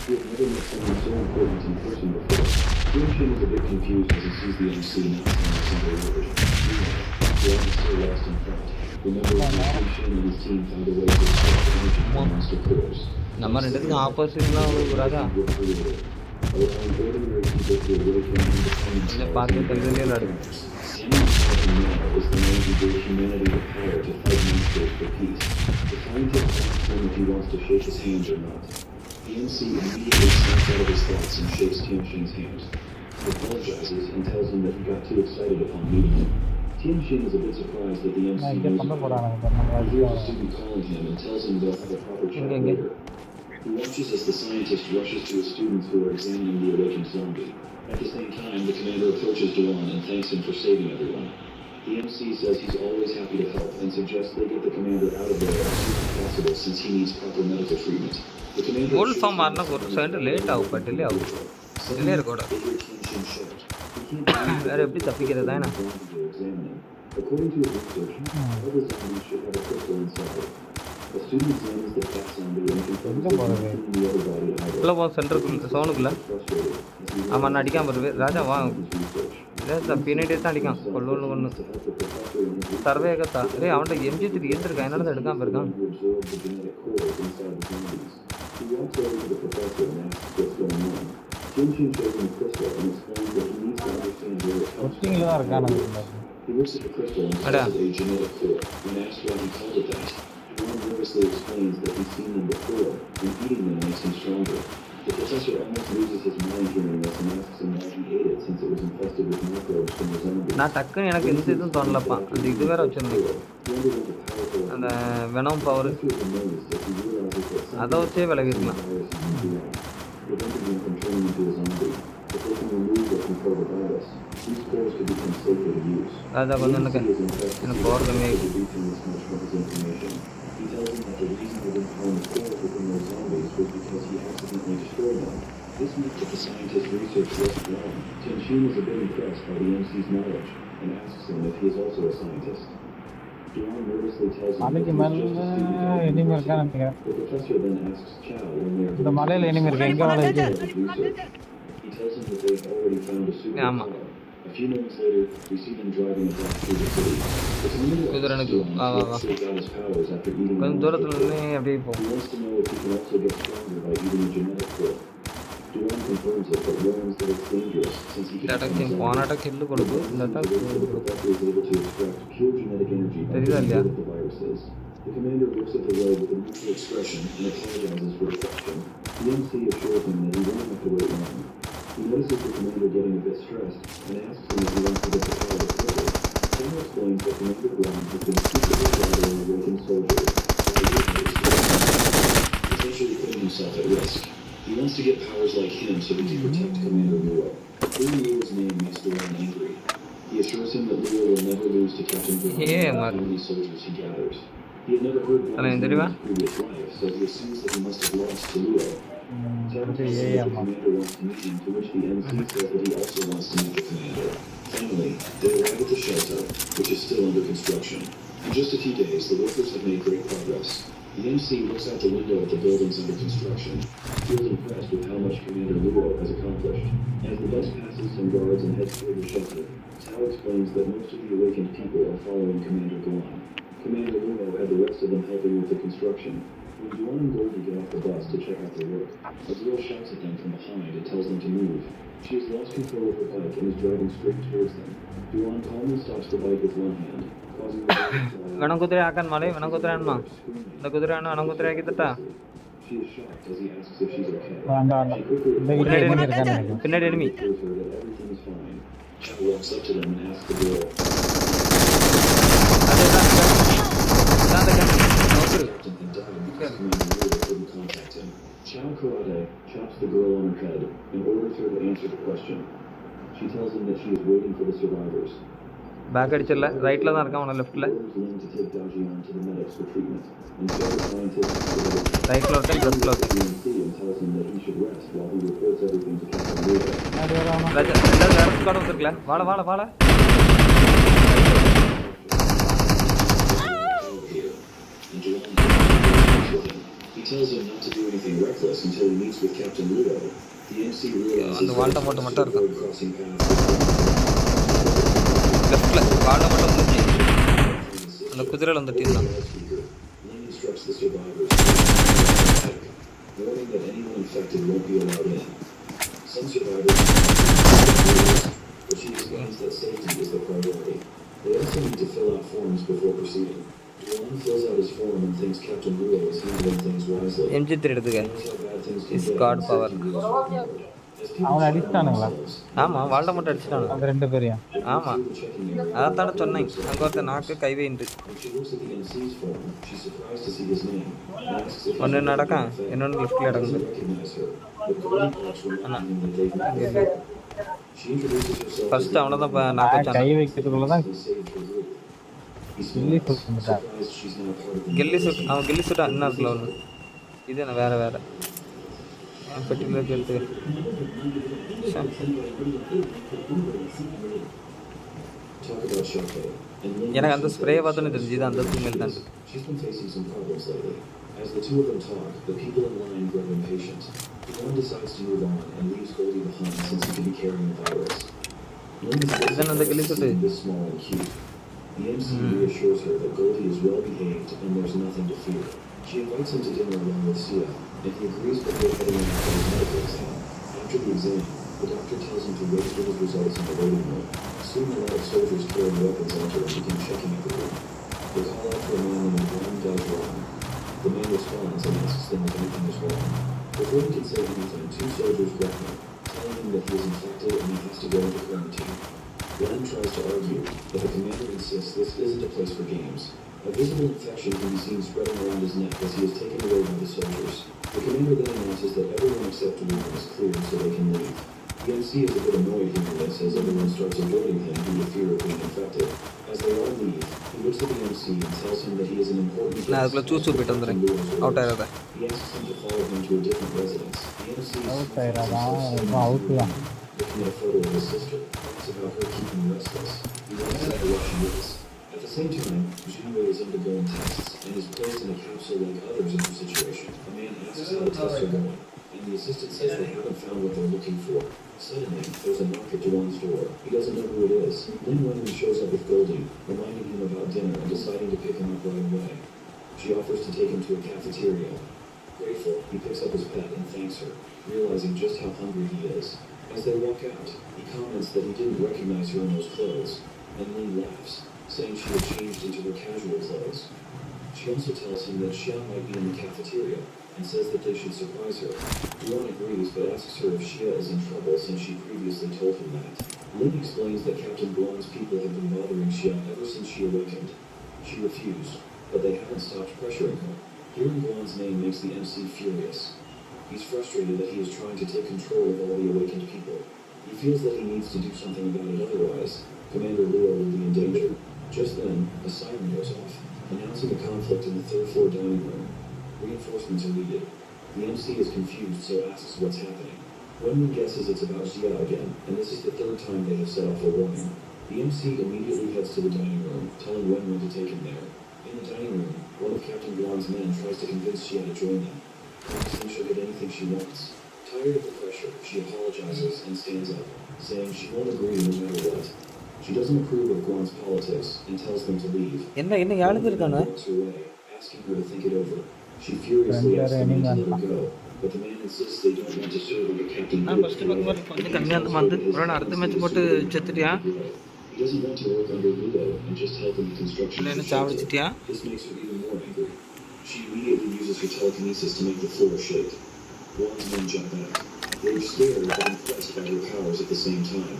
He had never met someone so important in person before. Tianxin is a bit confused as he sees the MC not saying a single word. Meanwhile, Duan is still lost in thought, remembering how Tianxin and his team found a way to extract energy from monster cores. Allowing ordinary people to awaken independence is the man who gave humanity the power to fight monsters for peace. The scientist asks him if he wants to shake his hand or not. The MC immediately snaps out of his thoughts and shakes Tianxin's hand. He apologizes and tells him that he got too excited upon meeting him. Tianxin is a bit surprised that the MC knows him. He hears a student calling him and tells him they'll have a proper chat later. He watches as the scientist rushes to his students who are examining the awakened zombie. At the same time, the commander approaches Duan and thanks him for saving everyone. The MC says he's always happy to help and suggests they get the commander out of there as soon as possible since he needs proper medical treatment. The commander According to his research, all the zombies should have a crystal inside. A student examines the fat zombie and confirms that he's not the other body either. He walks over to the professor and asks what's going on. Tianxin shows him the crystal and explains that he needs to understand where it comes from. He looks at the crystal and calls it a genetic core. When asked why he called it that, Duan nervously explains that he's seen them before, and eating them makes him stronger. The professor almost loses his mind hearing this and asks him why he ate it since it was infested with microbes from the zombies. He Venom power. Preventing him from turning into a zombie. If they can remove or control the virus, these cores could become safer to use. The MC is impressed to see that reaching this much from his information. He tells him that the reason they didn't harm the cores within those zombies was because he accidentally destroyed them. This means that the scientist's research wasn't wrong. Tianxin is a bit impressed by the MC's knowledge and asks him if he is also a scientist. Duan nervously tells him that he's just a student. The professor then asks Chow when they are going to his research. He tells him that they have already found a superpower. A few moments later, we see them driving a block through the city. The commander asks Duan if he got his powers after eating the monster. He wants to know if he can also get stronger by eating a genetic core. Duan confirms it, but warns that it's dangerous since he can become a zombie. The professor is able to extract pure genetic energy by getting rid of the viruses. The commander looks at the road with a neutral expression and apologizes for the question. The MC assures him that he won't have to wait long. He notices the commander getting a bit stressed and asks him if he wants to get the power quickly. Chow explains that Commander Duan has been secretly gathering awakened soldiers, potentially putting himself at risk. He wants to get powers like him so he can protect Commander Luo. Hearing Luo's name makes Duan angry. He assures him that Luo will never lose to Captain Duan no matter how many soldiers he gathers. He had never heard Duan's name in his previous life, so he assumes that he must have lost to Luo. Chow tells him that the commander wants to meet him, to which the MC says that he also wants to meet the commander. Finally, they arrive at the shelter, which is still under construction. In just a few days, the workers have made great progress. The MC looks out the window at the buildings under construction. He is impressed with how much Commander Luo has accomplished. As the bus passes some guards and heads toward the shelter, Chow explains that most of the awakened people are following Commander Duan. Commander Luo had the rest of them helping with the construction. When Duan and Goldie get off the bus to check out their work, a girl shouts at them from behind and tells them to move. She has lost control of her bike and is driving straight towards them. Duan calmly stops the bike with one hand, causing the bike to fly. She is shocked as he asks if she's okay. வேண்டாம் She quickly பின்னாடி enemy enemy இருக்கானு பின்னாடி enemy assures her that everything is fine. Chow walks up to them and asks the girl. அதுதான் அந்த கன் நோக்குரு Captain had died because Commander Leo couldn't contact him. Chow Karate chops the girl on her head and orders her to answer the question. She tells him that she is waiting for the survivors. Back அடிச்சல ரைட்ல தான் இருக்கான் அவன லெஃப்ட்ல ரைட்ல ஒருத்தன் லெஃப்ட்ல ஒருத்தன் ராஜா ரெண்டாவது வேற ஸ்குவாட் வந்திருக்கல வாட He tells him not to do anything reckless until he meets with Captain Ludo. The MC realizes அந்த வால்ட்ட மட்டும் இருக்கான் crossing paths. லெஃப்ட்ல வாட மட்டும் வந்துச்சு அந்த குதிரைல வந்துட்டீங்க Lynn instructs the survivors warning that anyone infected won't be allowed in. Some survivors but she explains that safety is the priority. They also need to fill out forms before proceeding. Duan fills out his form and thinks Captain Ludo is handling things wisely. MG3 எடுத்துக்க is God power அவன் அடிச்சானுங்களா ஆமா வால்ட்ட மட்டும் அடிச்சிட்டானு அந்த ரெண்டு பேரையும் ஆமா அதான் சொன்னேன் அங்க ஒருத்த நாக்கு கைவேண்டு ஒன்னு நடக்கான் இன்னொன்னு லெஃப்ட்ல நடக்குது ஃபர்ஸ்ட் அவன தான் நாக்கு கை வைக்கிறதுக்குள்ள தான் கில்லி சுட் அவன் கில்லி சுட்டா என்ன இருக்குல்ல ஒன்று இது என்ன வேற பர்டிகுலர் எடுத்து எனக்கு அந்த ஸ்ப்ரே பார்த்தோன்னு தெரிஞ்சுது அந்த ஃபீமேல் தான் As the two of them talk, the people in line grow impatient. One decides to move on and leaves Goldie behind since he could be carrying the virus. Lynn is this small and cute. The MC reassures her that Goldie is well behaved and there's nothing to fear. She invites him to dinner along with Sia, and he agrees before heading out for his medical exam. After the exam, the doctor tells him to wait for his results in the waiting room. Soon a lot of soldiers carrying weapons enter and begin checking everyone. They call out for a man named Ron Dalgron. The man responds and asks them if anything is wrong. Before he can say anything, two soldiers grab him, telling him that he is infected and he has to go into quarantine. Glenn tries to argue, but the commander insists this isn't a place for games. A visible infection can be seen spreading around his neck as he is taken away by the soldiers. The commander then announces that everyone except Ludo is cleared so they can leave. The MC is a bit annoyed hearing this as everyone starts avoiding him due to fear of being infected. As they all leave, he looks at the MC and tells him that he is an important guest. He asks him to follow him to a different residence. The MC is looking at a photo of his sister. It's about her keeping restless. He wants to know what she is. At the same time, Bgmi is undergoing tests and is placed in a capsule like others in her situation. A man asks how the tests are going, and the assistant says they haven't found what they're looking for. Suddenly, there's a knock at Duan's door. He doesn't know who it is. Lynn Wenman shows up with Goldie, reminding him about dinner and deciding to pick him up right away. She offers to take him to a cafeteria. Grateful, he picks up his pet and thanks her, realizing just how hungry he is. As they walk out, he comments that he didn't recognize her in those clothes, and Lynn laughs, saying she had changed into her casual clothes. She also tells him that Xia might be in the cafeteria, and says that they should surprise her. Duan agrees, but asks her if Xia is in trouble since she previously told him that. Lynn explains that Captain Guan's people have been bothering Xia ever since she awakened. She refused, but they haven't stopped pressuring her. Hearing Guan's name makes the MC furious. He's frustrated that he is trying to take control of all the awakened people. He feels that he needs to do something about it, otherwise Commander Luo will be in danger. Just then, a siren goes off, announcing a conflict in the third floor dining room. Reinforcements are needed. The MC is confused, so asks what's happening. Wenman guesses it's about Xia again, and this is the third time they have set off a warning. The MC immediately heads to the dining room, telling Wenman to take him there. In the dining room, one of Captain Guan's men tries to convince Xia to join them, promising she'll get anything she wants. Tired of the pressure, she apologizes and stands up, saying she won't agree no matter what. She doesn't approve of Guan's politics and tells them to leave. Walks away, asking her to think it over. She furiously asks the man to let her go, but the man insists they don't want to serve under Captain Glip. He doesn't want to work under Ludo and just help in the construction. This makes her even more angry. She immediately uses her telekinesis to make the floor shake. Juan's men jump back. They're scared but impressed by her powers at the same time.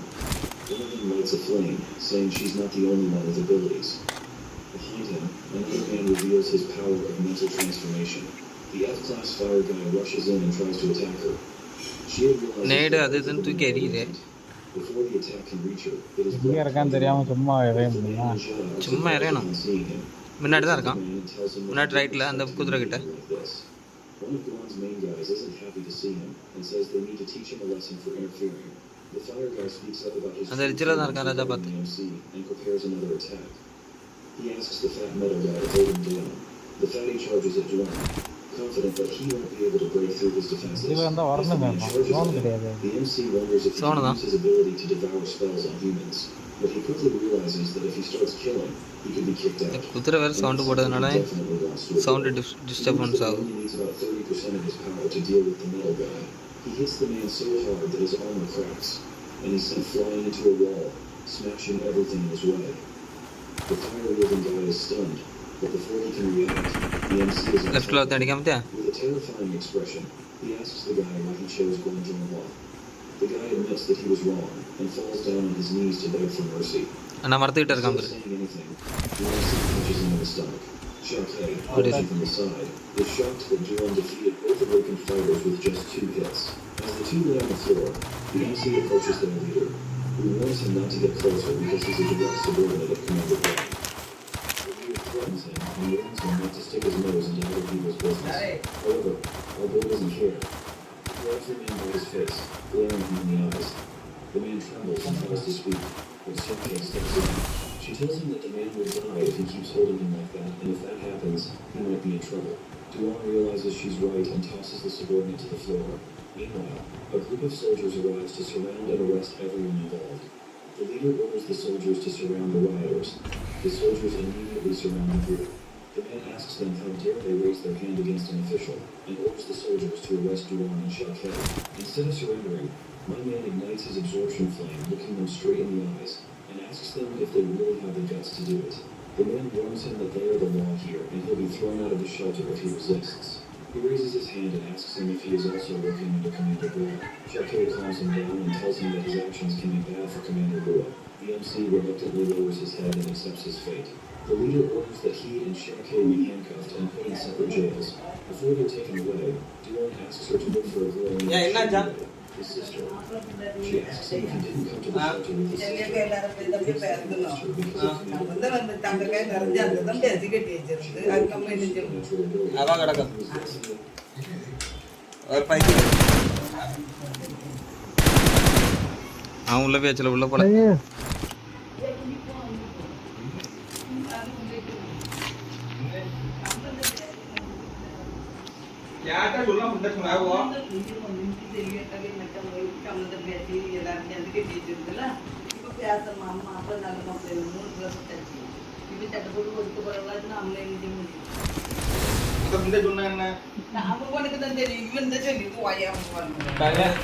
One of them lights a flame, saying she's not the only one with abilities. Behind him, another man reveals his power of mental transformation. The F-class fire guy rushes in and tries to attack her. She realizes before the attack can reach her, it is சும்மா இறங்கணும் முன்னாடி தான் இருக்கான் முன்னாடி ரைட்ல அந்த குதிரை கிட்ட One of Juan's main guys isn't happy to see him and says they need to teach him a lesson for interfering. The fire guy speaks up about his அந்த ரிச்சில தான் இருக்கான் ராஜா பாத்து and prepares another attack. He asks the fat metal guy to hold him down. The fatty charges at Juan, confident that he won't be able to break through his defenses. The MC wonders if he can use his ability to devour spells on humans, but he quickly realizes that if he starts killing, he could be kicked out. குதிரை வேற sound போடுறதுனால sound disturbance He ஆகும். needs about 30% of his power to deal with the metal guy. He hits the man so hard that his armor cracks, and he's sent flying into a wall, smashing everything in his way. The fire-wielding guy is stunned, but before he can react, the MC is on top. With a terrifying expression, he asks the guy why he chose Guanzhonghua. The guy admits that he was wrong and falls down on his knees to beg for mercy. انا மறந்துட்டே இருக்கான் Instead of saying anything, the MC punches him in the stomach. Shake, watching from the side, is shocked that Juan defeated both awakened fighters with just 2 hits. As the two lay on the floor, the MC approaches their leader, who warns him not to get closer because he's a direct subordinate of Commander Glip. The leader threatens him and warns him not to stick his nose into other people's business. However, although he doesn't care, he grabs the man by his face, glaring him in the eyes. The man trembles and tries to speak, but Shake steps in. She tells him that the man will die if he keeps holding him like that, and if that happens, he might be in trouble. Duan realizes she's right and tosses the subordinate to the floor. Meanwhile, a group of soldiers arrives to surround and arrest everyone involved. The leader orders the soldiers to surround the rioters. The soldiers immediately surround the group. The man asks them how dare they raise their hand against an official, and orders the soldiers to arrest Duan and Shake. Instead of surrendering, my man ignites his absorption flame, looking them straight in the eyes, and asks them if they really have the guts to do it. The man warns him that they are the law here, and he'll be thrown out of the shelter if he resists. He raises his hand and asks him if he is also working under Commander Glip. Shake calms him down and tells him that his actions can be bad for Commander Glip. The MC reluctantly lowers his head and accepts his fate. The leader orders that he and Shake be handcuffed and put in separate jails. Before they're taken away, Duan asks her to look for a girl named his sister. She asks him if he didn't come to the shelter with his sister. அவன் உள்ள போய் உள்ள போல யார்ட்ட சொல்ல முன்ன சொன்னாவோ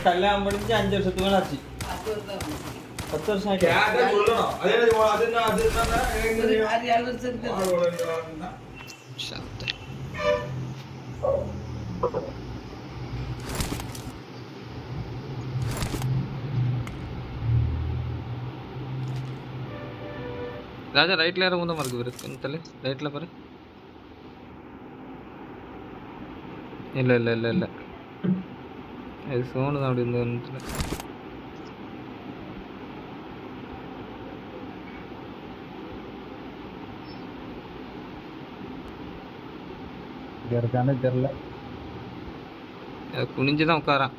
கல்யாணம் முடிஞ்சு 5 வருஷத்துக்கு மேல ஆச்சு 10 வருஷம் ஆச்சு ராஜா ரைட்ல யாரும் வந்து மார்க் இருக்கு தல ரைட்ல பாரு இல்ல இல்ல இல்ல இல்ல இது சோன் தான் அப்படி இந்த இருக்கானே தெரியல குனிஞ்சு தான் உட்காரான்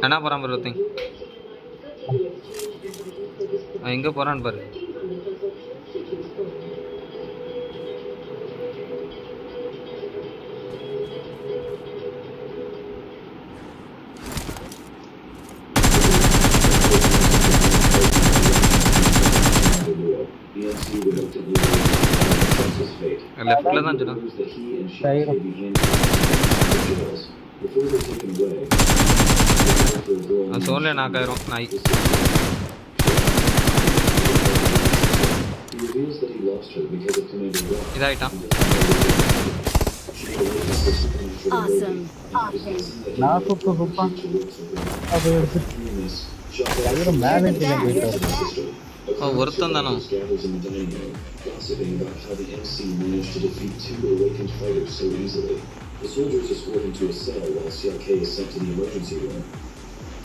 என்ன போறான் பாரு ஒருத்தன் எங்க போறான்னு பாரு லெஃப்ட்ல தான் சொன்னா சோன்ல நாக்காயிரும் நாய் இதாயிட்டான் Awesome. நான் சுப்பா அது எடுத்து மேலே ஒருத்தன் தானோ The soldiers escort him to a cell while CRK is sent to the emergency room.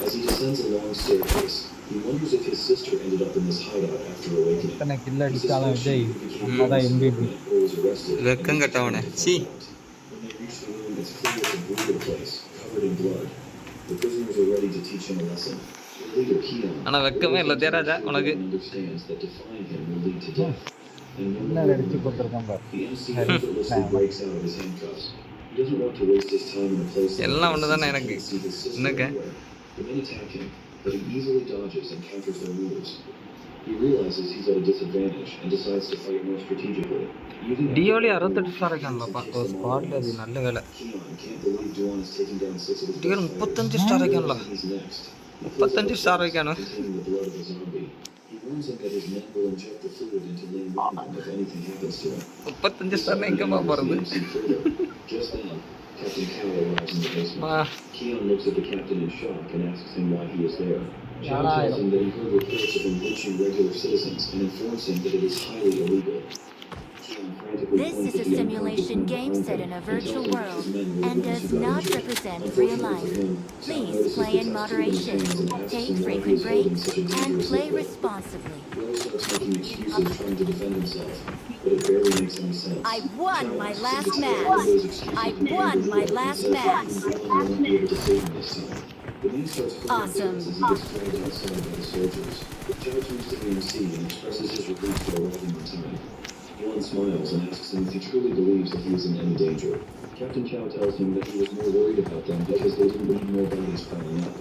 As he descends a long staircase, he wonders if his sister ended up in this hideout after awakening. தன்னை கில்ல அடிச்சாலும் விஜய் அதான் MPP வெக்கம் கட்டவனே சீ. When they reach the room, it's clear it's a brutal place, covered in blood. The prisoners are ready to teach him a lesson. The leader, Keon, ஆனா வெக்கமே இல்ல தேராஜா உனக்கு understands that defying him will lead to death. And no என்ன அடிச்சு கொடுத்துருக்கான் பாரு the MC effortlessly breaks out of his handcuffs. He doesn't want to waste his time in a place எல்லாம் ஒண்ணுதானே எனக்கு see his sister என்னங்க anywhere. The men attack him, but he easily dodges and counters their moves. He realizes he's at a disadvantage and decides to fight more strategically. டியோலி 68 star இருக்கான்லப்பா ஒரு ஸ்குவாட்ல அது நல்ல வேலை Keon can't believe Duan is taking down 6 of his டியோ 35 star இருக்கான்ல He's next. 35 star இருக்கானோ Containing the blood of a zombie. He warns him that his men will inject the fluid into Lane Random if anything happens to him. 35 star எங்கமா போறது Just then, Captain Cow arrives in the basement. Keon looks at the captain in shock and asks him why he is there. Chow tells him that he heard reports of him lynching regular citizens and informs him that it is highly illegal. This is a simulation game set in a virtual world and does not represent real life. Please play in moderation, take frequent breaks, and play responsibly. Will starts making excuses trying to defend himself, but it barely makes any sense. I won my last match. I won my last match. The man starts Awesome. as he gets dragged outside by the soldiers. Chow turns to the MC and expresses his relief for arriving in time. Yuan smiles and asks him if he truly believes that he is in any danger. Captain Chow tells him that he was more worried about them because they didn't need more bodies piling up.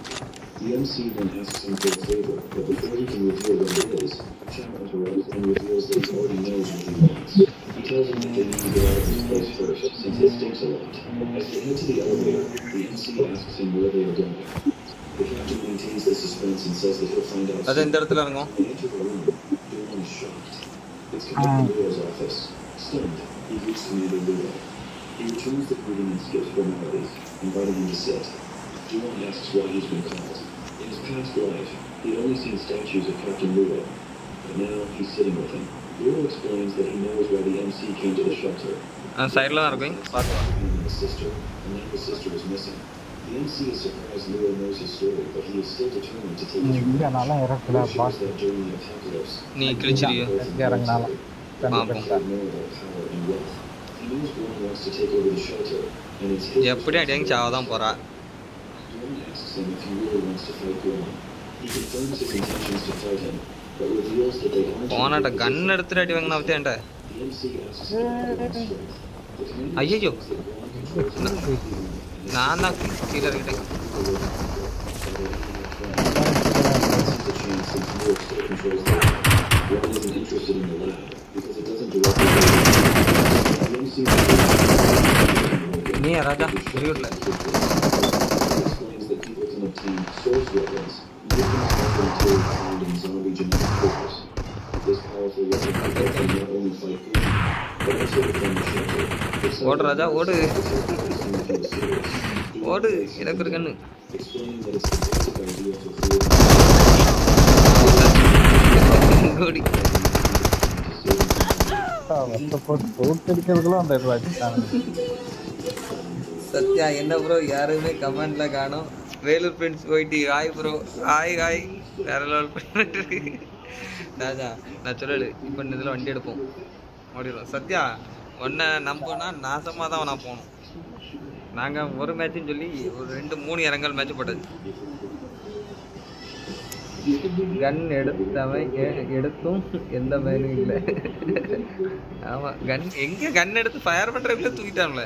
The MC then asks him for a favor, but before he can reveal what it is, Chow interrupts and reveals that he already knows what he wants. He tells him that they need to get out of this place first, since it stinks a lot. As they head to the elevator, the MC asks him where they are going. The captain maintains the suspense and says that he'll find out அது இந்த இடத்துல இறங்கும் They enter the room. Duan is shocked. It's Commander Luo's office. Stunned, he greets Commander Luo. He returns the greeting and skips formalities, inviting him to sit. Duan asks why he's been called. In his past life, he'd only seen statues of Captain Luo, but now he's sitting with him. Luo explains that he knows why the MC came to the shelter. சைடுல தான் இருக்கும் பாத்துவா And his sister, and now his sister is missing. The MC is surprised Luo knows his story, but he is still determined to take his இங்க நல்லா இறக்குல He shares that during the apocalypse, நீ கிழிச்சிரியா இறங்கினாலும் கண்டிப்பா power and wealth. He knows Duan wants to take over the shelter, and it's his எப்படி அடியாங்க சாவ தான் போறா Duan asks him if he really wants to fight Duan. He confirms his intentions to fight him, but reveals that they aren't. போனாட்ட கன் எடுத்துட்டு அடி வாங்கினா வச்சேன்டா The MC asks him to strength. The commander ஐயோ says that Duan controls நான் தான் கீழே இருக்கேன் the chance since Luo still controls the lab. Duan isn't interested in the lab because it doesn't directly the MC நீ ராஜா வெளியூர்ல explains that people can obtain source weapons using special material found in zombie genetic cores. This powerful weapon can not only fight Glip, but also defend the shelter. ஓடு ராஜா ஓடு ஓடு எனக்கு ஒரு கண்ணு Explaining that it's the basic idea for fluid ஓடி போட்டுக்கிறதுக்குள்ள அந்த இது வச்சுட்டாங்க சத்யா என்ன ப்ரோ யாருமே கமெண்ட்ல காணோம் வேலூர் ஃப்ரெண்ட்ஸ் போயிட்டு ஹாய் ப்ரோ ஹாய் ஹாய் வேற லெவல் பண்ணிட்டு இருக்கு ராஜா நான் சொல்லு இப்போ இந்த இதில் வண்டி எடுப்போம் ஓடிடுவோம் சத்யா ஒன்றை நம்பினா நாசமாக தான் நான் போகணும் நாங்கள் ஒரு மேட்சுன்னு சொல்லி ஒரு 2-3 இறங்கல் மேட்ச் போட்டது கன் எடுத்தவன் எடுத்தும் எந்த மேனும் இல்லை ஆமாம் கன் எங்கே கன் எடுத்து ஃபயர் பண்ணுறதுக்குள்ளே தூக்கிட்டான்ல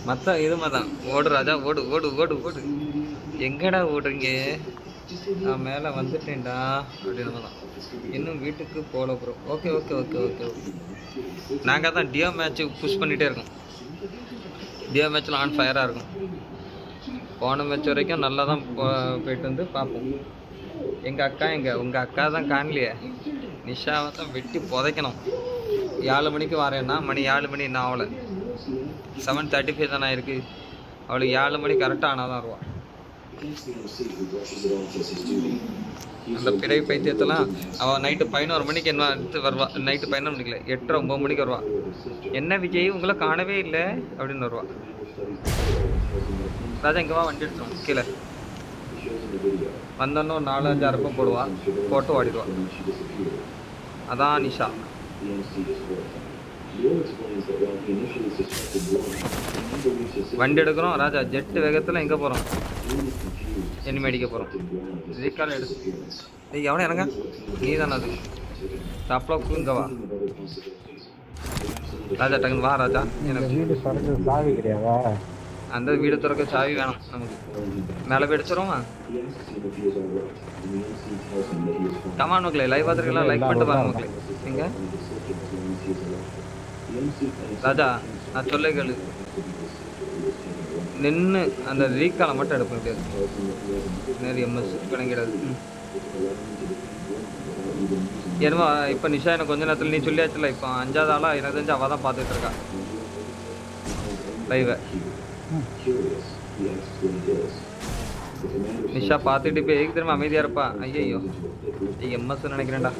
மற்ற இது தான் ஓடு ராஜா ஓடு ஓடு ஓடு ஓடு எங்கடா ஓடுறீங்க நான் மேலே வந்துட்டேன்டா அப்படின்னு தான் இன்னும் வீட்டுக்கு போகல bro okay okay okay okay okay நாங்கள் தான் டியோ மேட்ச்சு புஷ் பண்ணிகிட்டே இருக்கோம். டியோ மேட்ச்சில் ஆன் ஃபயராக இருக்கும். போன மேட்ச் வரைக்கும் நல்லா தான் போயிட்டு வந்து பார்ப்போம். எங்கள் அக்கா உங்கள் அக்கா தான் காணலையே. நிஷாவை தான் வெட்டி புதைக்கணும். 7 மணிக்கு வரேன்னா மணி 7 மணி இன்னும் ஆகலை. 7:35 தானே இருக்குது. அவளுக்கு 7 மணி கரெக்டாக ஆனால் தான் வருவாள். அந்த பிறை பைத்தியத்தெல்லாம் அவள் நைட்டு 11 மணிக்கு என்ன எடுத்து வருவாள். நைட்டு 11 மணிக்கு இல்லை, 8:30 9 மணிக்கு வருவாள். என்ன விஜய் உங்களை காணவே இல்லை அப்படின்னு வருவாள். ராஜா இங்கே வா, வண்டி எடுத்துரும் கீழே வந்தோன்னு ஒரு 4-5 அரப்பை போடுவாள். போட்டு ஓடிடுவாள். அதான் நிஷா. வண்டி எடுக்கிறோம் ராஜா. ஜெட்டு வேகத்தில் எங்கே போகிறோம்? எனிமே அடிக்க போகிறோம். ரீகால் எடுத்து எவனே இறங்க. நீ தானே அது டாப்லாக்கு. இங்கே வா ராஜா, டக்குன்னு வா ராஜா. எனக்கு சாவி கிடையாதா? அந்த வீடு திறக்க சாவி வேணும் நமக்கு. மேலே போய் அடிச்சிருவோமா? கமான் மக்களே, லைவ் பார்த்துருக்கலாம், லைக் பண்ணிட்டு பாருங்க மக்களே. எங்க ராஜா நான் சொல்ல கேளு. நின்று அந்த ரீகாலை மட்டும் எடுக்க முடியாது. நிறைய எம்எஸ் கணக்கிடாது. ஏன்னா இப்போ நிஷா எனக்கு கொஞ்ச நேரத்தில் நீ சொல்லியாச்சுல. இப்போ 5வது ஆளாக எனக்கு தெரிஞ்சு அவள் தான் பார்த்துட்டு இருக்கா லைவை. நிஷா பார்த்துட்டு இப்போ எதுக்கு திரும்ப அமைதியாக இருப்பா? ஐயோ எம்எஸ் நினைக்கிறேன்டா.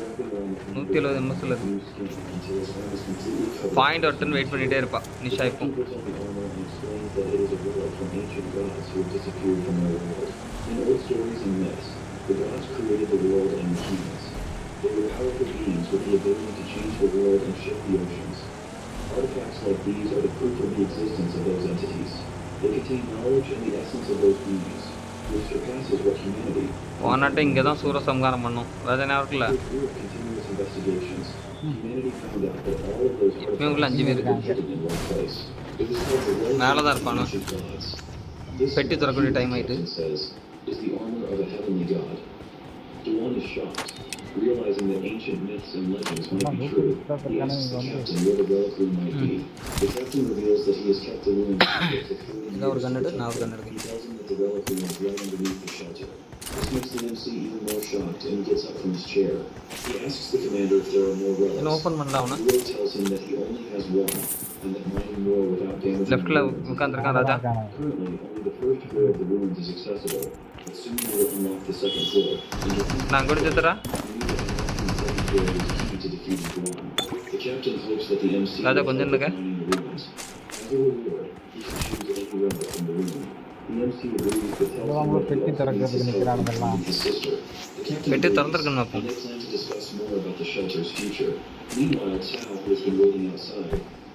170 எம்எஸ் உள்ளது. பாயிண்ட் ஒருத்தன் வெயிட் பண்ணிகிட்டே இருப்பா நிஷா. இப்போ Artifacts like these are the proof of the existence of those entities. They contain knowledge and the essence of those beings, which surpasses what humanity. போனாட்ட இங்கே தான் சூரசம்காரம் பண்ணும். வேதனை இருக்குல்ல. Through continuous investigations, humanity found out that all of those இவங்களுக்குள்ள 5 பேர் இருக்கு. in one place. It was called the World மேலே தான் இருப்பானு. of Gods. This பெட்டி திறக்கக்கூடிய டைம் ஆயிட்டு. says is the armor of a heavenly god. Duan is shocked, realizing that ancient myths and legends might be true. He asks the captain where the relic room might be. The captain reveals that he has kept the room secret for 30 இதான் ஒரு years. கண்ணு, நான் ஒரு கண்ணு இருக்கு. He tells him that the relic room is right underneath the shelter. This makes the MC even more shocked, and he gets up from his chair. He asks the commander if there are more என்ன relics. Open பண்ணல அவனை. Duo tells him that he only has one, and that mining more without damaging லெஃப்டில் உட்காந்துருக்கான் ராஜா. Currently, only the first floor of the ruins is accessible, but soon we will unlock the second floor. நான் கூட செத்துறா. The captain hopes that the MC ராஜா கொஞ்சம் நில்லுங்க. as a reward, he can choose any relic from the room. The MC agrees but tells him that பெட்டி திறக்கிறதுக்கு நிற்கிறானுங்கெல்லாம். his sister. The captain பெட்டி agrees, திறந்துருக்கணும் அப்போ. and they plan to discuss more about the shelter's future. Meanwhile, Tao, who has been waiting outside,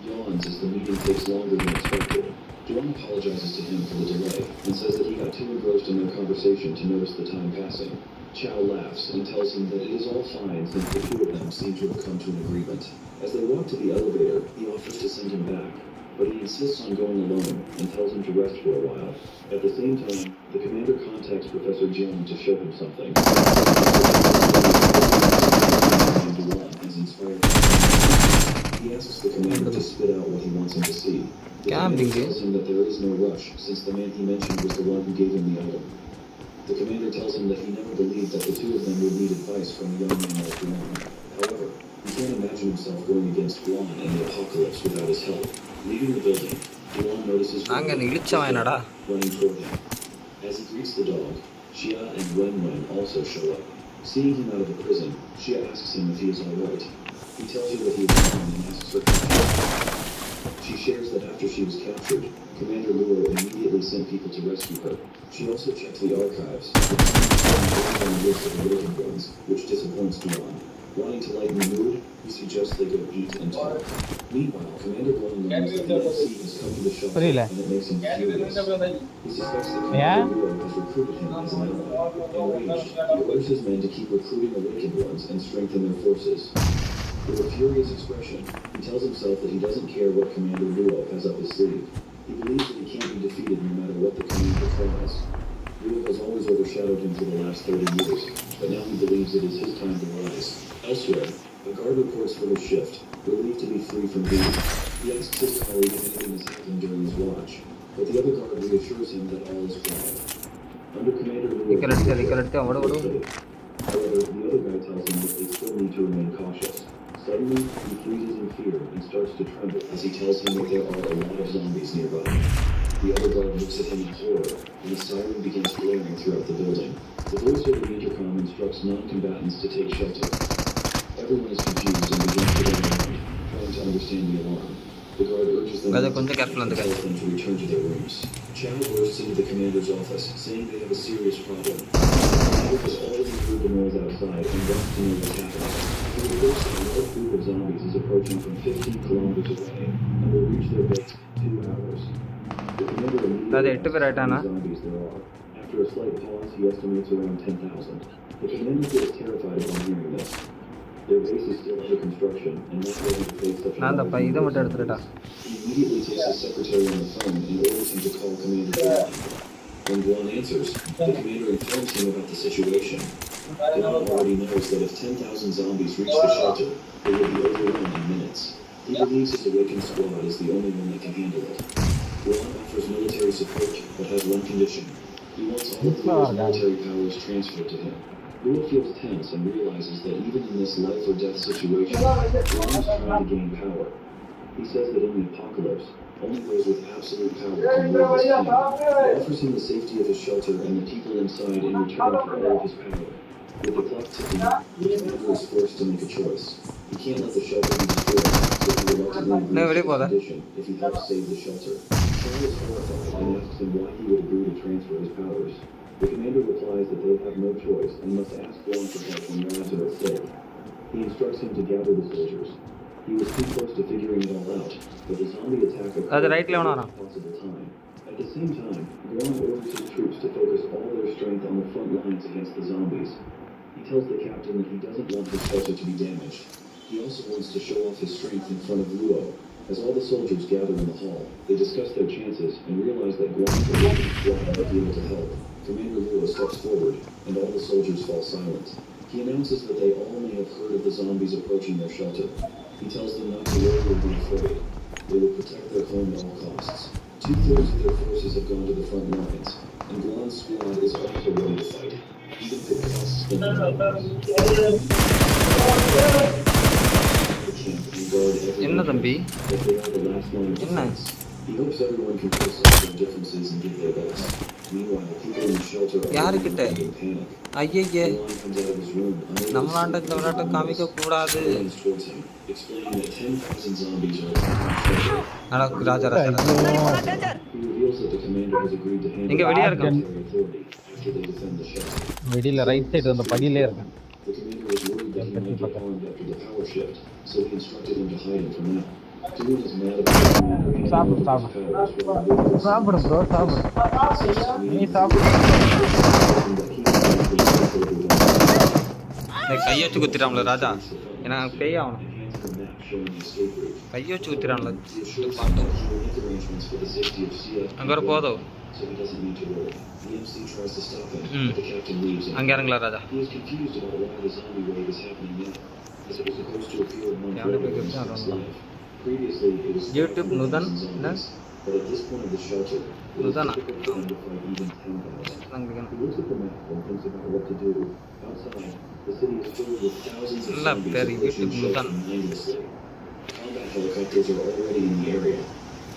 yawns as the meeting takes longer than expected. Duan apologizes to him for the delay and says that he got too engrossed in their conversation to notice the time passing. Chow laughs and tells him that it is all fine since the two of them seem to have come to an agreement. As they walk to the elevator, he offers to send him back, but he insists on going alone and tells him to rest for a while. At the same time, the commander contacts Professor Jiang to show him something. Duan has inspired him. He asks the commander to spit out what he wants him to see. The commander tells him that there is no rush, since the man he mentioned was the one who gave him the item. The commander tells him that he never believed that the two of them would need advice from a young man like Duan. However, he can't imagine himself going against Duan in the apocalypse without his help. Leaving the building, Duan notices running toward him. As he greets the dog, Xia and Wen Wen also show up. Seeing him out of the prison, Xia asks him if he is alright. He tells her that he is fine and asks her questions. She shares that after she was captured, Commander Luo immediately sent people to rescue her. She also checked the archives, on the list of the living ones, which disappoints Duan. Wanting to lighten the mood, he suggests they go eat and talk. Meanwhile, Commander Luo learns that the MC has come to the shelter, and it makes him furious. He suspects that Commander Luo has recruited him as an ally. Enraged, he orders his men to keep recruiting awakened ones and strengthen their forces. With a furious expression, he tells himself that he doesn't care what Commander Luo has up his sleeve. He believes that he can't be defeated no matter what the commander tries. Luo has always overshadowed him for the last 30 years, but now he believes it is his time to rise. Elsewhere, a guard reports for his shift, relieved to be free from duty. He asks his colleague if anything has happened during his watch, but the other guard reassures him that all is quiet. Under Commander Lewis, however, the other guy tells him that they still need to remain cautious. Suddenly, he freezes in fear and starts to tremble as he tells him that there are a lot of zombies nearby. The other guard looks at him in horror, and a siren begins blaring throughout the building. The voice over the intercom instructs non-combatants to take shelter. Everyone is confused and begins to run around, trying to understand the alarm. The guard urges them to return to their rooms. Chow bursts into the commander's office, saying they have a serious problem. The commander has already heard the noise outside and wants to know what's happening. He reports that a large group of zombies is approaching from 15 kilometers away and will reach their base in 2 hours. The commander immediately asks how many zombies there are. After a slight pause, he estimates around 10,000. The commander feels terrified upon hearing this. Their base is still under construction and not ready to face such a large number. He immediately takes his secretary on the phone and orders him to call Commander Guan. When Guan answers, the commander informs him about the situation. Guan already knows that if 10,000 zombies reach the shelter, they will be overrun in minutes. He believes his awakened squad is the only one that can handle it. Guan offers military support, but has one condition. He wants all of Luo's military powers transferred to him. Luo feels tense and realizes that even in this life-or-death situation, Guan is trying to gain power. He says that in the apocalypse, only those with absolute power can rule his kingdom. He offers him the safety of his shelter and the people inside in return for all of his power. With the clock ticking, the commander is forced to make a choice. He can't let the shelter be destroyed, so he reluctantly agrees to his condition if he helps save the shelter. Chow is horrified and asks him why he would agree to transfer his powers. The commander replies that they have no choice and must ask Guan for help when lives are at stake. He instructs him to gather the soldiers. He was too close to figuring it all out, but the zombie attack occurred at the possible time. At the same time, Guan orders his troops to focus all their strength on the front lines against the zombies. He tells the captain that he doesn't want his shelter to be damaged. He also wants to show off his strength in front of Luo. As all the soldiers gather in the hall, they discuss their chances and realize that Guan's awakened squad might be able to help. Commander Luo steps forward, and all the soldiers fall silent. He announces that they all may have heard of the zombies approaching their shelter. He tells them not to worry or be afraid. They will protect their home at all costs. 2/3 of their forces have gone to the front lines, and Guan's squad is also ready to fight, even if it costs them their lives. He hopes everyone can put aside their differences and give their best. Meanwhile, people in the shelter are in panic. Guan comes out of his room unable to towards him, explaining that 10,000 zombies are attacking the shelter. He reveals that the commander has agreed to handle military authority after they defend the shelter. The commander was worried that he might get harmed after the power shift, so he instructed him to hide him for now. Duan is mad about the commander handing over his powers while கையொச்சு குத்திராம்ல ராஜா எனக்கு பேயாவணும் கையொச்சு குத்திராம்ல பார்த்தோம் அங்கே வர போதும் அங்கே இறங்கலாம் ராஜா YouTube நுதன் But at this point of the shelter, it is difficult for them to fight even 10,000. He looks at the map and thinks about what to do. Outside, the city is filled with thousands of zombies approaching shelter mindlessly. Combat helicopters are already in the area.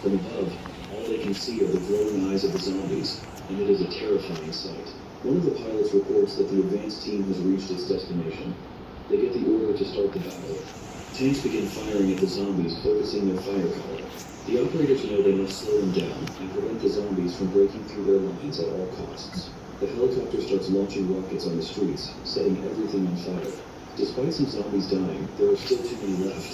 From above, all they can see are the glowing eyes of the zombies, and it is a terrifying sight. One of the pilots reports that the advance team has reached its destination. They get the order to start the battle. Tanks begin firing at the zombies, focusing their firepower. The operators know they must slow them down and prevent the zombies from breaking through their lines at all costs. The helicopter starts launching rockets on the streets, setting everything on fire. Despite some zombies dying, there are still too many left.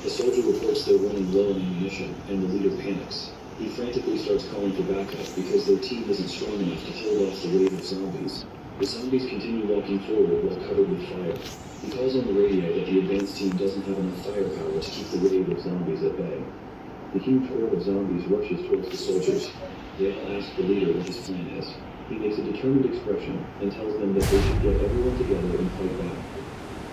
A soldier reports they're running low on ammunition, and the leader panics. He frantically starts calling for backup because their team isn't strong enough to hold off the wave of zombies. The zombies continue walking forward while covered with fire. He calls on the radio that the advance team doesn't have enough firepower to keep the wave of zombies at bay. The huge horde of zombies rushes towards the soldiers. They all ask the leader what his plan is. He makes a determined expression and tells them that they should get everyone together and fight back.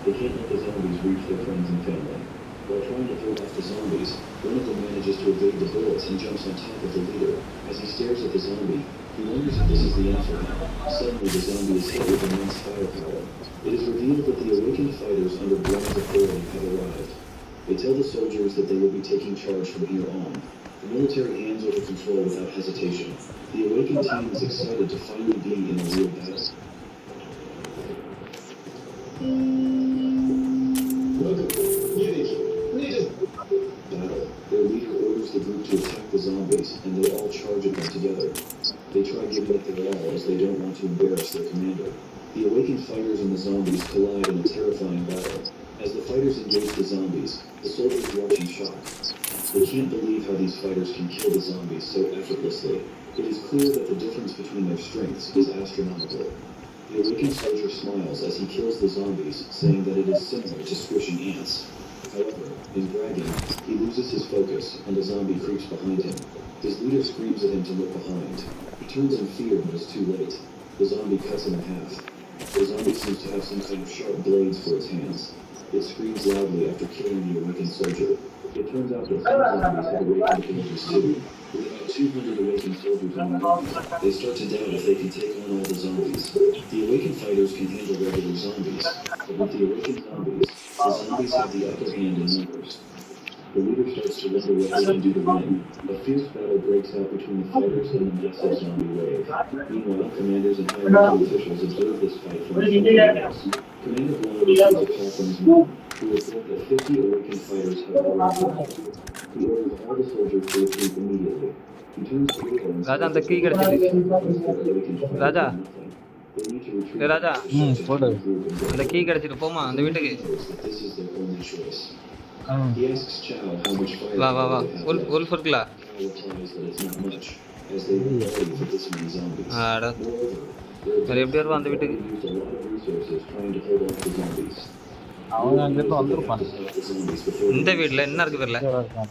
They can't let the zombies reach their friends and family. While trying to hold off the zombies, one of them manages to evade the bullets and jumps on top of the leader. As he stares at the zombie, he wonders if this is the end for him. Suddenly, the zombie is hit with immense firepower. It is revealed that the awakened fighters under Glip's authority have arrived. They tell the soldiers that they will be taking charge from here on. The military hands over control without hesitation. The awakened team is excited to finally be in a real battle. Battle. Their leader orders the group to attack the zombies, and they all charge at them together. They try giving it their all as they don't want to embarrass their commander. The awakened fighters and the zombies collide in a terrifying battle. As the fighters engage the zombies, the soldiers watch in shock. They can't believe how these fighters can kill the zombies so effortlessly. It is clear that the difference between their strengths is astronomical. The awakened soldier smiles as he kills the zombies, saying that it is similar to squishing ants. However, in bragging, he loses his focus, and a zombie creeps behind him. His leader screams at him to look behind. He turns in fear, but is too late. The zombie cuts him in half. The zombie seems to have some kind of sharp blades for its hands. It screams loudly after killing the awakened soldier. It turns out that some zombies have awakened commanders too. With about 200 awakened soldiers on the ground, they start to doubt if they can take on all the zombies. The awakened fighters can handle regular zombies, but with the awakened zombies, the zombies have the upper hand in numbers. The leader starts to wonder what they can do to win. A fierce battle breaks out between the fighters and the massive zombie wave. Meanwhile, commanders and higher officials observe this fight from the sidelines. Commander Blanc receives a call from his men, who report that 50 awakened fighters have already arrived. He orders all the soldiers to retreat immediately. He turns to Leo and Raja, the key gets it. Raja. Raja. The key gets it. Poma, the Vitake. This is their only choice. He asks Chow how much fire Va. Wolf for Gla. Chow replies that it's not much, as they were ready for this many zombies. Moreover, their attackers used a lot of resources trying to hold off the zombies. அவன் அங்கிருந்து வந்துருப்பான். இந்த வீட்ல என்ன இருக்கு தெரியல.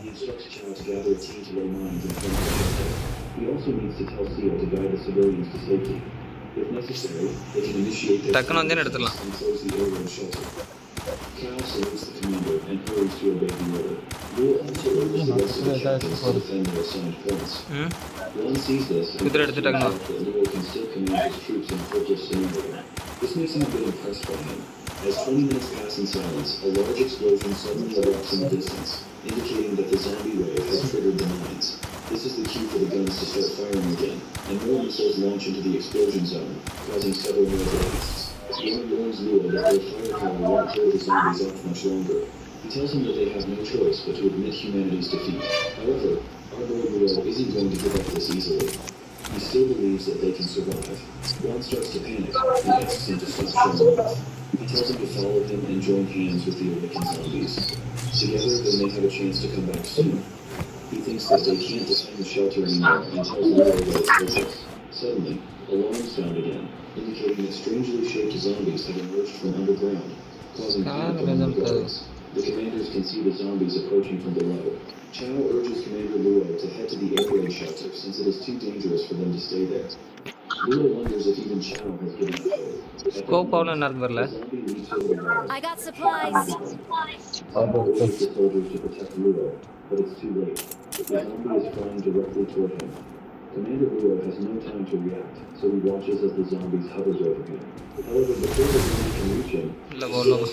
He instructs Chow to gather a team to lay mines in front of the shelter. He also needs to tell Seal to guide the civilians to safety. If necessary, they can initiate their and close the area of shelter. Chow salutes the commander and hurries to obey the order. Leo also orders the rest of the captains to defend their assigned points. One sees this and points out that Leo can still command his troops in hopeless scenario. This makes him a bit impressed by him. As 20 minutes pass in silence, a large explosion suddenly erupts in the distance, indicating that the zombie wave has triggered the mines. This is the cue for the guns to start firing again, and more missiles launch into the explosion zone, causing several more blasts. Bjorn warns Leo that their firepower won't hold the zombies off much longer. He tells him that they have no choice but to admit humanity's defeat. However, our boy Leo isn't going to give up this easily. He still believes that they can survive. Juan starts to panic and asks him to stop showing off. He tells him to follow him and join hands with the awakened zombies. Together, they may have a chance to come back soon. He thinks that they can't defend the shelter anymore and tells Leo that it's hopeless. Suddenly, alarms sound again, indicating that strangely shaped zombies have emerged from underground, causing panic among the guards. The commanders can see the zombies approaching from below. Chow urges Commander Luo to head to the air raid shelter since it is too dangerous for them to stay there. Luo wonders if even Chow has given up hope. I got supplies. Chow urges the soldiers to protect Luo, but it's too late. The zombie is flying directly toward him. Commander Luo has no time to react, so he watches as the zombies hovers over him. However, before the zombie can reach him, he is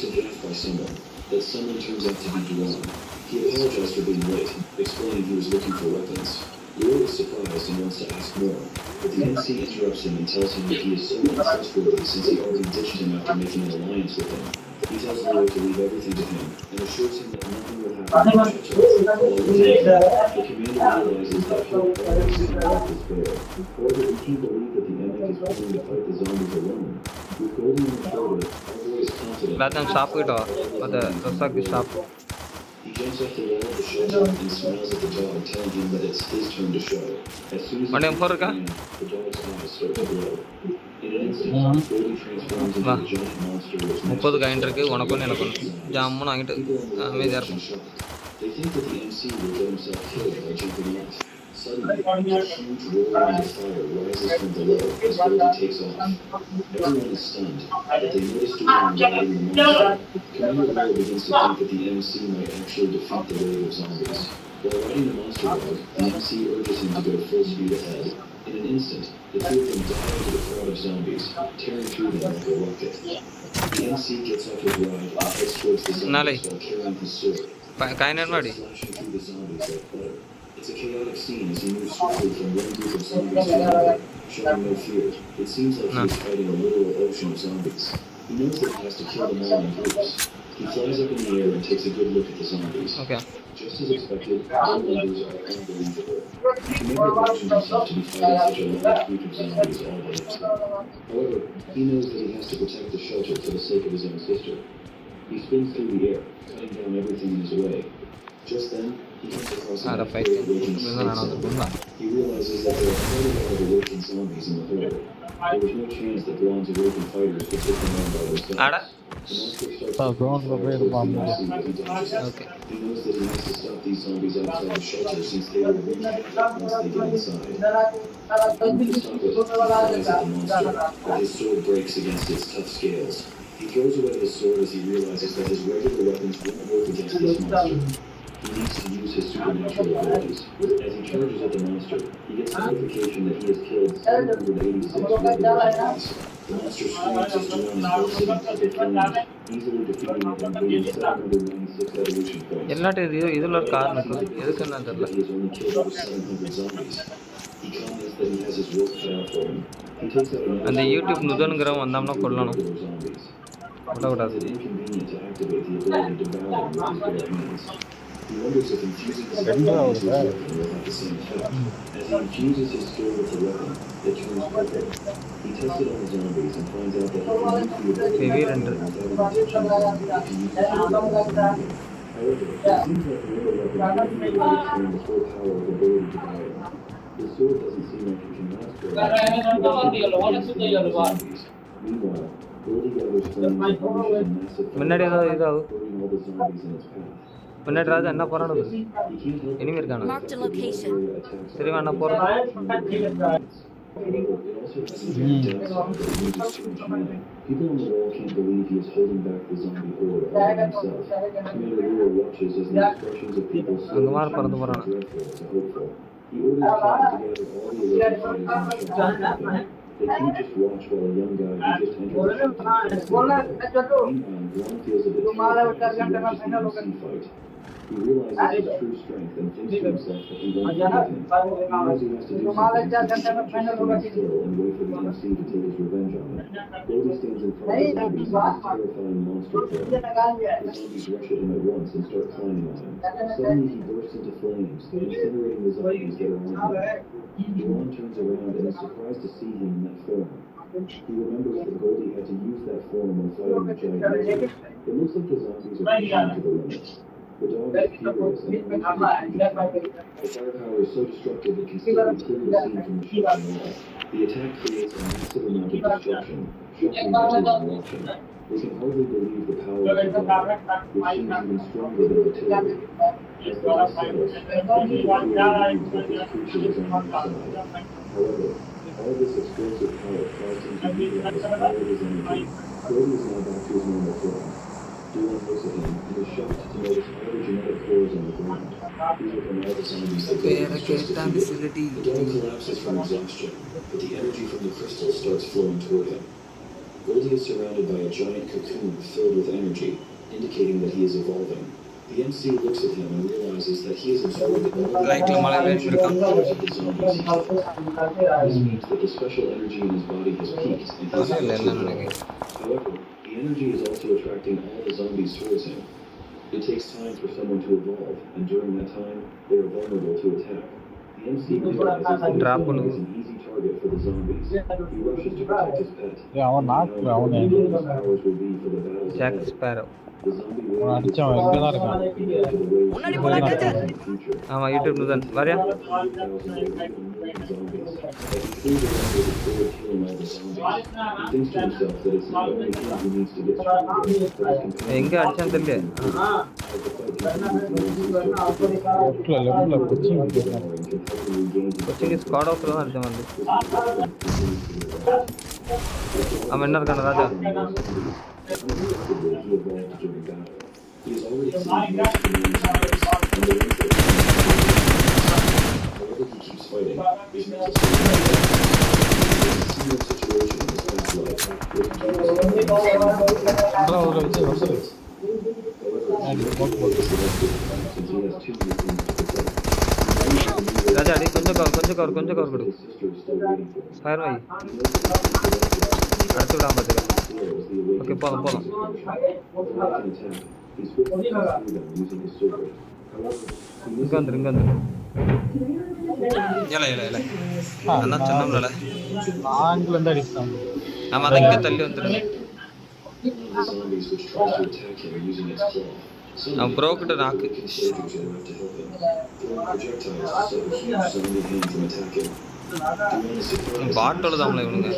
attacked by someone. That someone turns out to be Juan. He apologized for being late, explaining he was looking for weapons. Luo is surprised and wants to ask more, but the MC interrupts him and tells him that he is so untrustworthy since he already ditched him after making an alliance with him. He tells Luo to leave everything to him and assures him that nothing will happen to the commander realizes that hope always seems like despair. However, he can't believe that the enemy is planning to fight the zombies alone. With Golden on the shoulder, our boy is confident. He jumps off the wall of the shelter and smiles at the dog, telling him that it's his turn to show. As soon as he the dog's eyes start to glow. In an instant, Goldie transforms into a giant monster which people on the shocked. They think that the MC will get himself killed by jumping off. Suddenly, a huge roaring of fire rises from below as Goldie takes off. Everyone is stunned, but they notice Duran riding the monster. Commander Will begins to think that the MC might actually defeat the wave of zombies. While riding the monster dog, the MC urges him to go full speed ahead. In an instant, the two of them dive into the crowd of zombies, tearing through them like a rocket. The MC gets off his ride and heads towards the zombies while carrying his sword. Slashing through the zombies like butter. It's a chaotic scene as he moves swiftly from one group of zombies to another, showing no fear. It seems like he's fighting a literal ocean of zombies. He knows that he has to kill them all in groups. He flies up in the air and takes a good look at the zombies. Just as expected, all numbers are unbelievable. He never imagined himself to be fighting such a large group of zombies all by himself. However, he knows that he has to protect the shelter for the sake of his own sister. He spins through the air, cutting down everything in his way. Just then, he comes across a awakened snake. He realizes that there are quite a lot of awakened zombies in the horde. There was no chance that Blonde's awakened fighters could take them on by themselves. The monster starts to He knows that he has to stop these zombies outside the shelter since they will reach once they get inside. To stop it, he flies at the monster, but his sword breaks against its tough scales. He throws away his sword as he realizes that his regular weapons won't work against this monster. He needs to use his supernatural abilities. As he charges at the monster, he gets notification that he has killed 786 regular zombies. The monster screams as Duran is bursting into the flames, easily defeating it and gaining 796 evolution points. He has only killed over 700 zombies. He comments that he has his work cut out for him. He takes out another YouTube zombies. He finds it inconvenient to activate the ability to devour them with his bare hands. He wonders if infusing his skill into his weapon will have the same effect. As he infuses his skill with the weapon, it turns purple. He tests it on the zombies and finds out that he can use the ability without even touching the zombie if he uses it immediately. However, it seems like the other weapon wouldn't be able to extend the full power of the ability to devour them. His sword doesn't seem like it can last very long, but it against the zombies. Meanwhile, Goldie gathers flames and unleashes a massive fire, burning all the zombies in its path. Marked a location. However, it also has a very downside that it uses too much mana. People on the wall can't believe he is holding back the zombie horde all by himself. Commander Leo watches as the expressions of people slowly change from dreadful to hopeful. He orders Cat to gather all the awakened fighters in the shelter with him. They can't just watch while a young guy who just entered the shelter fights them. Meanwhile, Blonde feels a bit terrified as he watches the MC fight. He realizes his true strength and thinks to himself that he won't forgive him. He knows he has to do something instead of just stand still and wait for the MC to take his revenge on him. Goldie stands in front of the zombies in his terrifying monster form. The zombies rush at him at once and start climbing on him. Suddenly he bursts into flames, incinerating the zombies that are on him. Duran turns around and is surprised to see him in that form. He remembers that Goldie had to use that form when fighting the giant lizard. It looks like the zombies are pushing to the limit. The dog is furious and unleashes its huge attack. The firepower is so destructive it can still be clearly seen from the shelter wall. The attack creates a massive amount of destruction, shocking everyone watching. They can hardly believe the power of the dog, which seems even stronger than artillery. As the dust settles, the people clearly believe that this creature is on their side. However, all this explosive power caused him to utilize all of his energy. Goldie is now back to his normal form. Duran looks at him and is shocked to notice all the genetic cores on the ground. These are from all the zombies that Goldie has just defeated. The dog collapses from exhaustion, but the energy from the crystal starts flowing toward him. Goldie is surrounded by a giant cocoon filled with energy, indicating that he is evolving. The MC looks at him and realizes that he has absorbed all the energy of the zombies he killed. This means that the special energy in his body has peaked and he is about to evolve. However, the energy is also attracting all the zombies towards him. It takes time for someone to evolve, and during that time, they are vulnerable to attack. The MC realizes that his dog is an easy target for the zombies. He rushes to protect his pet. What his powers will be for the battles ahead. The zombie wave is to the waves in the future. 100,000 waves and zombies. As he cleans around with his sword killing all the zombies, he thinks to himself that it's not only him who needs to get stronger, but his companions எங்க அடிச்சான்னு தெரியல. as the fight continues, the MC starts to feel லெஃப்ட்ல கொச்சிங் devouring can help him regain his Cochin squad ஆஃப்ல தான் அடிச்சான் வந்து. அவன் என்ன இருக்கான ராஜா? unexpectedly, he evolved during battle. He has already killed most of the main zombies, and the ones that however he keeps fighting, his mental state is similar situation in his past life, where he gains ஒரு வச்சு வந்துரு. ராஜா அடி கொஞ்சம் cover கொடு. Fire வை. அடுத்து விடாம பாத்துக்க. Okay போதும். இங்க வந்துரு. ஏல அண்ணா சொன்னோம்ல. ஆங்கில இருந்து அடிச்சான். ஆமா அத இங்க தள்ளி வந்துரு. அவன் ப்ரோக்கிட்ட நாக்கு. பாட்டோட தான் இவனுங்க.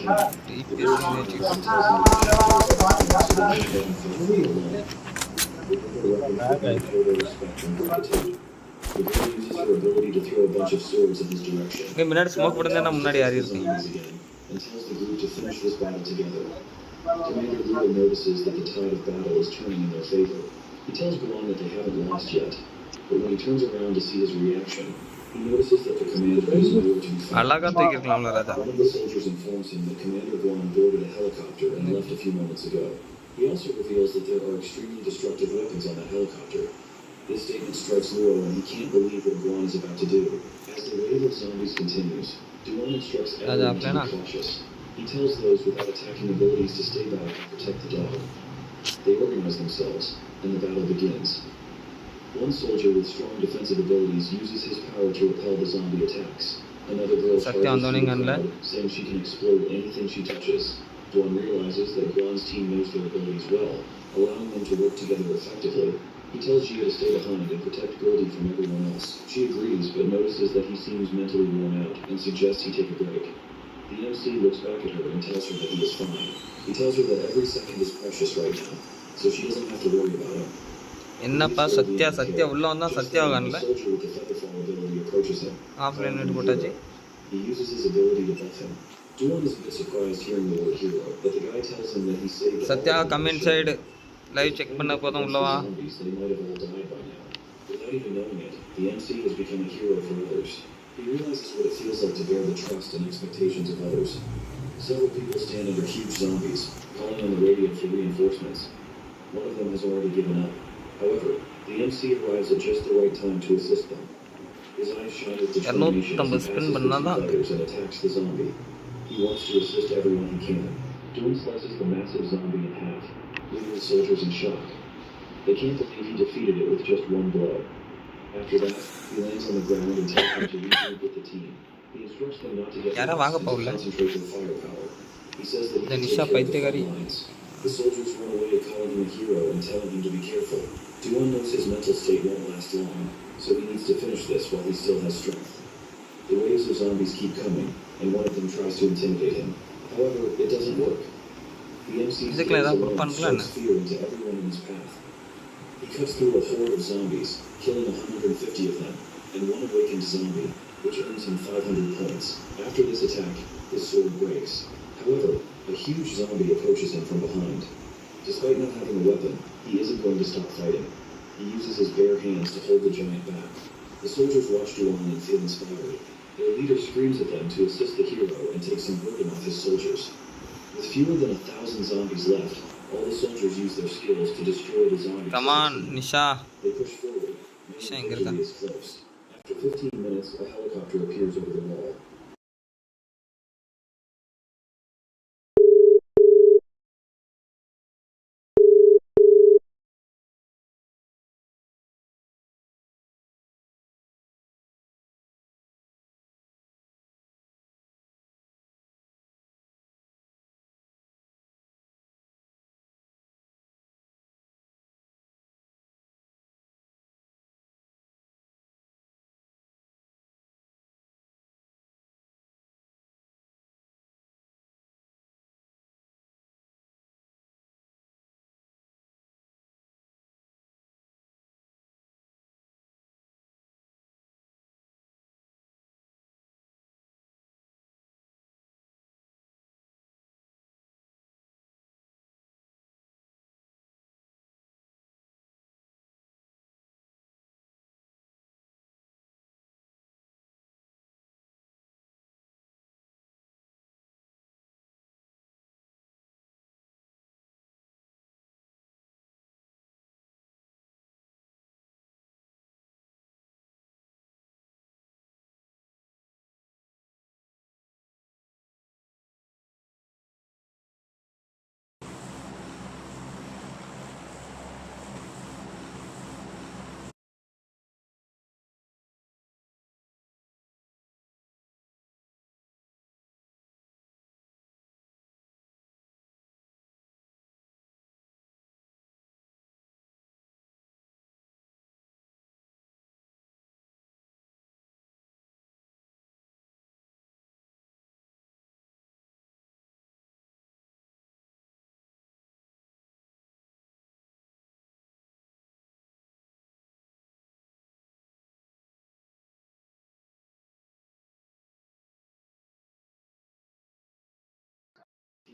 முன்னாடி ஸ்மோக் போட்டு முன்னாடி யாரி இருக்கு. Commander Leo notices that the tide of battle is turning in their favor. He tells Guan that they haven't lost yet, but when he turns around to see his reaction, he notices that the commander is nowhere to be found. One of the soldiers informs him that Commander Guan boarded a helicopter and left a few moments ago. He also reveals that there are extremely destructive weapons on that helicopter. This statement strikes Luo and he can't believe what Guan is about to do. As the wave of zombies continues, Guan instructs everyone to be cautious. He tells those without attacking abilities to stay back and protect the dog. They organize themselves, and the battle begins. One soldier with strong defensive abilities uses his power to repel the zombie attacks. Another girl charges through the crowd, saying she can explode anything she touches. Duan realizes that Guan's team knows their abilities well, allowing them to work together effectively. He tells Jia to stay behind and protect Goldie from everyone else. She agrees, but notices that he seems mentally worn out and suggests he take a break. The MC looks back at her and tells her that he is fine. He tells her that every second is precious right now, so she doesn't have to worry about him. என்னப்பா சத்யா உள்ள வந்தா சத்யா காணல. Offline net போட்டாச்சு. He uses his ability to buff him. Duan is a bit surprised hearing the word hero, but the guy tells him that he saved Sathya comment side live check பண்ண போதும் உள்ள வா. Without even knowing it, the MC has become a hero for others. He realizes what it feels like to bear the trust and expectations of others. Several people stand under huge zombies, calling on the radio for reinforcements. One of them has already given up. However, the MC arrives at just the right time to assist them. His eyes shine with determination as he passes through the letters and attacks the zombie. He wants to assist everyone he can. Doom slices the massive zombie in half, leaving the soldiers in shock. They can't believe he defeated it with just one blow. After that, he lands on the ground and tells them to regroup with the team. He instructs them not to get lost and to concentrate their firepower. He says that he can take care of the front lines. The soldiers run away calling him a hero and telling him to be careful. Duan knows his mental state won't last long, so he needs to finish this while he still has strength. The waves of zombies keep coming, and one of them tries to intimidate him. However, it doesn't work. The MC stands alone and shouts fear into everyone in his path. He cuts through a horde of zombies, killing 150 of them, and one awakened zombie, which earns him 500 points. After this attack, his sword breaks. However, a huge zombie approaches him from behind. Despite not having a weapon, he isn't going to stop fighting. He uses his bare hands to hold the giant back. The soldiers watch Duan and feel inspired. Their leader screams at them to assist the hero and take some burden off his soldiers. With fewer than 1,000 zombies left, all the soldiers use their skills to destroy the zombies. Come on, Nisha. They push forward. Nisha is close. After 15 minutes, a helicopter appears over the wall.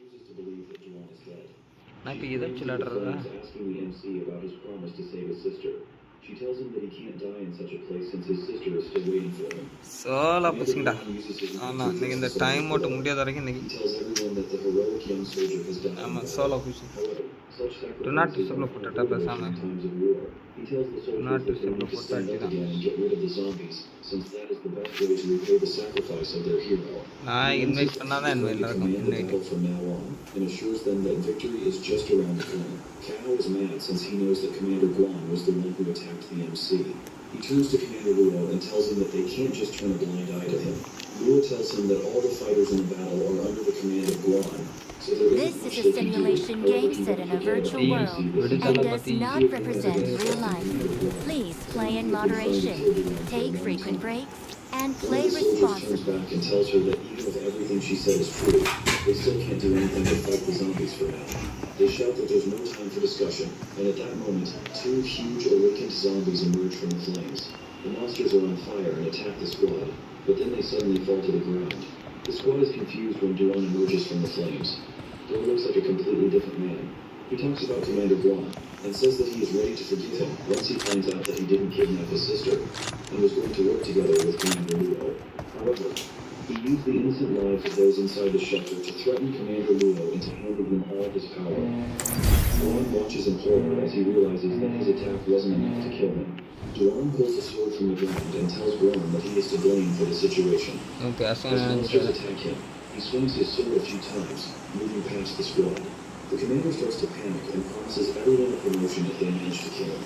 refuses to believe that Juan is dead. நான் இப்போ She இதை turns to the விளையாடுறதா flames, asking the MC about his promise to save his sister. She tells him that he can't die in such a place since his sister is still waiting for him. சோலா பசங்கடா ஆமாம் இன்னைக்கு இந்த time மட்டும் முடியாத வரைக்கும் இன்னைக்கு He tells everyone that the heroic young soldier has died. ஆமாம் சோலா பசங்க However, such Do not sacrifices disable are put it up as privileged in a- times of war. He tells the soldiers not that they disable need to put stand that up again and get rid of the zombies, since that is the best way to repay the sacrifice of their hero. நான் He invite ends பண்ணாதான் his invite command இருக்கும் of the invite hill from now on, and assures them that victory is just around the corner. Kao is mad since he knows that Commander Guan was the one who attacked the MC. He turns to Commander Luo and tells him that they can't just turn a blind eye to him. Luo tells him that all the fighters in the battle are under the command of Guan, so there This isn't much is a they can do. simulation However, game he set won't in a forget about virtual the world MC this and time. does not represent real life. Please play in moderation, take frequent breaks, and play One of the soldiers turns responsibly. back and tells her that even if everything she said is true, they still can't do anything to fight the zombies for now. They shout that there's no time for discussion, and at that moment, two huge awakened zombies emerge from the flames. The monsters are on fire and attack the squad, but then they suddenly fall to the ground. The squad is confused when Duan emerges from the flames. Duan looks like a completely different man. He talks about Commander Guan and says that he is ready to forgive him once he finds out that he didn't kidnap his sister and was going to work together with Commander Luo. However, he used the innocent lives of those inside the shelter to threaten Commander Luo into handing him all of his power. Duan watches in horror as he realizes that his attack wasn't enough to kill him. Duan pulls a sword from the ground and tells Guan that he is to blame for the situation. Okay As monsters attack him, he swings his sword a few times, moving past the squad. The commander starts to panic and promises everyone a promotion if they manage to kill him.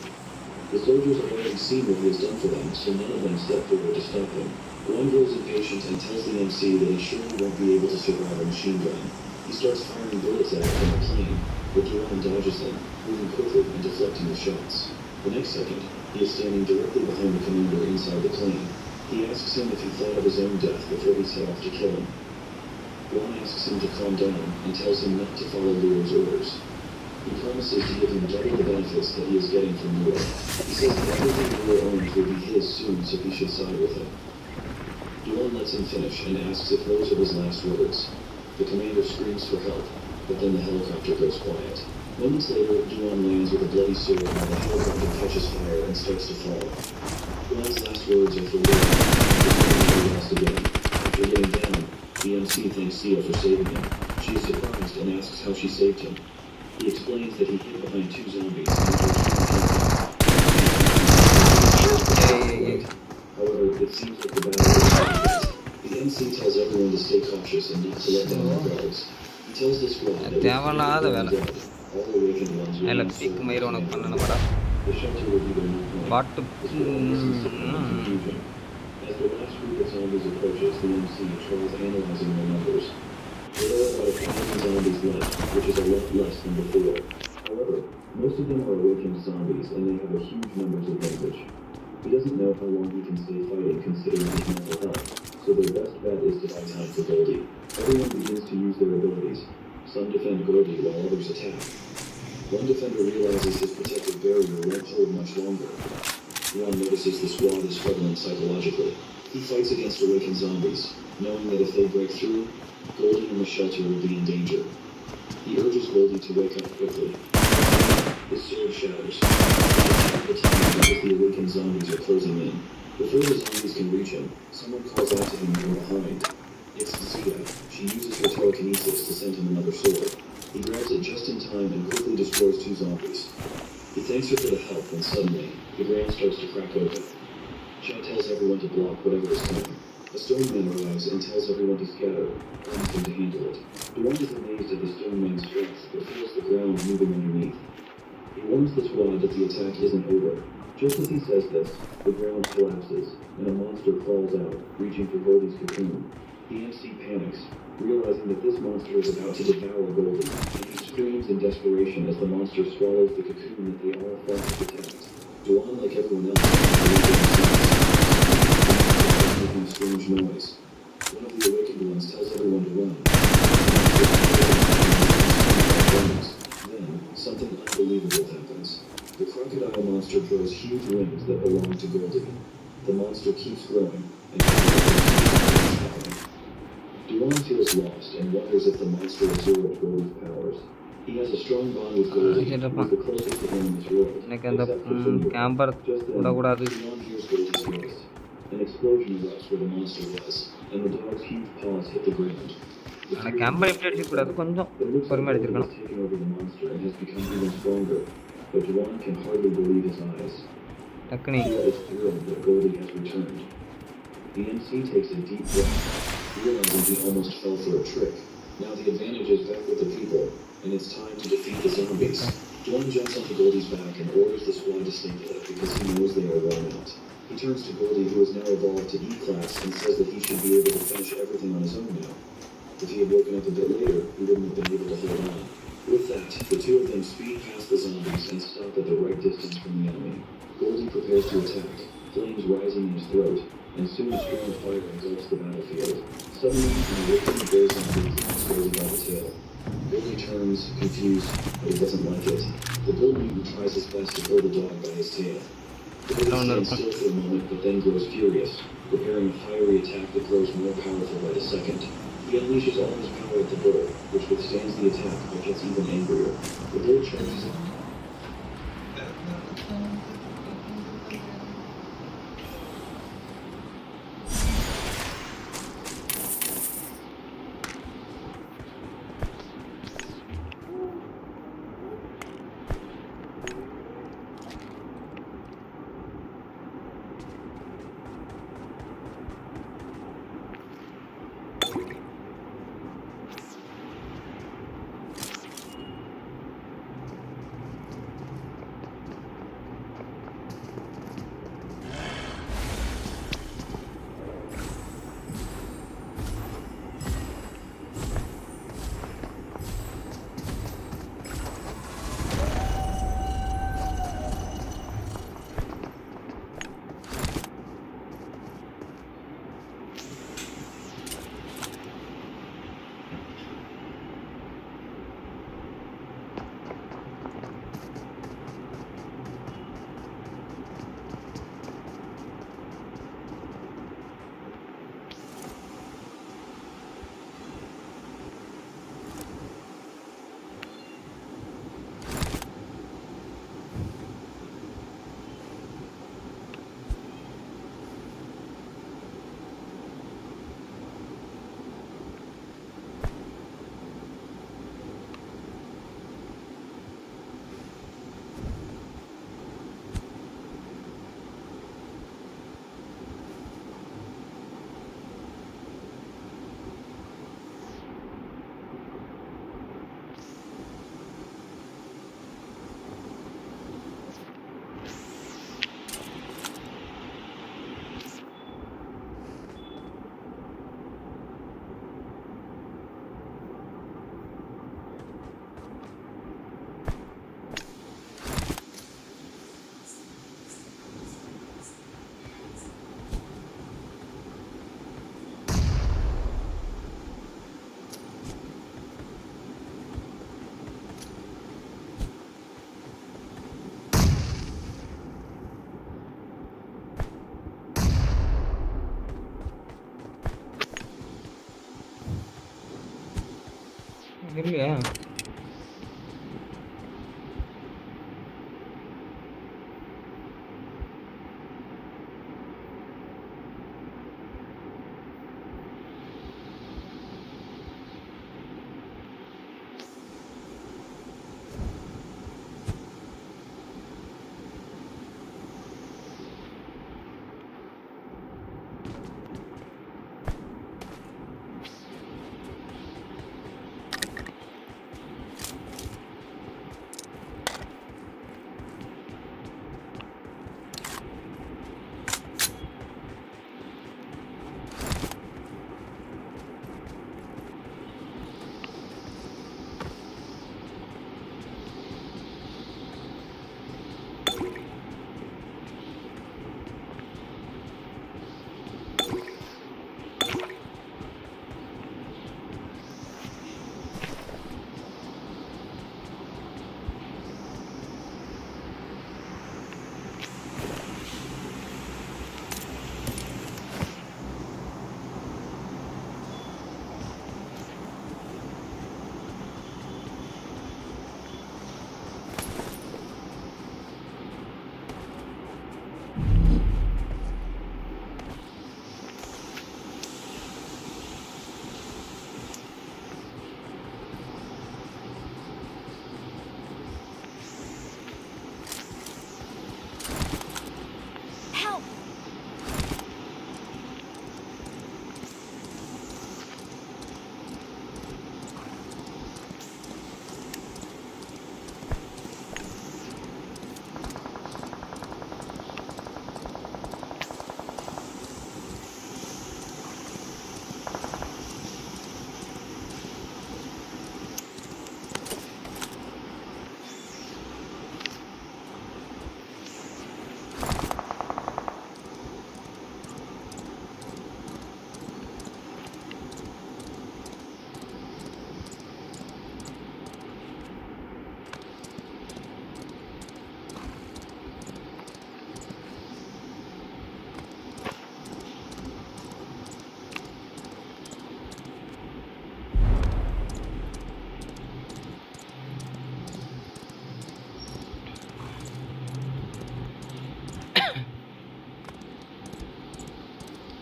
The soldiers have already seen what he has done for them, so none of them step forward to stop him. Guan grows impatient and tells the MC that he surely won't be able to survive a machine gun. He starts firing bullets at him from the plane, but Duan dodges them, moving quickly and deflecting the shots. The next second, he is standing directly behind the commander inside the plane. He asks him if he thought of his own death before he set off to kill him. Guan asks him to calm down and tells him not to follow Luo's orders. He promises to give him double the benefits that he is getting from Luo. He says that everything Luo owns will be his soon, so he should side with him. Duan lets him finish and asks if those are his last words. The commander screams for help, but then the helicopter goes quiet. Moments later, Duan lands with a bloody sword while the helicopter catches fire and starts to fall. Duan's last words are for Luo. He lost again. After getting down, the MC thanks Sia for saving him. She is surprised and asks how she saved him. He explains that he hid behind two zombies and however, it seems like the battle is over. The MC tells everyone to stay cautious and not to let down their guards. He tells the squad that with தேவையில்லாத வேலை dead, all awakened ones will அதில் not peak survive. மயிர் உனக்கு பண்ணணும்டா The shelter will be their new home. பாட்டு The squad listens to them in confusion. As the last group of zombies approaches, the MC tries analyzing their numbers. There are about 1,000 zombies left, which is a lot less than before. However, most of them are awakened zombies, and they have a huge numbers advantage. He doesn't know how long he can stay fighting considering his mental health, so their best bet is to buy time for Goldie. Everyone begins to use their abilities. Some defend Goldie while others attack. One defender realizes his protective barrier won't hold much longer. One notices the squad is struggling psychologically. He fights against awakened zombies, knowing that if they break through, Goldie and the shelter will be in danger. He urges Goldie to wake up quickly. His sword shatters. The time because the awakened zombies are closing in. Before the zombies can reach him, someone calls out to him from behind. It's Zia. She uses her telekinesis to send him another sword. He grabs it just in time and quickly destroys two zombies. He thanks her for the help when suddenly, the ground starts to crack open. Chia tells everyone to block whatever is coming. A stone man arrives and tells everyone to scatter, promising to handle it. Duan is amazed at the stone man's strength, but feels the ground moving underneath. He warns the squad that the attack isn't over. Just as he says this, the ground collapses, and a monster crawls out, reaching for Goldie's cocoon. The MC panics, realizing that this monster is about to devour Goldie, and he screams in desperation as the monster swallows the cocoon that they all fought to protect. Duan, like everyone else, making a strange noise. One of the awakened ones tells everyone to run. Then, something unbelievable happens. The crocodile monster grows huge wings that belong to Goldie. The monster keeps growing, and Duan feels is lost and wonders if the monster absorbed Goldie's powers. He has a strong bond with Goldie, who's the closest to him in this world. அந்த camber விடக்கூடாது. Beyond hears Goldie's voice. An explosion erupts where the monster was, and the dog's huge paws hit the ground. ஆனால் camber எப்படி அடிக்கக்கூடாது, கொஞ்சம் பொறுமையாக அடிச்சிருக்கணும். Taken over the monster and has become even stronger, but Juan can hardly believe his eyes. டக்குனி He is thrilled that Goldie has returned. The MC takes a deep breath, realizing he almost fell for a trick. Now the advantage is back with the people, and it's time to defeat the zombies. Juan jumps onto Goldie's back and orders the squad to stay put because he knows they are worn out. He turns to Goldie, who has now evolved to E-Class, and says that he should be able to finish everything on his own now. If he had woken up a bit later, he wouldn't have been able to hold on. With that, the two of them speed past the zombies and stop at the right distance from the enemy. Goldie prepares to attack, flames rising in his throat, and soon a stream of fire engulfs the battlefield. Suddenly, an awakened bear zombie grabs Goldie by the tail. Goldie turns, confused, but he doesn't like it. The bull mutant tries his best to pull the dog by his tail. Goldie stands still for a moment, but then grows furious, preparing a fiery attack that grows more powerful by the second. He unleashes all his power at the bull, which withstands the attack but gets even angrier. The bull charges him. இல்லையா?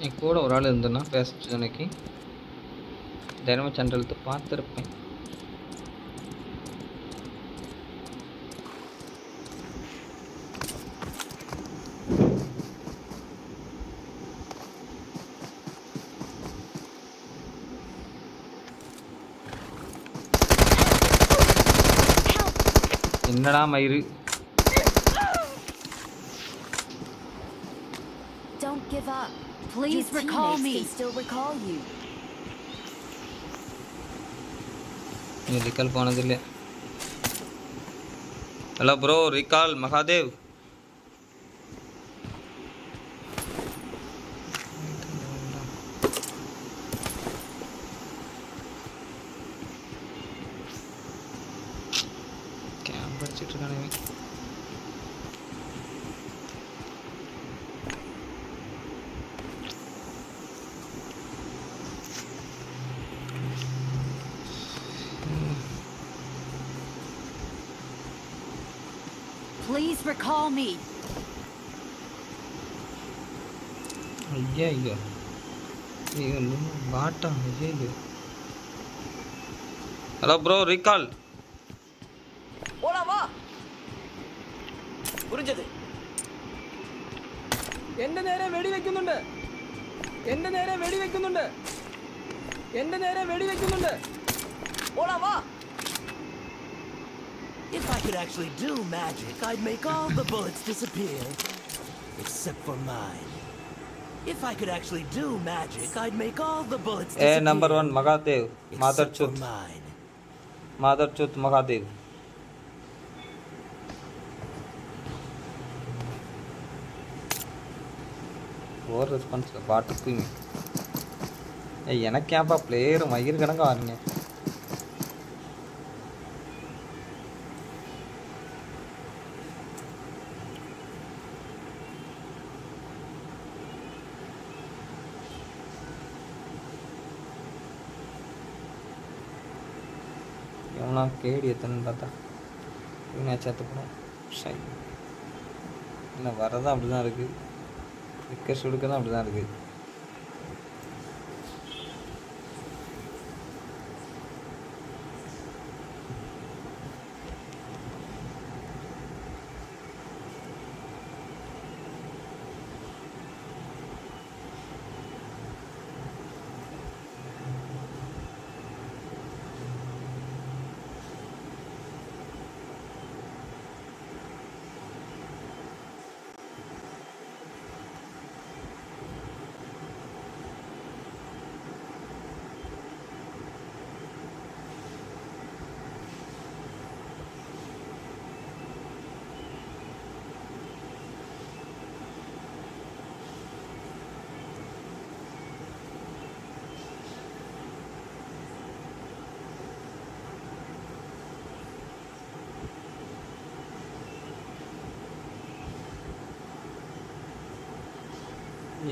என் கூட ஒரு ஆள் இருந்தேன்னா பேசிச்சு எனக்கு தினமும் சண்டை எடுத்து பார்த்துருப்பேன். என்னடா மயிறு? Don't give up. Please recall me. Still recall you. நீ ரிகால் போனதில்லை. Hello bro, recall Mahadev. Camp அடிச்சிட்டு இருக்கானே. Please recall me. ஐயா ஐயா ஐயோ பாட்டா ஐயோ. Hello bro, recall. போலாமா? புரிஞ்சது. എന്റെ നേരെ വെടിവെക്കുന്നുണ്ട്. എന്റെ നേരെ വെടിവെക്കുന്നുണ്ട്. എന്റെ നേരെ വെടിവെക്കുന്നുണ്ട്. പോലാമാ? If I could actually do magic, I'd make all the bullets disappear. Except for mine. If I could actually do magic, I'd make all the bullets disappear. Number 1 Mahadev. Mother Chuth. Mother Chuth Mahadev. Over response பாட்டு தூங்க. எனக்கு ஏன்பா player மயிர் கணக்கா வரீங்க? எவனா கேடி எத்தனைன்னு பார்த்தா இவனா சேர்த்து போனோம். சரி இல்லை வரதான் அப்படி தான் இருக்குது. விக்கெட்ஸ் கொடுக்க தான் அப்படி தான் இருக்குது.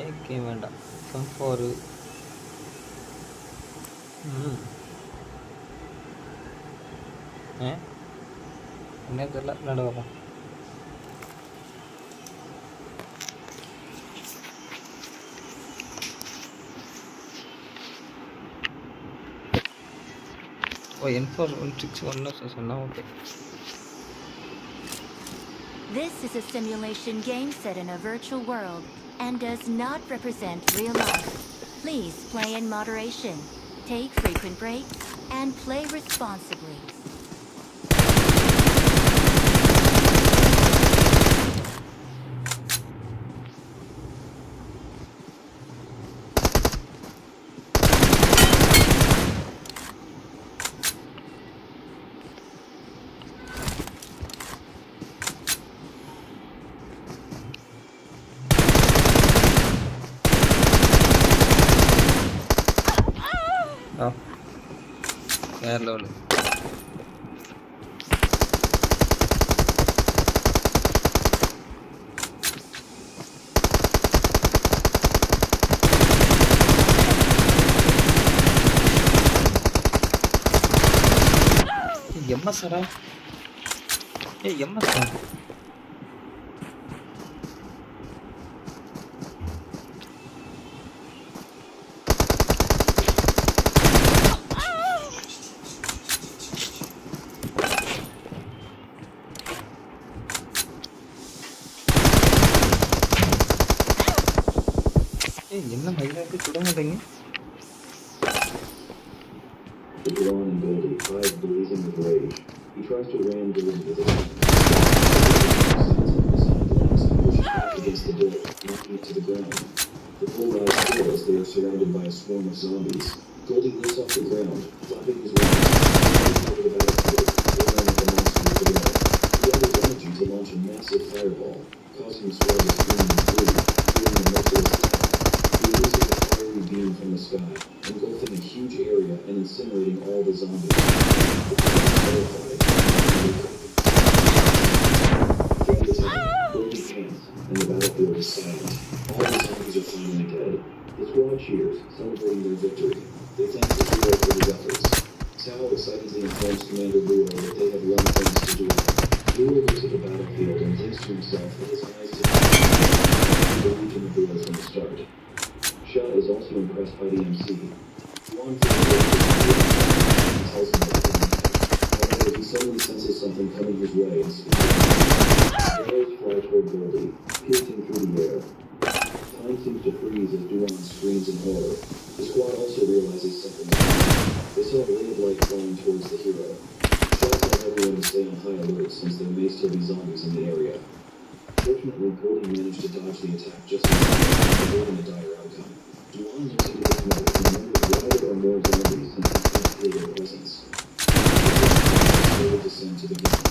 ஏகே வேண்டாம். M4 என்ன தெரியல நடுவா. N4 161 சொன்னா okay. This is a simulation game set in a virtual world and does not represent real life. Please play in moderation, take frequent breaks, and play responsibly. வேற லெவல். எம்எஸ்ஆரா? எம்எஸ்ஆர் என்ன மயிலாட்டு சுட மாட்டேங்க. The drawn and Goldie, eyes blazing with rage. He tries to ram Goldie with his hand. Pushes back against the door, knocking it to the ground. The bull lies still as they are surrounded by a swarm of zombies. Goldie lifts off the ground, flapping his wings, over the battlefield, roaring at the monsters below. He gathers energy to launch a massive fireball, causing the swarm to scream and flee, fearing the merciless attack. He releases a fiery beam from the sky, engulfing a huge area and incinerating all the zombies. The crowd is terrified. Goldie pants, and the battlefield is silent. All the zombies are finally dead. The squad cheers, celebrating their victory. They thank the hero for his efforts. Sal excitedly informs Commander Luo that they have one thing to do. Luo looks at the battlefield and thinks to himself that his eyes did not see the Legion of Doors from the start. Sha is also impressed by the MC. Yuan tells him everything. However, he suddenly senses something coming his way and speaks. Arrows fly toward Goldie, piercing through the air. Time seems to freeze as Duan screams in horror. The squad also realizes something. They saw a ray of light flying towards the hero. Shah tells everyone to stay on high alert since there may still be zombies in the area. Fortunately, Goldie managed to dodge the attack just in time, avoiding a dire outcome. Duan looks into the smoke and wonders why there are more zombies since he can't feel their presence. Slowly descend to the ground.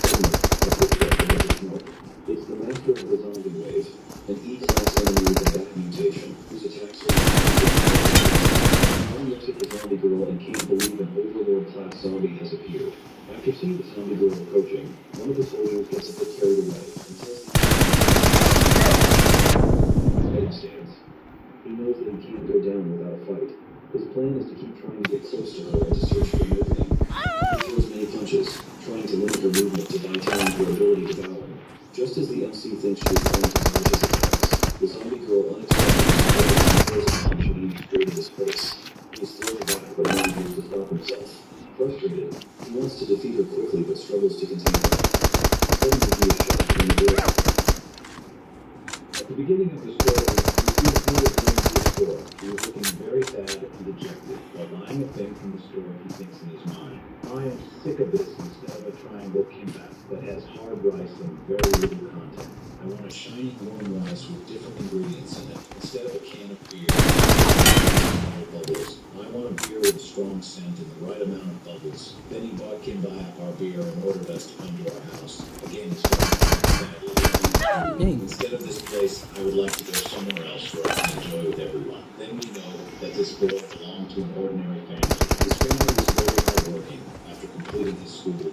Suddenly, a footstep above the smoke. It's the master of the zombie wave, an E-class enemy with a bat mutation, whose attacks are One looks at the zombie girl and can't believe an Overlord-class zombie has appeared. After seeing the zombie girl approaching, one of the soldiers gets a bit carried away and says fighting stance. He knows that he can't go down without a fight. His plan is to keep trying to get close to her and to search for an opening. He throws many punches, trying to limit her movement to buy time for her ability to devour him. Just as the MC thinks she is trying to dodge his attacks, the zombie girl unexpectedly throws a punch and leaps straight in his face. He is thrown back but manages to stop himself. Frustrated, he wants to defeat her quickly but struggles to contain her. Suddenly he is shot from the door. At the beginning of the story, we see a fellow going to the store. He is looking very sad and dejected while buying a thing from the store he thinks in his mind. I am sick of this instead of a triangle kimbap that has hard rice and very little content. I want a shiny warm rice with different ingredients in it instead of a can of beer with no bubbles. I want a beer with a strong scent and the right amount of bubbles. Then he bought Kimbap, our beer, and ordered us to come to our house. Again, it's instead of this place, I would like to go somewhere else where I can enjoy with everyone. Then we know that this boy belonged to an ordinary family. His family was very hardworking. After completing his school, he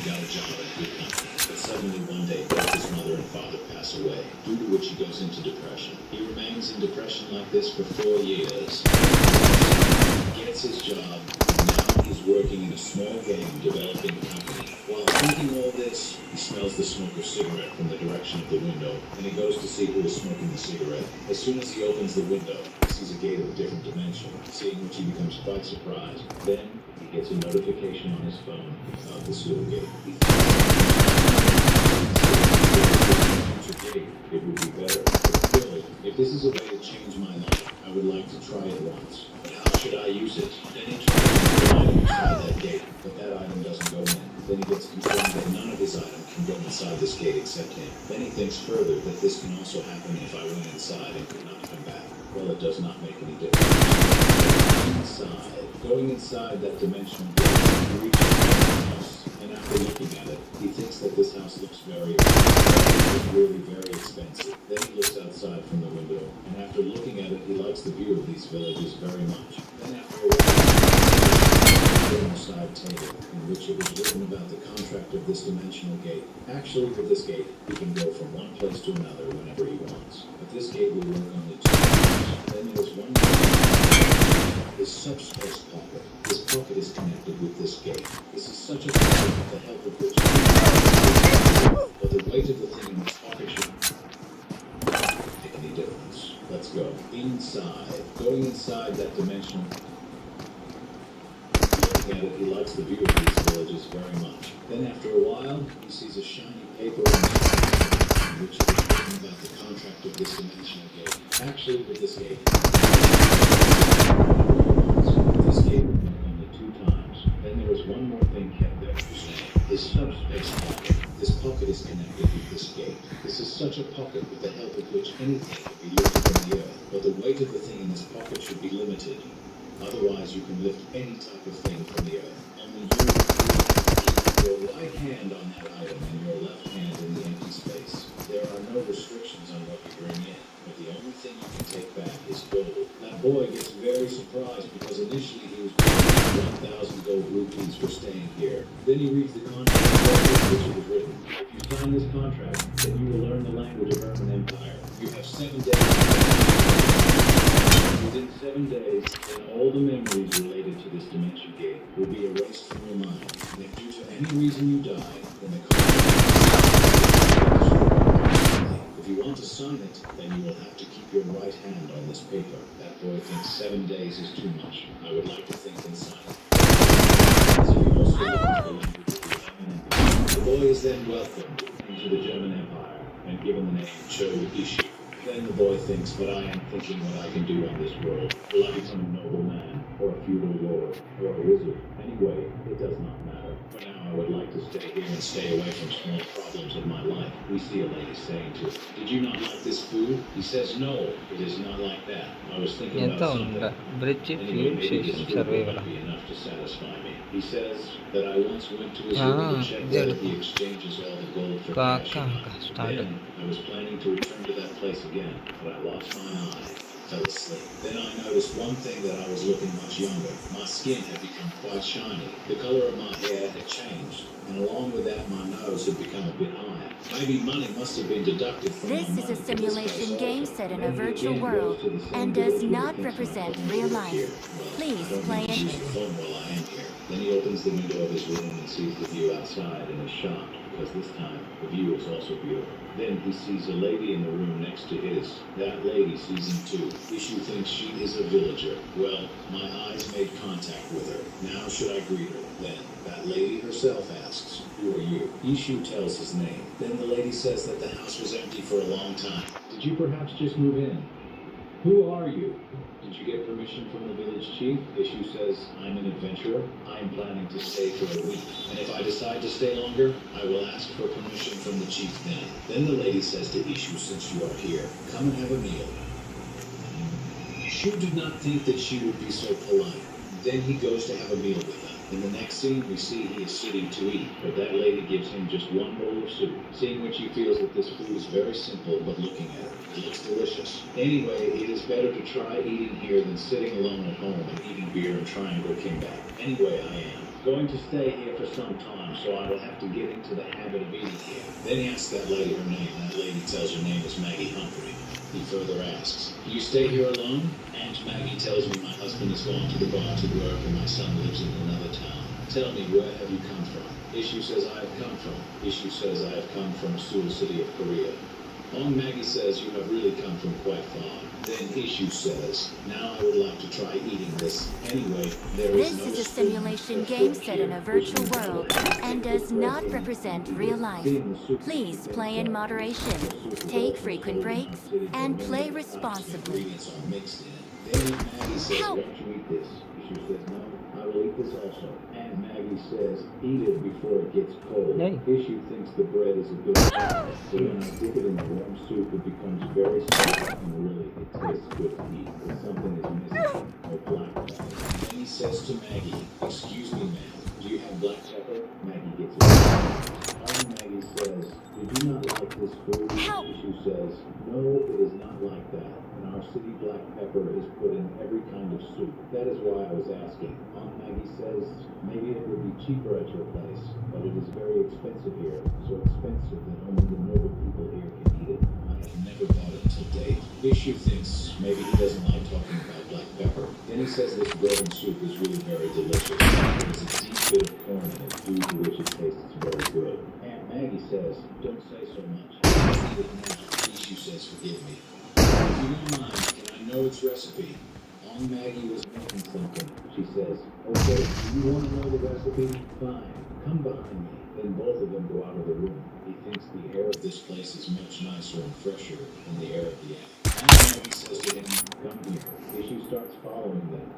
got a job at a good company. But suddenly one day, both his mother and father pass away, due to which he goes into depression. He remains in depression like this for 4 years. He gets his job, and now he's working in a small game developing company. While thinking all this, he smells the smoke of cigarette from the direction of the window, and he goes to see who is smoking the cigarette. As soon as he opens the window, he sees a gate of a different dimension, seeing which he becomes quite surprised. Then, he gets a notification on his phone about the sewer gate. He it would be better. But still, if this is a way to change my life, I would like to try it once. But how should I use it? Then he tries to put an item inside that gate, but that item doesn't go in. Then he gets concerned that none of his items can go inside this gate except him. Then he thinks further that this can also happen if I went inside and could not come back. Well, it does not make any difference. Going inside that dimensional gate, he reaches the house, and after looking at it, he thinks that this house looks very really very expensive. Then he looks outside from the window, and after looking at it, he likes the view of these villages very much. Then after a while, on the side table, in which it was written about the contract of this dimensional gate. Actually, with this gate, he can go from one place to another whenever he wants. But this gate will work only 2 times. Then there's one his subspace pocket. This pocket is connected with this gate. This is such a pocket with the help of which but the weight of the thing in this pocket should not make any difference. Let's go. Inside. Going inside that dimensional. Looking at it, he likes the view of these villages very much. Then after a while, he sees a shiny paper on the which is written about the contract of this dimensional gate. Actually, with this gate. This gate would work only 2 times. Then there was one more thing kept there, his subspace pocket. This pocket is connected with this gate. This is such a pocket with the help of which anything can be lifted from the earth. But the weight of the thing in this pocket should be limited. Otherwise, you can lift any type of thing from the earth. Only you keep your right hand on that item and your left hand in the empty space. There are no restrictions on what you bring in, but the only thing you can take back is gold. That boy gets very surprised because initially he was paying 1,000 gold rupees for staying here. Then he reads the contract which it was written. If you sign this contract, then you will learn the language of Urban Empire. You have 7 days. Within 7 days, then all the memories related to this dimension gate will be erased from your mind. And if due to any reason you die, then the contract. If you want to sign it, then you will have to keep your right hand on this paper. That boy thinks 7 days is too much. I would like to think and sign it. The boy is then welcomed into the German Empire and given the name Cho Ishi. Then the boy thinks, but I am thinking what I can do on this world. Will I become a noble man, or a feudal lord, or a wizard? Anyway, it does not matter. For now, I would like to stay here and stay away from small problems of my life. We see a lady saying to us, did you not like this food? He says, no, it is not like that. I was thinking about something. Anyway, maybe this food will not be enough to satisfy me. He says that I once went to his room to check whether he exchanges all the gold for cash. Then I was planning to return to that place again, but I lost my eye. Fell asleep. Then I noticed one thing that I was looking much younger. My skin had become quite shiny. The color of my hair had changed. And along with that, my nose had become a bit higher. Maybe money must have been deducted from This is a simulation game set in a virtual world and does not represent real life. Please play in. Then he opens the window of his room and sees the view outside and is shocked because this time the view is also beautiful. Then he sees a lady in the room next to his. That lady sees him too. Ishu thinks she is a villager. Well, my eyes made contact with her. Now should I greet her? Then that lady herself asks, who are you? Ishu tells his name. Then the lady says that the house was empty for a long time. Did you perhaps just move in? Who are you? Did you get permission from the village chief? Ishu says, I'm an adventurer. I am planning to stay for a week. And if I decide to stay longer, I will ask for permission from the chief then. Then the lady says to Ishu, since you are here, come and have a meal. Ishu did not think that she would be so polite. Then he goes to have a meal with her. In the next scene, we see he is sitting to eat, but that lady gives him just one bowl of soup, seeing which he feels that this food is very simple, but looking at it, it looks delicious. Anyway, it is better to try eating here than sitting alone at home and eating beer and triangle kimbap. Anyway, I am going to stay here for some time, so I will have to get into the habit of eating here. Then he asks that lady her name. That lady tells her name is Maggie Humphrey. He further asks, do you stay here alone? Aunt Maggie tells me my husband has gone to the bar to work and my son lives in another town. Tell me, where have you come from? Ishu says, I have come from. Ishu says, I have come from Seoul City of Korea. Long Maggie says, you have really come from quite far. Then Ishu says, now I would like to try eating this. Anyway, there is no... This is a simulation game set in a virtual world and does not represent real life. Please play in moderation, take frequent breaks, and play responsibly. Then Maggie says, don't you eat this? Ishu says, no, I will eat this also. And Maggie says, eat it before it gets cold. Ishu thinks the bread is a good thing, so when I dip it in the warm soup, it becomes very soft and really it tastes good to eat. But something is missing, no black pepper. Then he says to Maggie, excuse me, ma'am, do you have black pepper? Maggie gets it. Maggie says, did you not like this food? Ishu says, no, it is not like that. In our city, black pepper is put in every kind of soup. That is why I was asking. Aunt Maggie says, maybe it would be cheaper at your place, but it is very expensive here. So expensive that only the noble people here can eat it. I have never bought it until date. Ishu thinks maybe he doesn't like talking about black pepper. Then he says this bread and soup is really very delicious. There is a deep bit of corn in it, due to which it tastes very good. Aunt Maggie says, don't say so much. Eat it now. Ishu says, forgive me. If you don't mind, can I know its recipe? Aunt Maggie was making something. She says, okay, do you want to know the recipe? Fine, come behind me. Then both of them go out of the room. He thinks the air of this place is much nicer and fresher than the air of the app. And Maggie says to him, come here. Issue starts following them.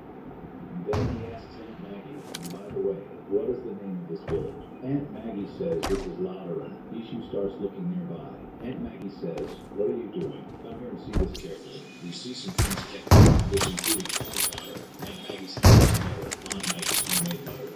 Then he asks Aunt Maggie, by the way, what is the name of this village? Aunt Maggie says this is Lotterin. Issue starts looking nearby. Aunt Maggie says, what are you doing? Come here and see this carefully. We see some things kept, which include corn powder. Aunt Maggie's homemade butter. Aunt Maggie's homemade butter.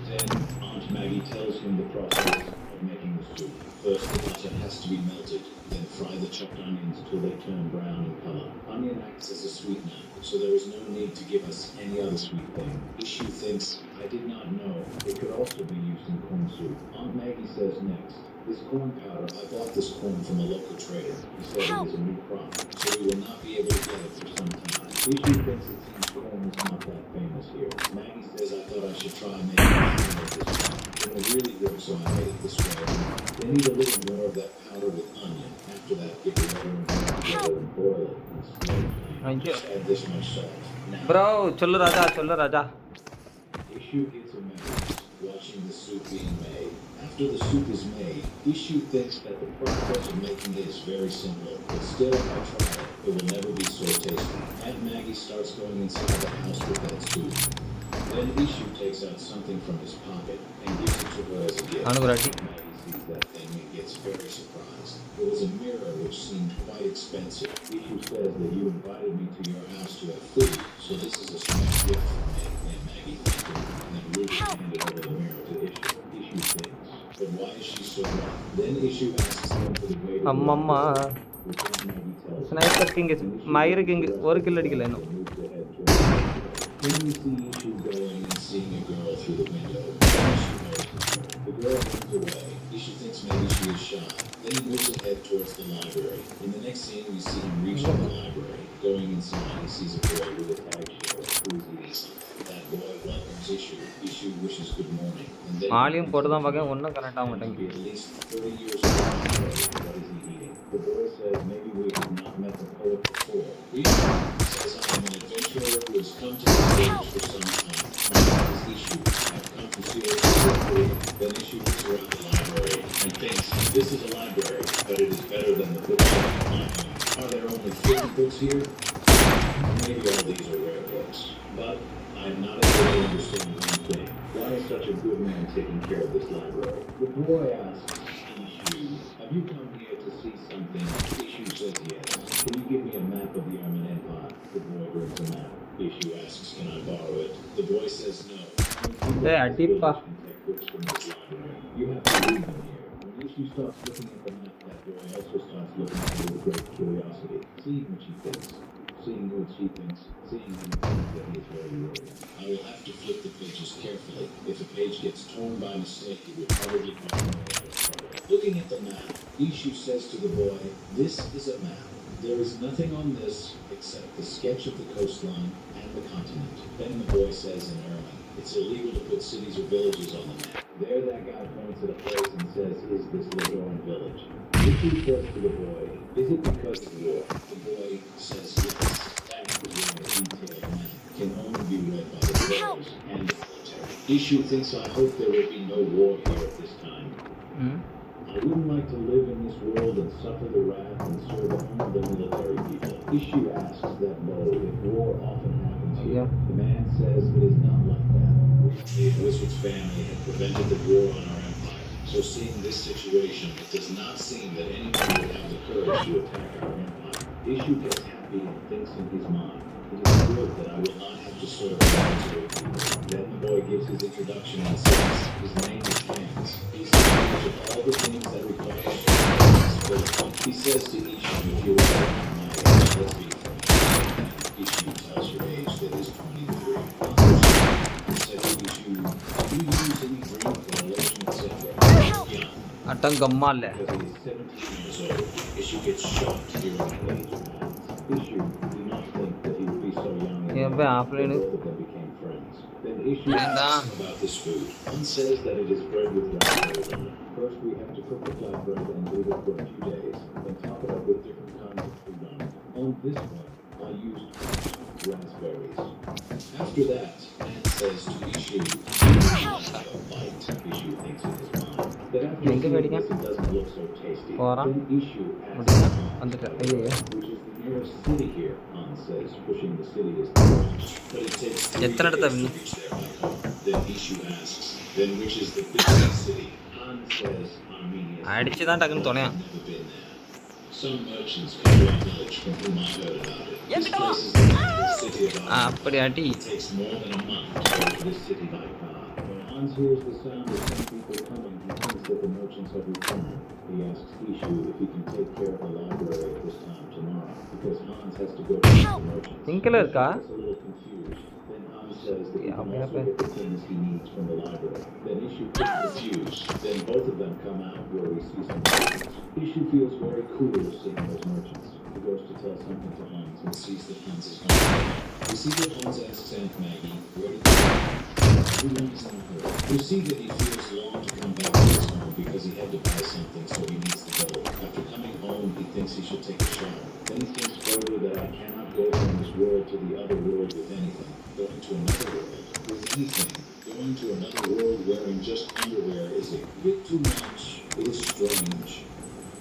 Then Aunt Maggie tells him the process of making the soup. First, the butter has to be melted. Then fry the chopped onions till they turn brown in color. Onion acts as a sweetener, so there is no need to give us any other sweet thing. Issue thinks, I did not know it could also be used in corn soup. Aunt Maggie says next, this corn powder, I bought this corn from a local trader. He said it is a new crop, so we will not be able to get it for some time. Issue thinks it seems corn is not that famous here. Maggie says I thought I should try making it this way. It will really work, so I made it this way. They need a little more of that powder with onion. After that, get the water and together and boil it in a slow flame. Just add this much salt. Now, bro, cholo raja. Issue gets amazed watching the soup being made. After the soup is made, Issue thinks that the process of making it is very simple, but still, if I try it, it will never be so tasty. Aunt Maggie starts going inside the house with that soup. Then Issue takes out something from his pocket and gives it to her as a gift. Maggie sees that thing and gets very surprised. It was a mirror which seemed quite expensive. Issue says that you invited me to your house to have food, so this is a small gift from me. And Maggie thanked him and then rudely handed over the mirror to Issue. Issue thinks, but why is she so rough? Then Issue asks him for the way to Amma. Sniper King is Myra King. One kill adikala no. Then we see Issue going and seeing a girl through the window. The girl runs away. Issue thinks maybe she is shy. Then he moves ahead towards the library. In the next scene, we see him reaching the library. Going inside, he sees a boy with a tag shell who is eating something. That boy welcomes Issue. Issue wishes good morning. And then he be at least 30 years old. What is he eating? The boy says maybe we have not met the poet before. Issue says I am an adventurer who has come to the village for some time. My name is Issue. I've come to see what is. Then Issue looks around the library and thinks, this is a library, but it is better than the bookshelf of my home. Are there only 50 books here? Maybe all these are rare books, but I am not able to understand one thing. Why is such a good man taking care of this library? The boy asks Issue, have you come here to see something? Issue says yes. Can you give me a map of the Arman Empire? The boy brings a map. Issue asks, can I borrow it? The boy says no. You have to leave him here. When Issue starts looking at the map, that boy also starts looking at it with great curiosity, seeing what she thinks, seeing what she thinks, seeing him think that he is very worried. I will have to flip the pages carefully. If a page gets torn by mistake, it will probably cause me a lot of trouble. Looking at the map, Issue says to the boy, this is a map. There is nothing on this except the sketch of the coastline and the continent. Then the boy says in Arman, it's illegal to put cities or villages on the map. There that guy points at a place and says, is this Ledoran village? Issue says to the boy, is it because of war? The boy says yes. That is why a detailed map can only be read by the players and the military. Issue thinks I hope there will be no war here at this time. I wouldn't like to live in this world and suffer the wrath and serve only the military people. Issue asks that boy if war often happens here. The man says it is not like that. The Wizard's family had prevented the war on our empire. So seeing this situation, it does not seem that anyone would have the courage to attack our empire. Issue gets happy and thinks in his mind, it is good that I will not have to serve the military people. Then the boy gives his introduction and says, his name is James. He says all the things that require he says to Issue, if you are my age, let's be frank. Issue tells your age that is 23. He says to Issue, do you use any drink, elation, etc.? Yeah. Because he is 17 years old. Issue gets shocked hearing the age of man. Issue did not think that he would be so young and both of them became friends. Then Issue asks about this food. One says that it is bread with raspberries on it. First we have to cook the flatbread and leave it for a few days, then top it up with different kinds of food on it. On this one, I used raspberries. After that, Aunt says to Issue, Help! bite. Issue thinks in his mind that after Link seeing മേടിക്കാം. this, it doesn't look so tasty. Pora. Then Issue asks മുടിക്കാം. Hans, വന്നിട്ട് അയ്യോ which is the nearest city here, Hans says, pushing the city as but it takes 3 എത്ര days അടുത്താ to പിന്നെ? reach there by car. Then Issue asks, then which is the biggest city? Hans says, Armenia. അടിച്ചതാണ്ട് അങ്ങനെ തുണയാ. Never been there. Some merchants come to our village from whom I heard about it. This place is the capital city of ആ Armenia. അപ്പടി അടി. It takes more than a month to go to this city by car. When Hans hears the sound of some people coming, he thinks that the merchants have returned. He asks Issue if he can take care of the library at this time tomorrow, because Hans has to go to the merchants. Single ഇരിക്കാ? He's a little confused. Then Hans says that he can also get the things he needs from the library. Then Issue gets confused. Then both of them come out where we see some merchants. Issue feels very cool seeing those merchants. He goes to tell something to Hans and sees that Hans is home. We see that Hans asks Aunt Maggie, where did he go? Everyone is not her. We see that he feels long to come back to his home because he had to buy something, so he needs to go. After coming home, he thinks he should take a shower. Then he thinks further that I cannot go from this world to the other world with anything. Going to another world with anything. Going to another world wearing just underwear is a bit too much. It is strange.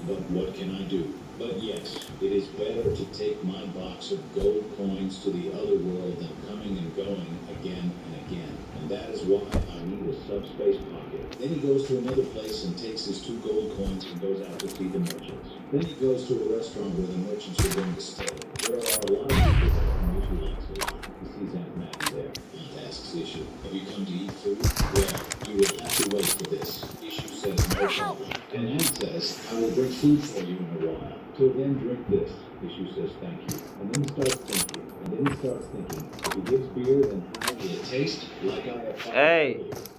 But what can I do? But yes, it is better to take my box of gold coins to the other world than coming and going again and again. And that is why I need a subspace pocket. Then he goes to another place and takes his 2 gold coins and goes out to feed the merchants. Then he goes to a restaurant where the merchants are going to stay. There are a lot of people there and Issue likes it. He sees Aunt Maggie there. Aunt asks Issue, have you come to eat food? Well, you will have to wait for this. Issue says no problem. And Aunt says, I will bring food for you in a while. So then drink this. Issue says thank you. And then he starts thinking. And then he starts thinking, if he gives beer, then how will it taste? Like I have found ഏയ്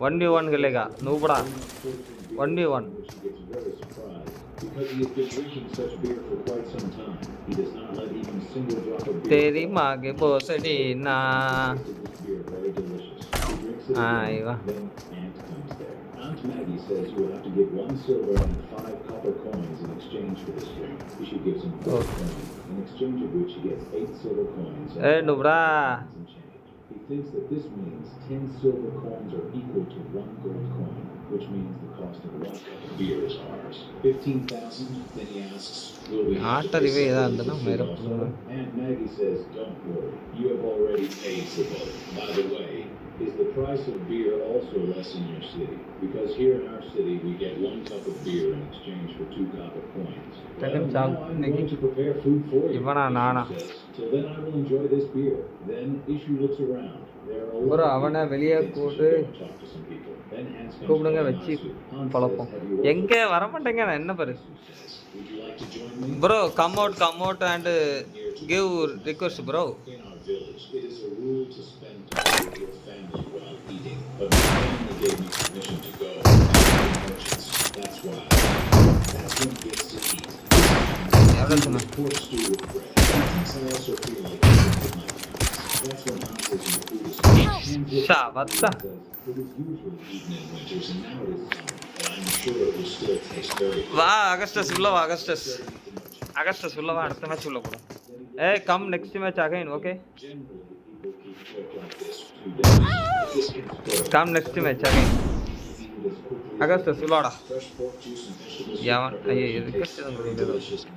1v1 കളിക്ക നൂപടാ 1v1. Which he gets very surprised. Because he has been drinking such beer for quite some time, he does not let even a single drop of beer. तेरी माँ के बोसड़ी ना. This beer very delicious. He drinks it Aiva. again, then Aunt comes there. Aunt Maggie says you will have to give 1 silver and 5 copper coins in exchange for this drink. Issue gives him 4 coins, in exchange of which he gets 8 silver coins and ഏയ് നൂപടാ. some change. He thinks that this means 10 silver coins are equal to 1 gold coin, which means the cost of 1 cup of beer is ours. 15,000. Then he asks, will we have to pay something for food also? Aunt Maggie says, don't worry. You have already paid for both. By the way, is the price of beer also less in your city? Because here in our city, we get 1 cup of beer in exchange for 2 copper coins. Well, now I'm going to prepare food for you. Issue says, till then I will enjoy this beer. Then Issue looks around. There are a lot Bro, of அவனை people. வெளியே He thinks he கூட்டு should go and talk to some people. Then Hans comes கூப்பிடுங்க by வச்சு Nasu. Hans பழப்போம். says, have you எங்க வர மாட்டேங்க நான் என்ன பாரு. Would you like to join me? Bro, come out and give request bro. In our village, it is a rule to spend time with your family while eating. But my family gave me permission to go and meet the merchants. That's why. That's when he gets to eat. எவ்வளவு Pork stew with bread. Sometimes I also feel like eating with my parents. That's when Hans says your food is cooked. Shabata. It is usually eaten in winters and now it is summer. But I'm sure it will still taste very good. வா Augustus உள்ள வா Augustus. Augustus உள்ள வா அடுத்த match உள்ள போலாம். ஏய் come next match again okay. Come next match again. Augustus உள்ளடா. யாவன் ஐயே ரிக்வெஸ்ட் தான் கொடுக்குது.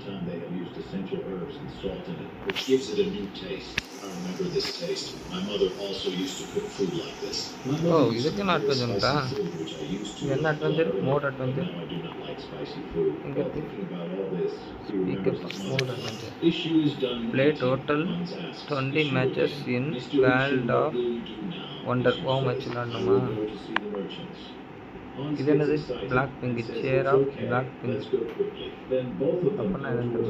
Time they have used essential herbs and salt in it, which gives it a new taste. I remember this taste. My mother also used to cook food like this. Oh, ಇದಕ್ಕೆ not ಬಂತಾ? என்ன adventure? Mode adventure. Now I do not like spicy food. While Thinking about all this, he Speak remembers up his mode mother. adventure. Issue is done. Play total 20 matches in World of Wonder. How much விளையாடணுமா? இது என்னது? Black pink share of black pink. அப்பனா என்ன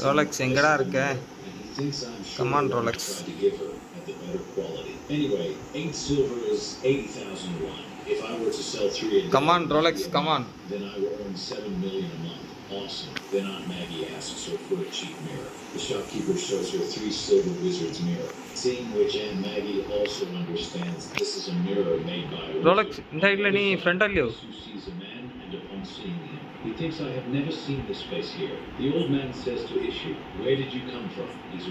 Rolex எங்கடா இருக்க? Come on Rolex. Anyway, 8 silver is 80,001. If I were to sell 3 a day, come on Rolex, come on. Then I will earn 7 million a month. Awesome. Then Aunt Maggie asks her for a cheap mirror. The shopkeeper shows her 3 silver wizard's mirror, seeing which Aunt Maggie also understands this is a mirror made by Rolex. இந்த சைடுல நீ front அல்லியோ? who sees a man and upon upon seeing him. He thinks I have never seen this face here. The old man says to Issue, "Where did you come from?" Izu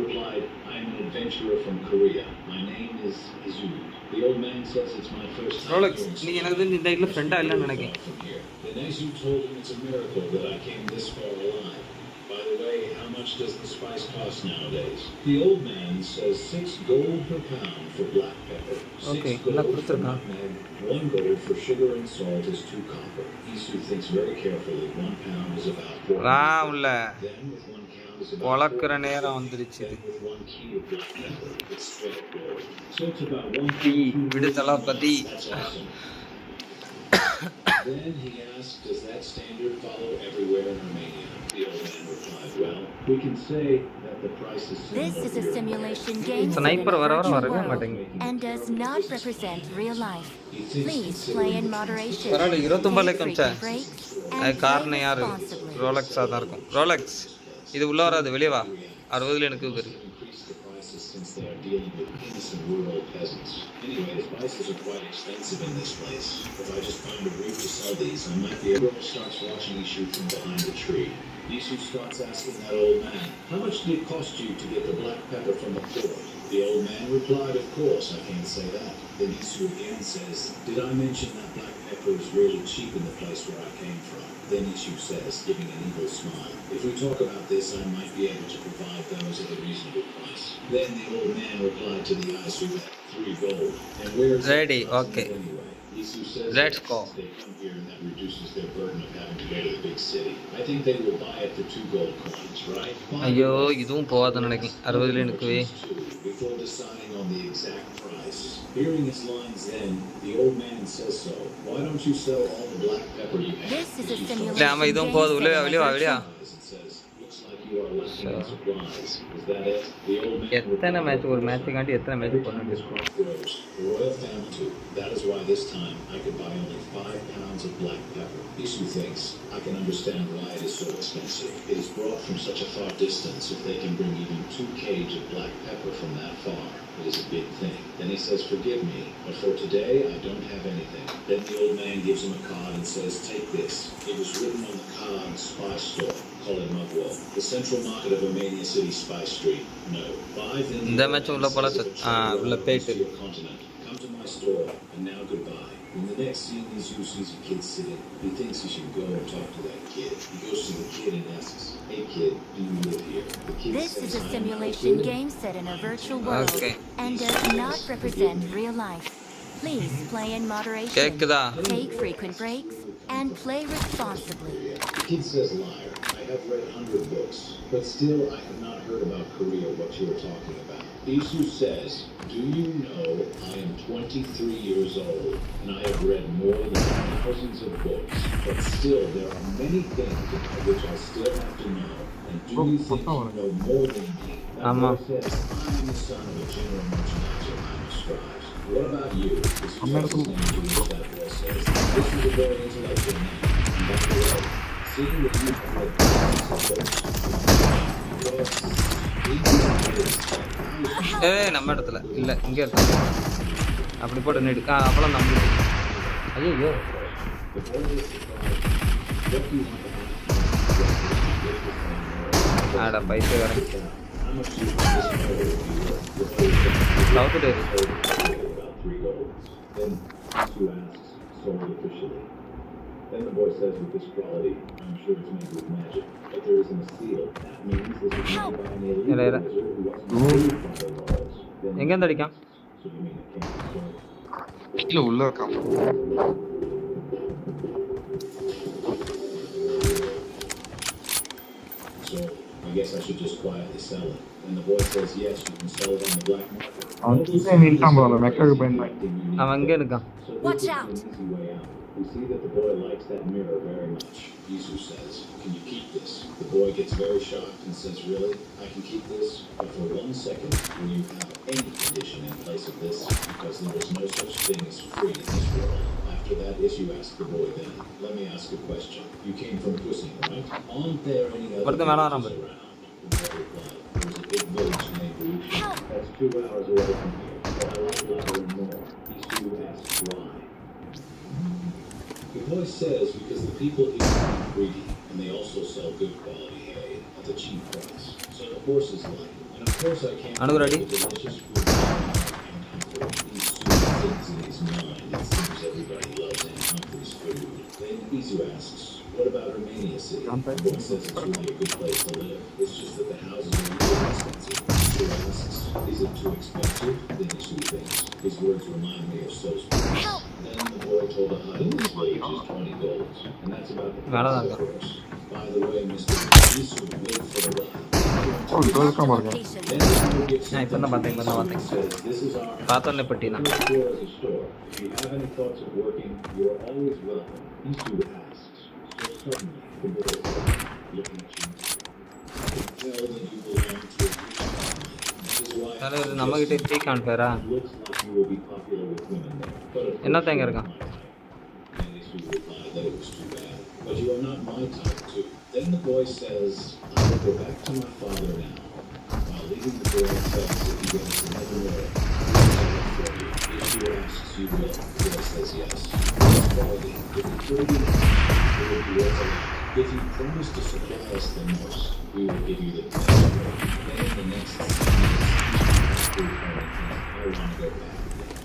replied, "I am an adventurer from Korea. My name is Izu." The old man says it's my first time Rolex, hearing நீ எனக்கு தெரிஞ்சு இந்த இதுல ஃப்ரெண்டா இல்லன்னு நினைக்கிறேன். from here. Then Izu told him it's a miracle that I came this far alive. By the way, how much does the spice cost nowadays? The old man says 6 gold per pound for black pepper, 6 gold for nutmeg, 1 gold for sugar and salt is 2 copper. Isu thinks very carefully. 1 pound is about 4. Then with 1 count is about 4. Then with 1 key of black pepper, it's 12 gold. So it's about 1 pound. That's awesome. Then he asked, does that standard follow everywhere in Romania? The old man replied, well, we can say that the price is similar. This is a simulation game set in a virtual world and does not represent real life. Please play in moderation. Take frequent breaks and play responsibly. Rolex, இது உள்ள வராது, வெளியே வா. 60ல எனக்கு இருக்கு. Since they are dealing with innocent rural peasants. Anyway, spices are quite expensive in this place. If I just find a route to sell these, I might be able to start watching Ishu from behind the tree. Ishu starts asking that old man, how much did it cost you to get the black pepper from the port? The old man replied, of course, I can't say that. Then Ishu again says, did I mention that black pepper is really cheap in the place where I came from? Then Ishu says, giving an evil smile, if we talk about this, I might be able to provide those at a reasonable price. Then the old man replied to the Isu that 3 gold. And where's ready? Okay. Anyway, Isu says let's go. They come here and that reduces their burden of having to go to the big city. I think they will buy it for 2 gold coins, right? ஐயோ இதுவும் போகாதுன்னு நினைக்கிறேன். 60ல எனக்கு before deciding on the exact price. Hearing his lines then, the old man says so. Why don't you sell all the black pepper you have? This is a simulation game set in a virtual You are lacking in supplies. Is that it? The old man எத்தனை match ஒரு மேட்ச்காண்டி எத்தனை match பண்ணணும்? The royal family too. That is why this time I could buy only 5 pounds of black pepper. Isu thinks I can understand why it is so expensive. It is brought from such a far distance. If they can bring even 2 kg of black pepper from that far, it is a big thing. Then he says, forgive me, but for today I don't have anything. Then the old man gives him a card and says, take this. It was written on the card, spy store. Call it Mugwell. The central market of Romania City, Spy Street. No. 5 in the continent. Come to my store, and now goodbye. When the next scene is you sees a kid sitting, he thinks he should go and talk to that kid. He goes to the kid and asks, hey kid, do you live here? The kid This says, is a simulation game set in a virtual world and does not represent real life. Please play in moderation. Take frequent breaks and play responsibly. The kid says, liar. I have read 100 books, but still I have not heard about Korea, what you are talking about. Isu says, do you know I am 23 years old, and I have read more than thousands of books, but still there are many things about which I still have to know. And do you think you know more than me? That boy says, I'm the son of a general merchandiser, I'm a scribe. What about you? This is his name to which that boy says, this is a very intellectual man. And by the way, seeing that you have read thousands of books, நம்ம இடத்துல இல்ல இங்க இருக்காங்க அப்படி போட்டு நெடு அப்பளம் நம்ம ஐயோ ஆடா பைசே வரேன் சாப்பிட்டு Then the boy says with this quality, I'm sure it's made with magic, but there isn't a seal. That means this is made by an illegal wizard who wasn't saved by the laws. எங்க இருந்து அடிக்கான்? So you mean it can't be stolen? இல்ல உள்ள இருக்கான். So I guess I should just quietly sell it. And the boy says yes, you can sell it on the black market. அவன் கிட்ட நின்னுட்டான் போல macaque பயந்து. அவன் எங்க இருக்கான்? Watch out. We see that the boy likes that mirror very much. Isu says, can you keep this? The boy gets very shocked and says, really? I can keep this? But for 1 second, will you have any condition in place of this? Because there is no such thing as free in this world. After that, Isu asked the boy then, let me ask a question. You came from Pussy, right? Aren't there any other villages around? The boy replied, there's a big village named Bgmi. That's 2 hours away from here. But I like to learn more. Isu asked why. The voice says because the people here are greedy, and they also sell good quality hay at a cheap price. So the horses like it. And of course I can't forget the delicious food and He's super things in his mind. It seems everybody loves Aunt Humphrey's food. Then Isu asks, what about Romania City? The boy says it's really a good place to live. It's just that the houses are really expensive. Isu asks, is it too expensive? Then Isu thinks. His words remind me of So's words. Then the boy told a hut in this village is 20 golds. And that's about the price, of course. By the way, Mr. Isu, wait for the ride. நான் இப்போ தான் பார்த்தேன் பார்த்தோன்னே பட்டினா தலைவர் நம்மகிட்ட tea கான்ஃபேரா என்ன தேங்க இருக்கான் But you are not my type too. Then the boy says, I will go back to my father now. While leaving the boy says if he gets another word, if he asks, you will. The boy says yes. If you truly it will be worth a lot. If you promise to supply us the most, we will give you the best word. Then in the next scene, I want to go back.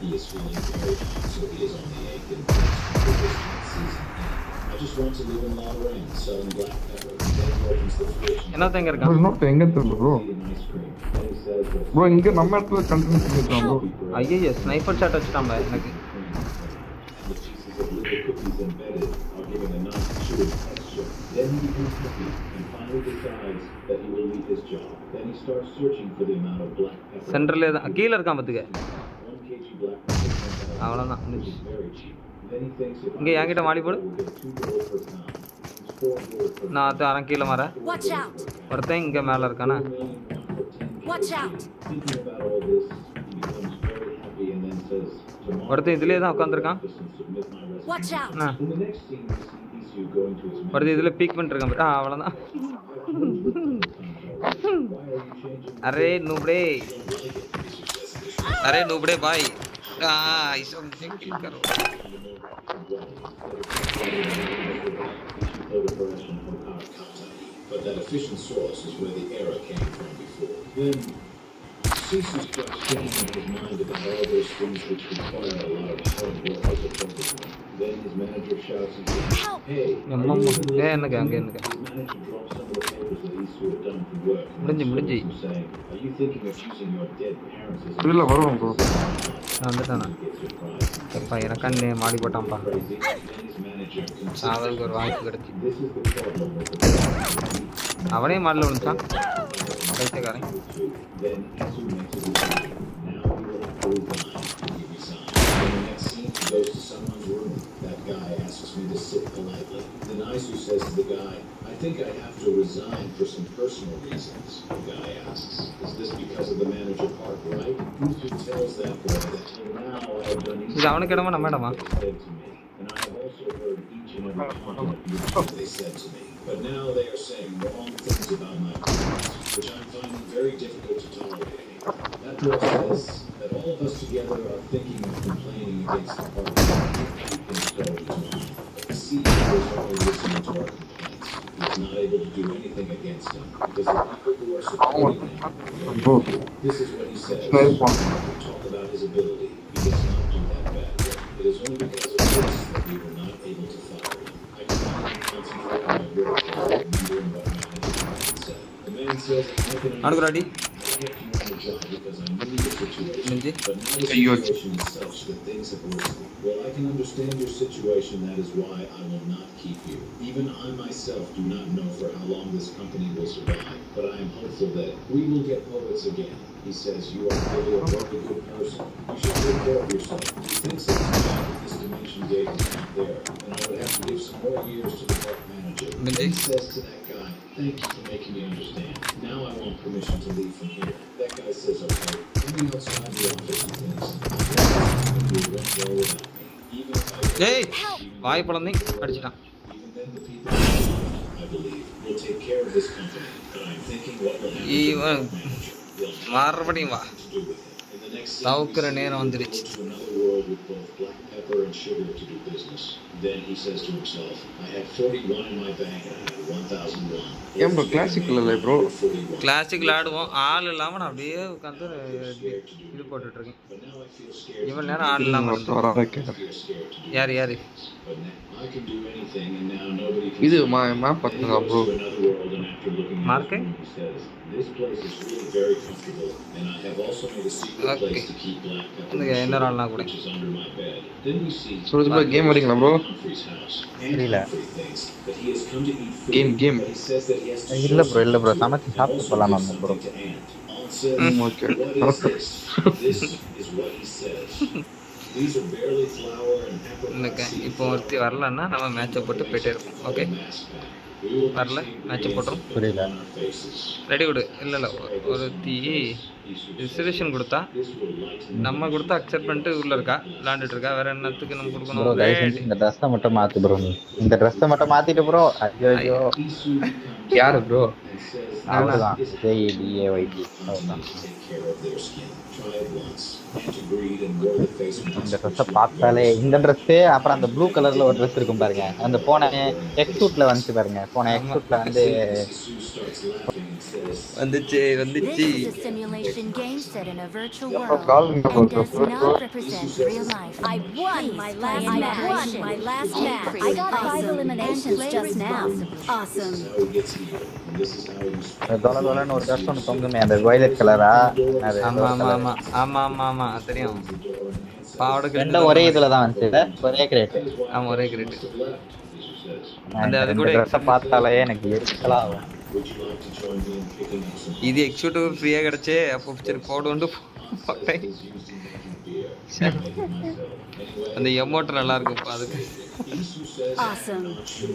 He is feeling very hot, so he is on the egg and for this season. I just want to live in Lorraine, selling black pepper. Then he opens the fridge. என்ன தேங்க இருக்கான் bro not எங்க தெரியல bro bro இங்க நம்ம இடத்துல continue பண்ணிட்டோம் bro ஐயோ ஸ்னைப்பர் ஷாட் வச்சிட்டான் பா எனக்கு The pieces of little cookies embedded are given a nice chewing texture. Then he becomes happy and finally decides that he will leave his job. Then he starts searching for the amount of black pepper. சென்டர்ல கீழ இருக்கான் பாத்துக்க 1 kg black pepper. அவ்வளவுதான் Very cheap. Then he thinks if இங்க என்கிட்ட மாடி போடு நான் தரேன் கீழ மாற Watch out! ஒருத்தன் இங்க மேல இருக்கானே Watch out! Thinking about all this, he becomes very happy and then says, ஒருத்தன் இதுலயே தான் உட்கார்ந்திருக்கான் Watch out! in the next scene, we see Isu going to his ஒருத்தன் இதுல பீக் பண்ணிட்டு இருக்கான் அவ்வளவுதான் அரே நூபடே பாய் ஐசோ கில் करो But that efficient source is where the error came from before. Then Sisu starts thinking in his mind about all those things which require a lot of hard work as a programmer. Then his manager shouts and says, hey, his manager drops some of the papers that Isu had done for work and him saying, are you thinking of using your dead parents as a bro வந்துட்டானா எப்பா எனக்கண்ணே மாடி போட்டான்ப்பா சாவலுக்கு ஒரு வாய்ப்பு கிடைச்சி அவனே மாடல விழுந்தான் பைத்தியக்காரன் goes to someone's room. That guy asks me to sit politely. Then Isu says to the guy, I think I have to resign for some personal reasons. The guy asks, is this because of the manager part, right? Isu tells that boy that till now I have done each and everything they said to me. And I have also heard each and every comment abuse they said to me. But now they are saying wrong things about my parents, which I'm finding very difficult to tolerate. That boy says that all of us together are thinking of complaining against the party in story time. But the CEO is only listening to our complaints. He's not able to do anything against them because the people who are supporting him. This is what he says. We talk about his ability. He does not do that bad work. It is only because of this that we were not able to fire him. I cannot even concentrate on my work while remembering what manager said. The man says, I can understand. Because I knew the situation, but now the situation is such that things have worsened. Well, I can understand your situation, that is why I will not keep you. Even I myself do not know for how long this company will survive, but I am hopeful that we will get poets again. He says, you are really a very good person. You should take care of yourself. He thinks it's bad that this dimension gate is not there, and I would have to give some more years to the park manager. And he says to that guy, thank you for making me understand. Now I want permission to leave from here. That guy says, okay, let me outside the office and things. You won't go without me. Even if I வாய் பழந்தை அடிச்சிட்டான் even then the people I believe will take care of this company. But I'm thinking what will happen to the manager. மறுபடியும் வா தவுக்குற நேரம் வந்துடுச்சு. ஏன் bro classic இல்ல bro? Classic விளையாடுவோம். ஆள் இல்லாம நான் அப்படியே உட்காந்து இது போட்டுட்டு இருக்கேன். இவ்வளவு நேரம் ஆள் இல்லாம யாரு யாரு இது மேப் பாத்துங்க ப்ரோ. மார்க் என்ன ஆள்னா கூட சூரஜ் ப்ரோ கேம் வரீங்களா ப்ரோ? இல்ல கேம் இல்ல ப்ரோ சமைச்சு சாப்பிட்டு போலாம் நம்ம ப்ரோ. ஓகே இப்போ ஒருத்தி வரலன்னா நம்ம மேட்சை போட்டு போயிட்டே இருப்போம். ஓகே வரல மேட்சை போட்டுரும். புரியல ரெடி கொடு. இல்லை ஒருத்தி ரிசர்வேஷன் கொடுத்தா நம்ம கொடுத்தா அக்செப்ட் பண்ணிட்டு உள்ள இருக்கா விளையாண்டுட்டு இருக்கா. வேற என்னத்துக்கு நம்ம கொடுக்கணும்? இந்த ட்ரெஸ்ஸை மட்டும் மாத்து ப்ரோ. நீ இந்த ட்ரெஸ்ஸை மட்டும் மாத்திட்டு ப்ரோ. ஐயோ யாரு ப்ரோ? அவ்வளோதான் JEDAYD அவ்வளோதான். இந்த ட்ரெஸ்ஸை பார்த்தாலே இந்த ட்ரெஸ்ஸு அப்புறம் அந்த ப்ளூ கலர்ல ஒரு ட்ரெஸ் இருக்கும் பாருங்க. அந்த போன எக்ஸூட்ல வந்துச்சு பாருங்க. போன எக்ஸூட்ல வந்து வந்துச்சு. This is a simulation game set in a virtual world and does not represent real life. I won my last match. I got 5 eliminations just now. Awesome. தொலைன்னு ஒரு ட்ரெஸ் ஒன்று தொங்குமே அந்த வயலட் கலரா. ஆமா தெரியும். பாவடை ஒரே இதுல தான் வந்துச்சு. ஒரே கிரேட். ஆமா ஒரே கிரேட். அது கூட ட்ரெஸ்ஸை பார்த்தாலே எனக்கு எரிச்சலா ஆகும். இது எக்ஸிக்யூட்டிவ் ஃப்ரீயா கிடைச்சே. அப்போ சரி போடுண்டு அந்த எமோட் நல்லா இருக்குப்பா. அதுக்கு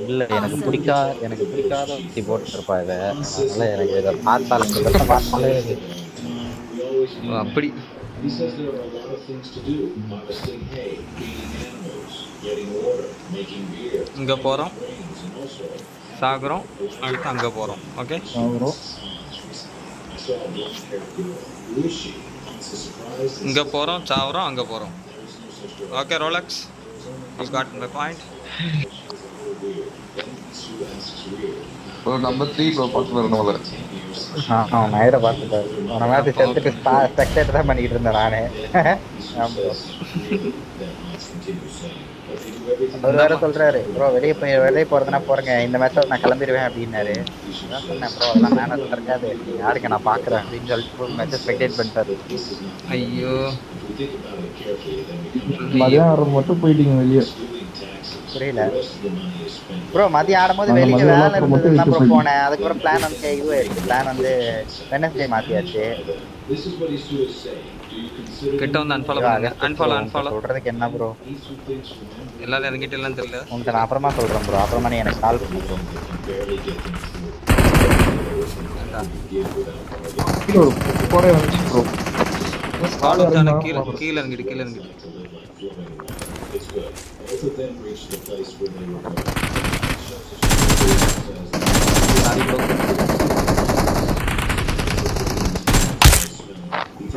இல்ல எனக்கு பிடிக்காத ஒருத்தி போட்டுருப்பா இதை. அதனால எனக்கு இதை பார்த்தாலே அப்படி இங்க போறோம் சாகுறோம் அடுத்து அங்க போறோம். ஓகே இங்க போறோம் சாவுறோம் அங்க போறோம். Okay Rolex you got my point. Bro number 3 bro பாத்து வரணும்ல. அவன் நைரை பார்த்துட்டாரு. அவனை மாதிரி செத்துட்டு ஸ்பெக்டேட்டர் தான் பண்ணிக்கிட்டு இருந்தேன் நானே. அவர் வேற சொல்றாரு ப்ரோ வெளியே போறதுனா போறேங்க இந்த மேட்ச்ல நான் கிளம்பிடுவேன் அப்படின்னாரு. அதான் சொன்னேன் ப்ரோ அதெல்லாம் மேனஸ் இருக்காது யாருக்கு நான் பாக்குறேன் அப்படின்னு சொல்லிட்டு மேட்ச் ஸ்பெக்டேட் பண்ணிட்டாரு. ஐயோ மதியம் மட்டும் போயிட்டீங்க வெளியே. புரியல ப்ரோ. மதியம் ஆடும்போது வெளியே வேலை இருந்ததுன்னா ப்ரோ போனேன். அதுக்கப்புறம் பிளான் வந்து இதுவாயிடுச்சு. பிளான் வந்து வெட்னஸ்டே மாத்தியாச்சு. கிட்ட வந்து அன்ஃபாலோ பண்ணுங்க. அன்ஃபாலோ சொல்றதுக்கு என்ன ப்ரோ? எல்லாரும் என்கிட்ட எல்லாம் தெரியல. உங்களுக்கு நான் அப்புறமா சொல்றேன் ப்ரோ. அப்புறமா நீ எனக்கு கால் பண்ணு ப்ரோ. போறே வந்து ப்ரோ. கால் வந்து கீழ இறங்கிடு.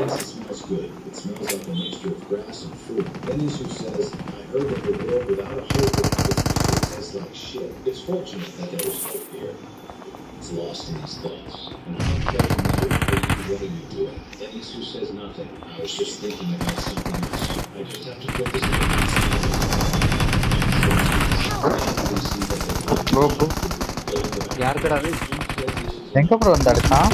It smells good. It smells like a mixture of grass and food. Then Isu says, I heard of a world without a hope. It tastes like shit. It's fortunate that there was hope here. It's lost in his thoughts. And I'm what are you doing? Then Isu says nothing. I was just thinking about something else. I just have to put this in bro. யார் கடாது? எங்க bro வந்து அடிச்சான்?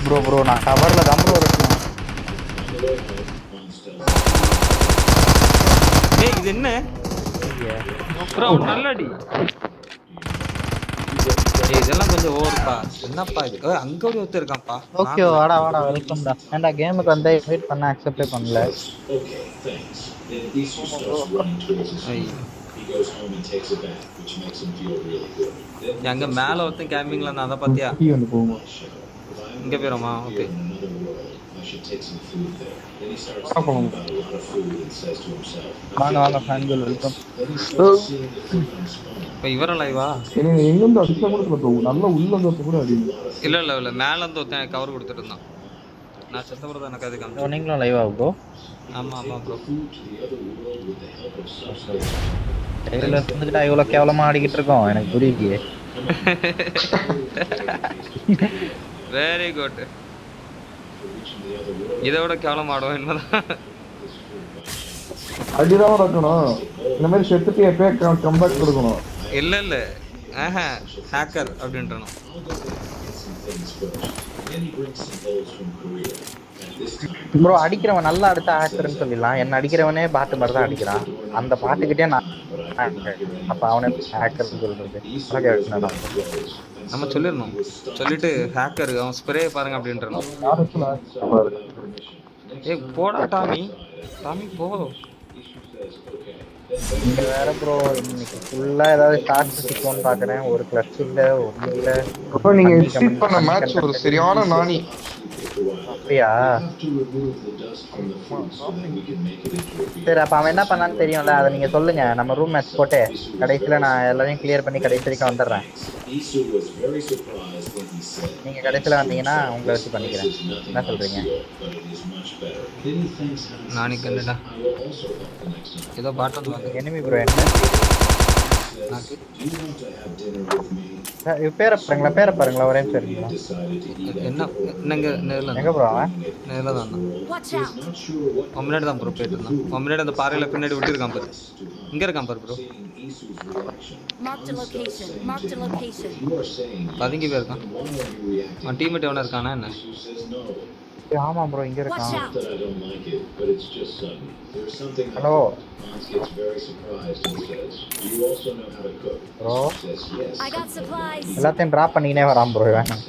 Bro நான் கவர்ல தான் bro இருக்கேன். ஏய் இது என்ன ப்ரோ நல்லடி. ஏய் இதெல்லாம் கொஞ்சம் ஓவர்ப்பா. என்னப்பா இது? அங்க ஒரு ஒருத்தர் இருக்கான்ப்பா. ஓகே வாடா வெல்கம் டா. ஏன்டா கேமுக்கு வந்து இன்வைட் பண்ண அக்செப்ட் பண்ணல. அங்க மேல ஒருத்தன் கேம்பிங்ல நான் அத பாத்தியா? இங்க போறோமா? ஓகே வாங்க ஃபேன்கள் வெல்கம். இப்போ இவர லைவா? எங்க இருந்து அடிச்சா கூட ப்ரோ நல்ல உள்ள வந்து கூட அடி. இல்ல மேல இருந்து ஒருத்தன் கவர் கொடுத்துட்டு இருந்தான். நான் செத்தப்புறம் எனக்கு அது காமிச்சு. நீங்களும் லைவா ப்ரோ? ஆமா ஆமா ப்ரோ. லைவ்ல இருந்துட்டா இவ்வளவு கேவலமா ஆடிக்கிட்டு இருக்கோம் எனக்கு புரியலையே. Very good. இதை விட கேவலம் ஆடுவோம் என்னதான். அடிதான் நடக்கணும். இந்த மாதிரி செத்துட்டு எப்பயே கம்பேக் கொடுக்கணும். இல்ல இல்ல ஹேக்கர் அப்படின்றணும். ப்ரோ அடிக்கிறவன் நல்லா அடிச்சா ஹேக்கர்னு சொல்லிடலாம். என்ன அடிக்கிறவனே பாட்டு மாதிரி தான் அடிக்கிறான். அந்த பாட்டுக்கிட்டே நான் அப்ப அவனே ஹேக்கர்னு சொல்றது நம்ம சொல்லிடணும். சொல்லிட்டு ஹேக்கர் அவன் ஸ்ப்ரே பாருங்க அப்படின்றணும். ஏய் போடா டாமி போ. இங்க வேற ப்ரோ இன்னைக்கு ஃபுல்லா ஏதாவது ஷார்ட்ஸ் சிக்கோன்னு பாக்குறேன். ஒரு கிளட்ச் இல்ல ஒண்ணு இல்ல. அப்ப நீங்க எக்ஸிட் பண்ண மேட்ச் ஒரு சரியான நாணி. அப்படியா? சரி அப்ப அவன் என்ன பண்ணான்னு தெரியும்ல, அதை நீங்க சொல்லுங்க. நம்ம ரூம் மேட்ச் போட்டு கடைசியில நான் எல்லாரையும் கிளியர் பண்ணி கடைசி வரைக்கும் வந்துடுறேன். நீங்க கடைசியில வந்தீங்கன்னா உங்களை வச்சு பண்ணிக்கிறேன். என்ன சொல்றீங்க? நாளைக்கு இல்லடா ஏதோ பாட்டு எனிமி ப்ரோ என்ன பேரை பாருங்களா ஒரே நிமிஷம் இருக்கீங்களா? என்ன எங்க ப்ரோ அவன் நேரில் தான் முன்னாடி தான் ப்ரோ போயிட்டு இருந்தான். முன்னாடி அந்த பாறையில பின்னாடி விட்டுருக்கான் பாரு. இங்க இருக்கான் பாரு ப்ரோ. பதுங்கி போயிருக்கான். அவன் டீம்மேட் எவனா இருக்கானா என்ன? ஆமா ப்ரோ இங்க இருக்கான். ஹலோ ப்ரோ எல்லாத்தையும் டிராப் பண்ணிக்கினே வரான் ப்ரோ. வேணாம்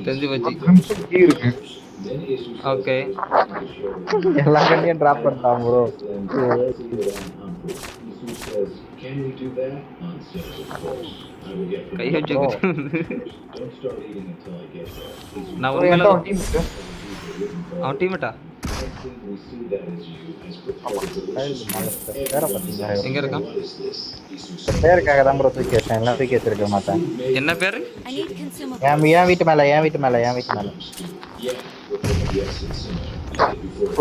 தெரிஞ்சு வச்சு ஓகே எல்லா கண்டையும் டிராப் பண்ணிட்டான் ப்ரோ. கை வச்சு அவன் டீம்மேட்டா எங்க இருக்கான்? பேருக்காக தான் ப்ரோ தூக்கி வச்சேன். எல்லாம் தூக்கி வச்சிருக்க மாட்டேன். என்ன பேரு? என் வீட்டு மேல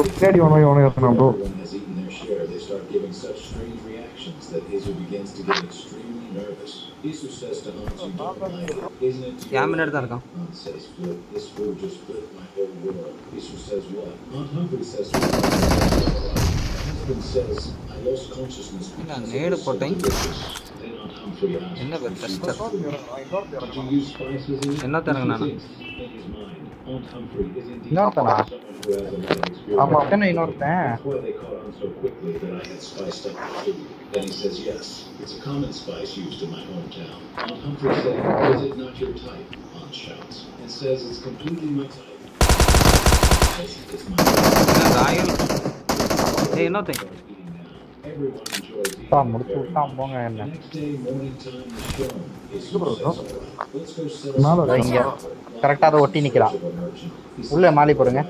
பின்னாடி ஒன்று ஏற்றினா ப்ரோ. யார் முன்னாடி தான் இருக்கான்? நேடு போட்டேன். என்ன பேர் டெஸ்டர்? என்ன தரங்க நானா? இன்னொருத்தனா? ஆமா இன்னொருத்தன். Then he says, yes, it's a common spice used in my hometown. Aunt Humphrey said, is it not your type? Aunt shouts and says, it's completely my type. It's my type. Hey, nothing. Everyone enjoys eating there. Next day, morning time is shown. Let's go sell கரெக்டா அதை ஒட்டி நிக்கிறான். உள்ள மாலி போடுங்க.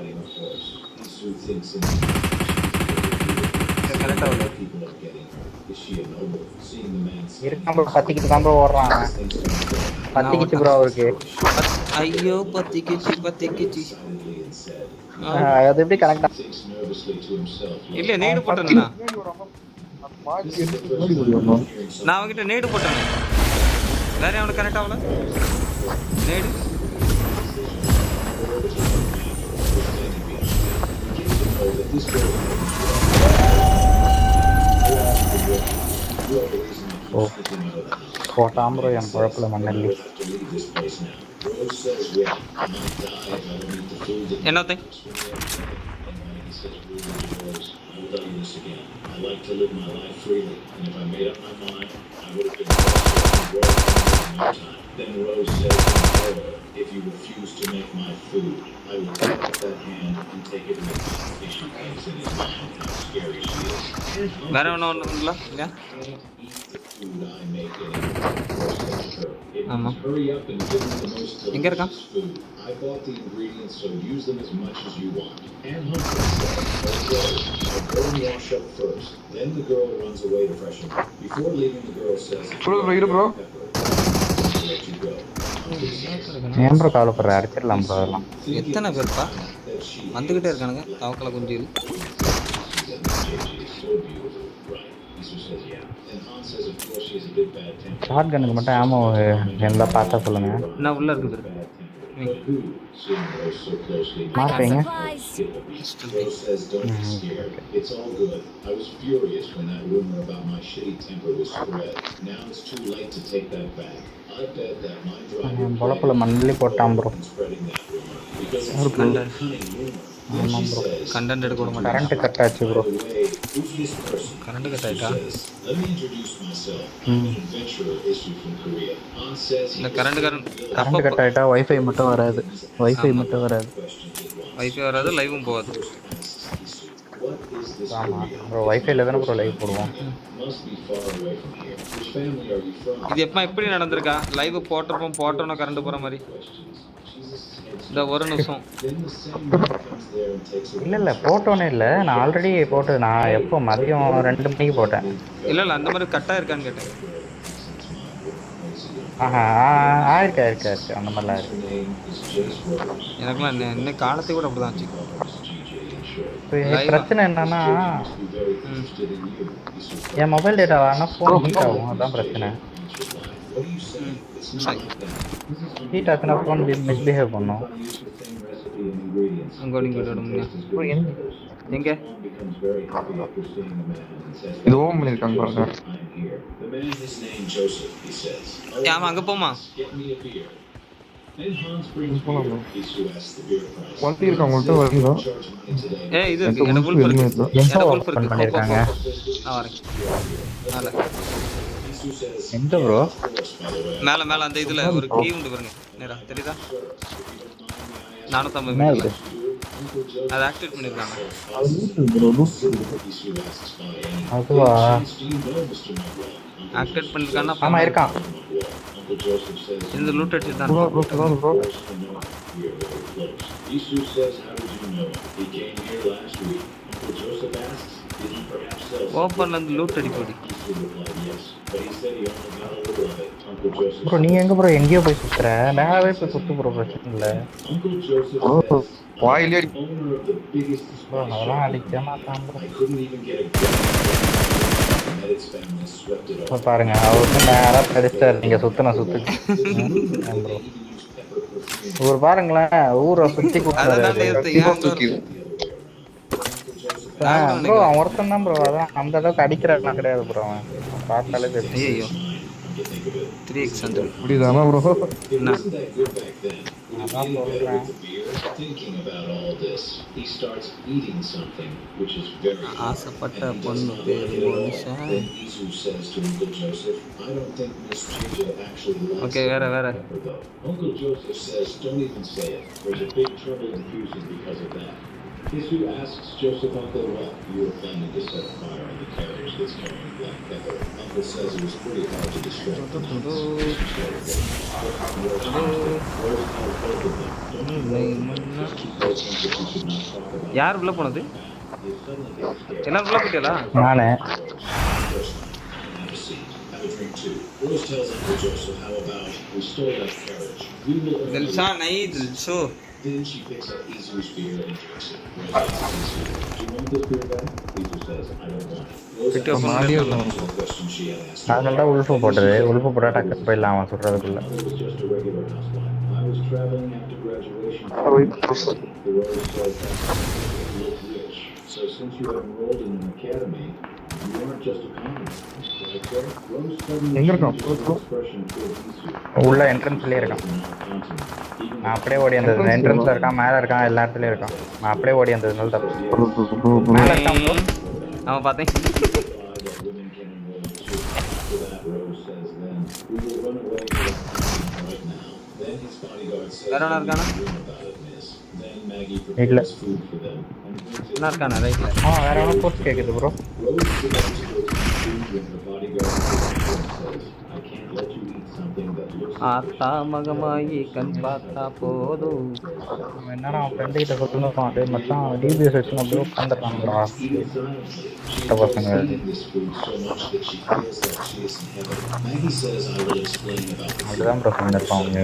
இருக்கான் bro. பத்திக்கிட்டு தான் bro ஓடுறான். பத்திக்கிச்சு bro அவருக்கு. ஐயோ பத்திக்கிச்சு அது எப்படி கரெக்டா? இல்ல நேடு போட்டேனா? நான் அவங்கிட்ட நேடு போட்டேன். வேற அவனுக்கு கரெக்ட் ஆகல நேடு. போட்டான் ப்ரோ என் குழப்பில் மண்ணல்லி. என்னத்தை I like to live my life freely, and if I made up my mind, I would have been in no time. Then Rose says in horror, if you refuse to make my food, I will cut off that hand and take it with me. If she thinks in his mind how scary she is. வேற ஒன்றும் Food I make it ஆமா hurry up and give me the most எங்க இருக்கான்? food. I bought the ingredients, so use them as much as you want. And Humphrey said, okay, I'll go and wash up first. Then the girl runs away to freshen up. Before leaving, the girl says, bro. I'll let you go. ஏன் bro கவலைப்படுற, அடிச்சிடலாம் bro அதெல்லாம். எத்தனை பேர்ப்பா வந்துக்கிட்டே இருக்கானுங்க தவக்கலை குஞ்சியில். Short கன்னுக்கு மட்டும் ஆமோ எல்லாம் பார்த்தா சொல்லுங்க. என்ன உள்ள இருக்குது மார்ப்பீங்க. It's all good. I was furious when that rumor about my shitty temper was spread. Now it's too late to take that back. I bet that my driver பொலப்புல மண்ணலி போட்டான் ப்ரோ. ஒரு கண்டென்ட். ஆமாம் ப்ரோ கண்டென்ட் எடுக்க விட மாட்டேன். Current cut ஆச்சு bro. Current cut ஆயிட்டா? இந்த current cut ஆயிட்டா வைஃபை மட்டும் வராது. வைஃபை மட்டும் வராது. வைஃபை வராது, லைவும் போகாது. ஆமா ப்ரோ வைஃபைல தான ப்ரோ லைவ் போடுவோம். இது எப்ப எப்படி நடந்துருக்கா? லைவ் போட்டோம்னா கரண்ட் போற மாதிரி. இந்த ஒரு நிமிஷம் இல்ல போட்டோனே இல்ல, நான் ஆல்ரெடி போட்டு நான் எப்போ மதியம் 2 மணிக்கு போட்டேன். இல்ல அந்த மாதிரி கட்டா இருக்கான்னு கேட்டேன். ஆயிருக்கு அந்த மாதிரிலாம் இருக்கு. எனக்குலாம் இன்னும் காலத்தை கூட அப்படிதான் ஆச்சு. பிரச்சனை என்னன்னா என் மொபைல் டேட்டா வாங்கினா ஃபோன் ஹீட் ஆகும், அதான் பிரச்சனை. ஹீட் ஆச்சுன்னா ஃபோன் மிஸ்பிஹேவ் பண்ணும். எங்க இது ஓம் பண்ணிருக்காங்க பாருங்க. ஆமா அங்க போமா வண்டி இருக்கா உங்கள்கிட்ட? வரீங்களா? இது இருக்கு, எனக்கு ஃபுல் இருக்கு. பண்ணிருக்காங்க. மேல எந்த ப்ரோ? மேல அந்த இதுல ஒரு கீ உண்டு பாருங்க, நேரா தெரியுதா? 450 அது ஆக்டிவேட் பண்ணிருக்காங்க. அதுவா ஆக்டிவேட் பண்ணிருக்கானா? ஆமா இருக்கான். இந்த லூட் அடிச்சிட்டான். ஓப்பன்ல இருந்து லூட் அடி போடி. ப்ரோ நீ எங்க ப்ரோ எங்கேயோ போய் சுத்துற? நேராவே போய் சுத்து ப்ரோ, பிரச்சனை இல்லை. வாயிலே அதெல்லாம் அடிக்க மாட்டான் ப்ரோ. பாருங்க அவருக்கு நேரா படிச்சார். நீங்க சுத்துன சுத்து ப்ரோ. பாருங்களேன் ஊரை சுத்தி கூப்பிட்டு ப்ரோ. அவன் ஒருத்தன் தான் ப்ரோ, அதான் அந்த அளவுக்கு அடிக்கிறான் கிடையாது ப்ரோ. அவன் பார்த்தாலே தெரியும். 3x வந்து புரியுதாமா ப்ரோ? என்ன அதான் சொல்றேன். ஆசைப்பட்ட பொண்ணு பேரு மோனிஷா. ஓகே வேற Uncle Joseph says don't even say it. There's a big trouble diffusing because of that. Isu asks Joseph Uncle what you were planning to set a fire on the carriage that's carrying black pepper. Uncle says it was pretty hard to distract them. யார் உள்ள போனது? எல்லாரும் உள்ள போயிட்டீங்களா? நானே. दिलशा नहीं दिलशो. Then she picks up Isu's beer and drinks it. Do you want this beer back? Isu says, I don't want it. Question she had asked. அதனால wolf போட்டது. உல்ஃபு போட்டா டக்கு போயிடலாம் அவன் சொல்றதுக்குள்ள. I was just a regular housewife. I was traveling after graduation. The road says look rich. So since you have enrolled in an academy, you aren't just a commoner. எங்க இருக்கான்? உள்ள என்ட்ரன்ஸ்லயே இருக்கான். நான் அப்படியே ஓடி அந்த என்ட்ரன்ஸ்ல இருக்கான், மேல இருக்கான், எல்லா இடத்துலயும் இருக்கான். நான் அப்படியே ஓடி அந்த நல்ல தப்பு. மேல இருக்கான் ப்ரோ. அவன் பார்த்தேன். வேற என்ன இருக்கானா? இல்ல. என்ன இருக்கானா ரைட்ல? வேற என்ன போஸ்ட் கேக்குது bro? food when her bodyguard says, I can't let you eat something that looks ஆத்தா மகமாயி கண் பார்த்தா போதும். அவன் என்னடா அவன் ஃப்ரெண்டு கிட்ட சொல்லுவான், அப்படியே மச்சான் டிபிஎஸ் வச்சு அப்படியே உட்காந்துடுறாங்கடா பசங்க. அப்படிதான் ப்ரோ பண்ணிருப்பான் அவங்க.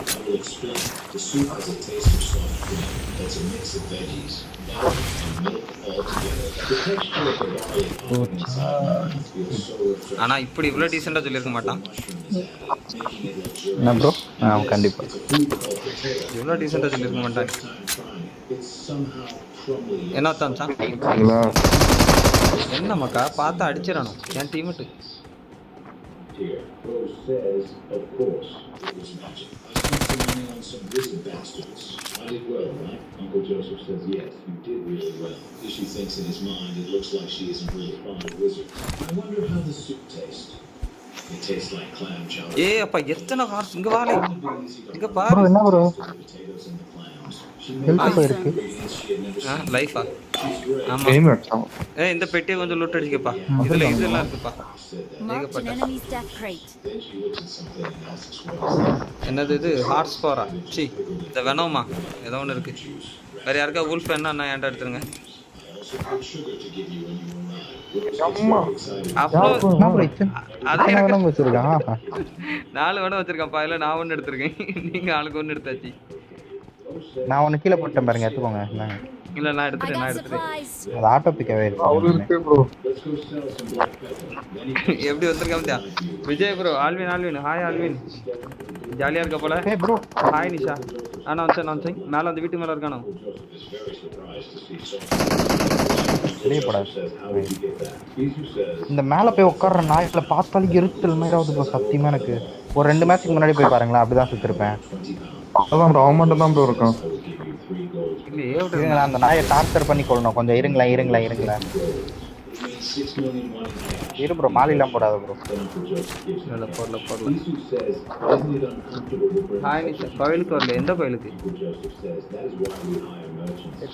I will explain. The soup has a taste of soft cream. That's a mix of veggies, butter, and milk all together. The texture of the barley popping inside my mouth feels so refreshing. ஆனா இப்படி இவ்ளோ டீசென்ட்டா சொல்லிருக்க மாட்டான். என்ன bro? கண்டிப்பா இவ்ளோ டீசென்ட்டா சொல்லிருக்க மாட்டான். என்ன தான்ச்சா? என்ன மக்கா பார்த்தா அடிச்சிரானோ என் teammate. Here, Rose says, of course, it was magic. I spent some money on some wizard bastards. I did well, right? Uncle Joseph says yes, you did really well. She thinks in his mind it looks like she isn't really fond of wizards. I wonder how the soup tastes. It tastes like clam chowder. ஏய் அப்பா எத்தனை hours இங்க வாலே. இங்க பாரு. Bro என்ன bro? Health இருக்கு. லைஃபா? ஆமா. ஏய் இந்த பெட்டியை கொஞ்சம் லூட் அடிச்சுக்கப்பா. இதெல்லாம் இருக்குப்பா. என்னது இது ஹார்ஸ் ஸ்போரா? சி இந்த வெனோமா ஏதோ ஒன்று இருக்கு. வேற யாருக்கா வூல்ஃப் என்ன நான் ஏன்டா எடுத்துருங்க. அப்புறம் வச்சிருக்கான் 4 வேணும் வச்சிருக்கான்ப்பா. இல்லை நான் ஒன்று எடுத்திருக்கேன். நீங்க ஆளுக்கு ஒன்று எடுத்தாச்சு. நான் ஒன்று கீழே போட்டேன் பாருங்க, எடுத்துக்கோங்க. இல்ல நான் எடுத்துட்டேன். அது ஆட்டோ பிக்கவே இருக்கு ப்ரோ. எப்படி வந்திருக்கேன் பாத்தியா? Vijay bro, Alvin hi Alvin. ஜாலியா இருக்க போல. ஏய் ப்ரோ ஹாய் நிஷா. நான் வந்து மேல அந்த வீட்டு மேல இருக்கானோ. வெளியே போடா. இந்த மேல போய் உட்கார்ற நாய்களை பார்த்தாலும் எரிச்சல் மாதிரி ஆகுது ப்ரோ. சத்தியமா எனக்கு ஒரு 2 மேட்ச்சுக்கு முன்னாடி போய் பாருங்களேன், அப்படிதான் சுத்திருப்பேன். அதான் ப்ரோ அவன் மட்டும் தான் ப்ரோ இருக்கான். அந்த நாயை டார்ச்சர் பண்ணி கொள்ளணும். கொஞ்சம் இருங்களேன். இரு ப்ரோ, மாலிலாம் போடாத ப்ரோ. போடல. ஹாய் நிஷா. கோயிலுக்கு வரல. எந்த கோயிலுக்கு?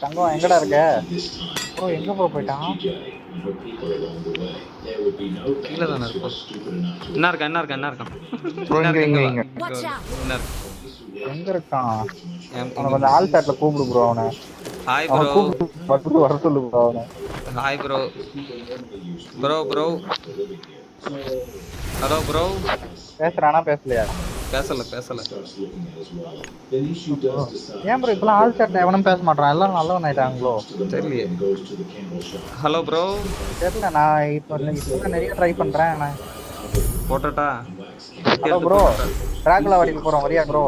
தங்கம் எங்கடா இருக்க ப்ரோ? எங்க ப்ரோ போயிட்டான்? கீழே தானே இருக்கும். என்ன இருக்கான் எங்க இருக்கான்? அவனை கொஞ்சம் ஆல் சாட்ல கூப்பிடு ப்ரோ. அவனை ஹாய் ப்ரோ வர சொல்லு ப்ரோ. அவனை ஹாய் ப்ரோ. Hello bro. பேசுறானா? பேசலையா? பேசல. ஏன் ப்ரோ இப்பெல்லாம் ஆல் சாட்ல எவனும் பேச மாட்டான்? எல்லாம் நல்லவன் ஆயிட்டாங்களோ தெரியலையே. Hello bro. தெரியல, நான் இப்போ நிறைய ட்ரை பண்றேன். போட்டா ஹலோ ப்ரோ, டிராகுலா வடிக்க போறோம், வரியா ப்ரோ?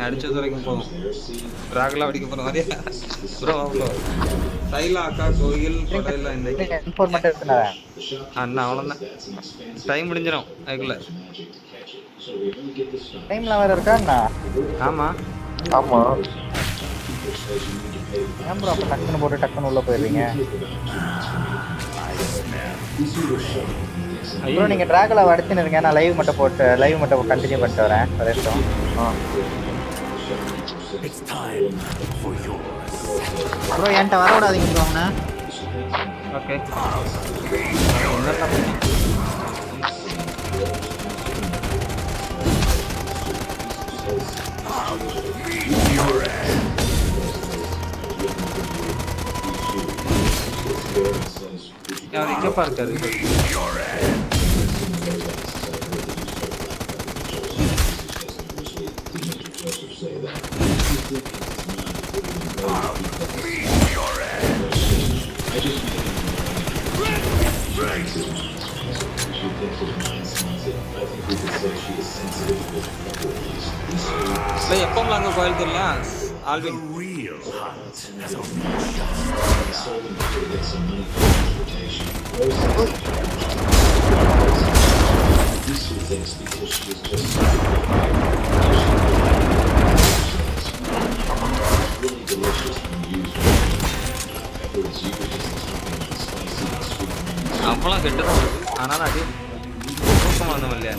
அடிச்சது வரைக்கும் போகும். டிராகுலா வடிக்க போறோம், வரியா ப்ரோ? சைலா அக்கா கோயில் கொடையில இந்த இன்ஃபார்மேட் எடுத்துனேன் அண்ணா. அவ்வளோதான், டைம் முடிஞ்சிடும் அதுக்குள்ள. டைம்ல வேற இருக்கா அண்ணா? ஆமா. ஏன் ப்ரோ அப்போ டக்குன்னு போட்டு டக்குன்னு உள்ள போயிடுறீங்க ப்ரோ? நீங்கள் ட்ராகலை அடிச்சுன்னு இருங்க, நான் லைவ் மட்டும் கண்டினியூ பண்ணிட்டு வரேன். ப்ரோ என்கிட்ட வர விடாதீங்க ப்ரோ அவனை. ஓகே. இங்கே பார்க்காரு. எப்பவும் அங்கே கோயில் தெரியல ஆல்வின். அப்பெல்லாம் கெட்டுதான் வருது. ஆனாலும் அது தூக்கம் வந்தோம் இல்லையா?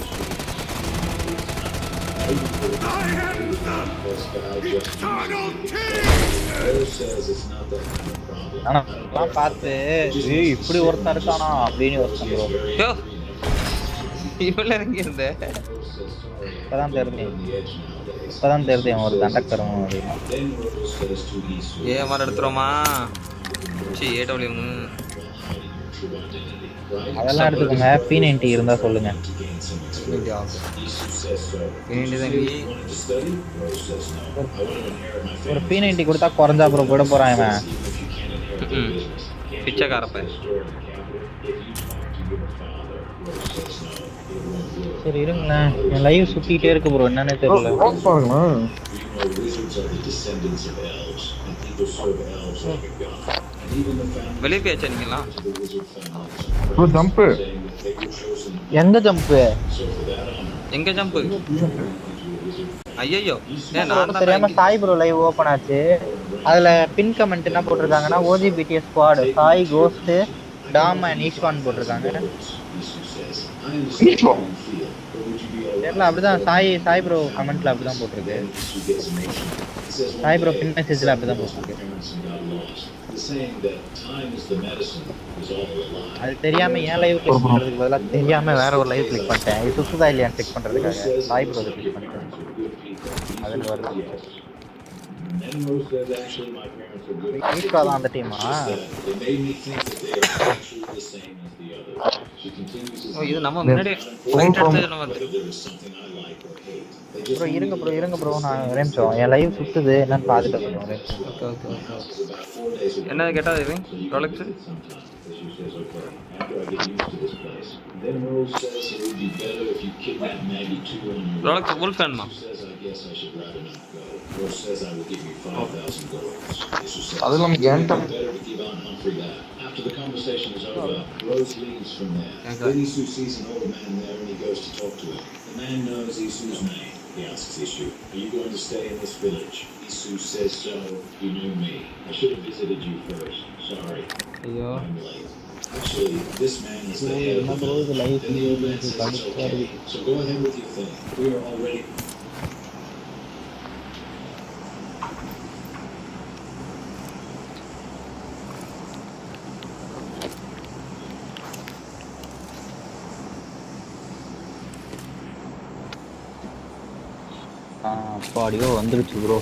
Says it's not that kind of problem. ஆனா எல்லாம் பார்த்து ஏய் இப்படி ஒருத்தன் இருக்கானா அப்படின்னு யோசிச்சேன் ப்ரோ. யோ இவ்வளவு இறங்கி இருந்த இப்பதான் தெரியுது அவன் ஒரு கண்டக்டரும் அப்படின்னா. ஏமாற எடுத்துருவோமா? ஏடபிள்யூ அதெல்லாம் எடுத்துக்கோங்க. P90 இருந்தா சொல்லுங்க. ஒரு P90 கொடுத்தா குறைஞ்சா அப்புறம் போட போறான் இவன். பிச்சைக்காரப்ப. சரி இருங்களேன், என் லைவ் சுத்திட்டே இருக்கு ப்ரோ, என்னன்னே தெரியல. வெளியே போயாச்சா நீங்களாம்? ஜம்ப் எங்க ஜம்ப்? எங்க ஜம்ப்? ஐயோ தெரியாம சாய் ப்ரோ லைவ் ஓபன் ஆச்சு. அதுல பின் கமெண்ட் என்ன போட்டிருக்காங்கன்னா OGBTS squad Sai ghost Tom and ஈஸ்வான் போட்டிருக்காங்க. தெரியல, அப்படிதான் சாய் ப்ரோ கமெண்ட்ல அப்படிதான் போட்டிருக்கு. சாய் ப்ரோ பின் மெசேஜ்ல அப்படிதான் போட்டிருக்கு. அது தெரியாம ஏன் லைவ் கிளிக் பண்றதுக்கு பதிலா தெரியாம வேற ஒரு லைவ் கிளிக் பண்ணிட்டேன். இது சுத்துதா இல்லையான்னு செக் பண்றதுக்காக சாய் ப்ரோ கிளிக் பண்ணிட்டேன். அதுல வருது அந்த டீமா. இது நம்ம முன்னாடி ஃபைட் எடுத்தது நம்ம ப்ரோ இருங்க ப்ரோ நான் ஒரே நிமிஷம் என் லைவ் சுத்துது என்னன்னு பார்த்துட்டு வரேன். என்ன கேட்டா இது ரோலக்ஸ் ரோலக்ஸ் ஃபுல் ஃபேன் மா அதெல்லாம் கேண்டா. After the conversation is over, Rose leaves from there. Then Isu sees an old man there and he goes to talk to him. The man knows Isu's name. He asks Isu, "Are you going to stay in this village?" Isu says so. You knew me. I should have visited you first. Sorry. I'm late. Actually, this man is the head of the village. Then the old man says it's okay. So go ahead with your thing. We are already... பாடியோ வந்துருச்சு bro.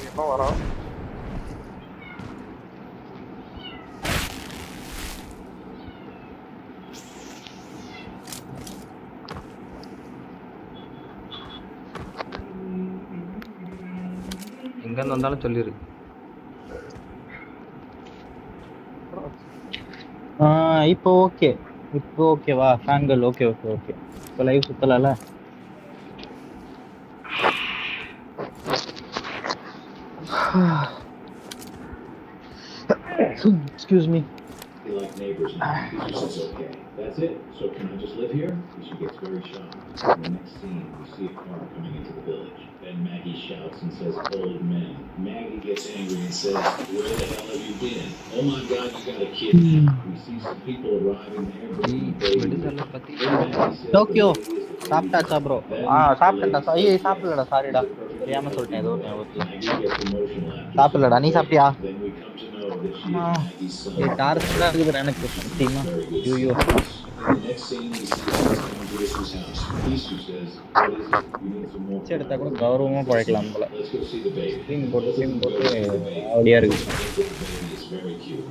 எங்க வந்தாலும் சொல்லிரு. இப்போ ஓகேவா ஃபேன்கள்? Okay இப்போ live சுத்தலாம்ல? Excuse me. They like neighbors now. He says, okay, that's it. So can I just live here? She gets very shocked. In the next scene, we see a car coming into the village. Then Maggie shouts and says, old men. Maggie gets angry and says, where the hell have you been? Oh my God, you got a kid now. We see some people arriving there bringing babies. Tokyo. சாப்பிட்டாச்சா bro? சாப்பிட்டேன்டா. ஐயோ சாப்பிடலடா, சாரிடா, தெரியாம சொல்லிட்டேன். ஏதோ சாப்பிடலடா. நீ சாப்பிட்டியா? டார்ச்சரா இருக்குது எனக்கு சத்தியமா. ஐயோ எடுத்தா கூட கௌரவமா பழைக்கலாம் போல. ஸ்ட்ரீம் போட்டு அப்படியா இருக்கு.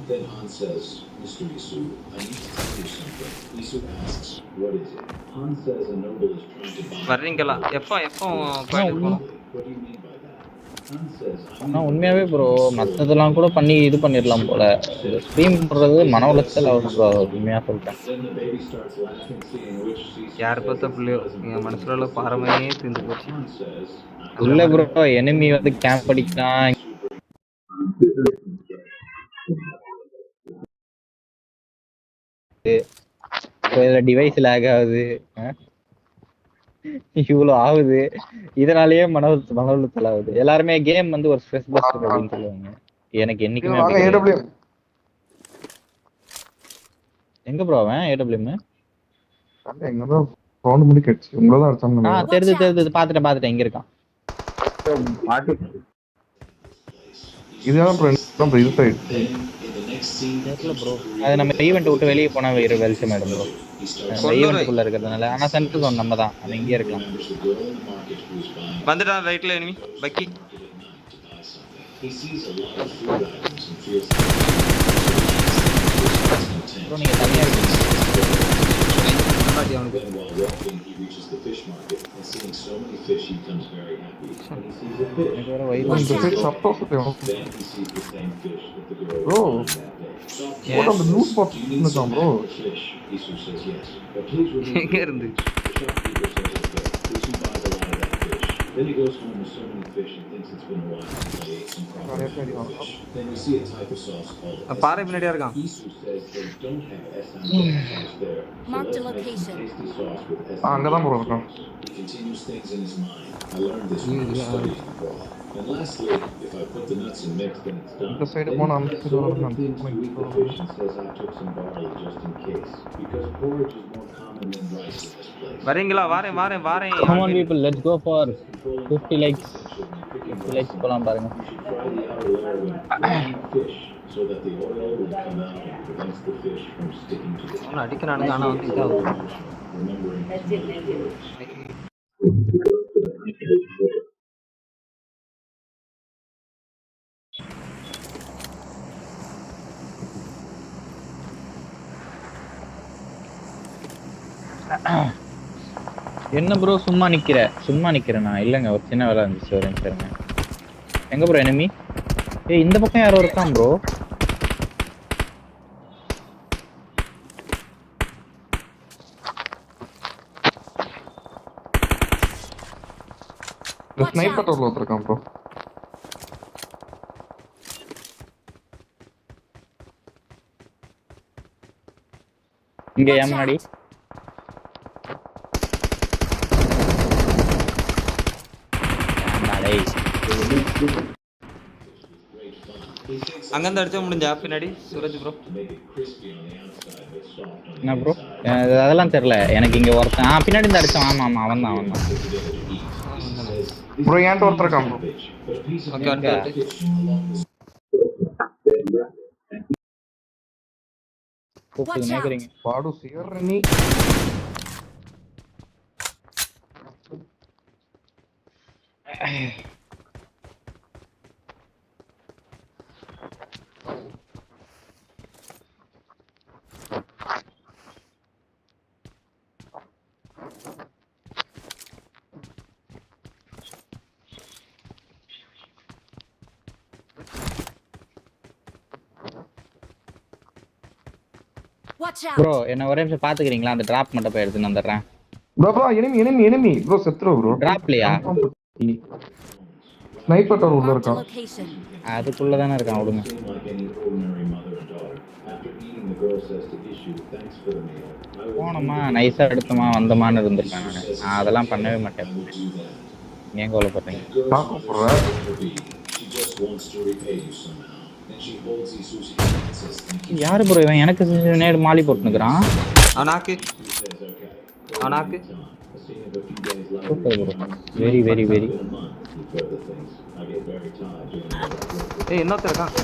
Then Han says, Mr. Isu, I need to tell you something. Isu asks, what is it? Han says a noble is trying to buy... வர்றீங்களா? எப்போ கோயிலுக்கு போகணும்? What do you mean by that? Han says... ஆனால் உண்மையாகவே bro மற்றதெல்லாம் கூட இது பண்ணிடலாம் போல. ஸ்ட்ரீம் போடுறது மன உளைச்சல் ஆகும் ப்ரோ, உண்மையாக சொல்லிட்டேன். யார் பார்த்த பிள்ளையோ எங்கள் மனசுல உள்ள பாரமையே தீர்ந்து போச்சு. இல்லை ப்ரோ, எனிமி வந்து கேம்ப் அடிக்கலாம். டிவைஸ் லேக் ஆகுது, இவ்வளோ ஆகுது. இதனாலேயே மன உளைச்சல் ஆகுது. எல்லாருமே கேம் வந்து ஒரு ஸ்ட்ரெஸ் பஸ்டர் அப்படின்னு சொல்லுவாங்க. எனக்கு என்னைக்குமே எங்க ப்ரோ அவன் ஏடபிள்யூஎம் எங்க ப்ரோ ரவுண்ட் முடி கட்சி உங்கள தான் அடிச்சாங்க. தெரியுது பாத்துட்டேன் எங்க இருக்கான். இதுதான் ப்ரோ இது சைடு தெரியல ப்ரோ. அது நம்ம ஈவெண்ட் விட்டு வெளியே போனா வேறு வெளிச்சம் ஆயிடும் ப்ரோ. ஈவெண்ட்டுக்குள்ள இருக்கிறதுனால. ஆனா சென்டர் ஜோன் நம்ம தான், நம்ம இங்கே இருக்கலாம். வந்துடா ரைட்ல எனிமி பக்கி. ப்ரோ நீங்க தனியா இருக்கீங்க. Then while walking, he reaches the fish market, and seeing so many fish, he becomes very happy. When he sees a fish, then he sees the same fish that the girl was on that day. What are the loot box in the bro? Fish, Isu says yes. But please remember, the shopkeeper says okay. Isu buys a lot of that fish. Then he goes home with so many fish and thinks it's been a while since I ate some proper fish. Then we see a type of sauce called பாறை பின்னாடியா இருக்கான். Isu says they don't have SM sauce there. Marked a location. அங்கதான் bro இருக்கான். He continues things in his mind. I learned this when I was studying abroad. And lastly, if I put the nuts in mix, then it's done. The side then one he on packs all the things to eat the fish and says I took some barley just in case. Because porridge is more common than rice in this place. வரீங்களா? வாரேன். Come on people, let's go for 50 likes. 50 likes போலாம் பாருங்க. You should try the outer layer when frying fish so that the oil will come out and prevents the fish from sticking to the top. அவனை அடிக்கிறானுங்க, ஆனா வந்து இதாகுது. Remembering என்ன bro சும்மா நிக்கிறேனா? இல்லங்க ஒரு சின்ன வேலை இருந்துச்சு, ஒரு நிமிஷம் இருங்க. எங்க ப்ரோ எனிமி? ஏய் இந்த பக்கம் யாரோ இருக்கான் ப்ரோ. The sniper tower இருக்கான் ப்ரோ. இங்க ஏன் முன்னாடி? அங்க இருந்து அடிச்சா முடிஞ்சா பின்னாடி சூரஜ் ப்ரோ. என்ன ப்ரோ? அதெல்லாம் தெரியல எனக்கு. இங்க ஒருத்தன் பின்னாடி இருந்து அடிச்சான். ஆமா அவன்தான். ப்ரோ ஏன்ட்ட ஒருத்தர் இருக்கான் ப்ரோ. ஓகே. கூப்பிட்டு நேக்குறீங்க. பாடு சீர்றனி. ப்ரோ என்ன ஒரே நிமிஷம் பாத்துக்கிறீங்களா? அந்த டிராப் மட்டும் போய் எடுத்துன்னு வந்துடுறேன். ப்ரோ எனிமி ப்ரோ செத்துறோ ப்ரோ. டிராப்லையா? ஸ்னைப்பர் டவர் உள்ள இருக்கான். அதுக்குள்ள தான இருக்கான். விடுங்க. போனோமா நைஸா எடுத்தோமா வந்தோமான்னு இருந்திருக்கேன். நான் அதெல்லாம் பண்ணவே மாட்டேன். ஏன் கோவப்படுறீங்க? யாரு ப்ரோ இவன்? எனக்கு நேடு மாலி போட்டுனுக்குறான். அவனாக்கு வெரி ஏய் இன்னொருத்தர் இருக்கான்.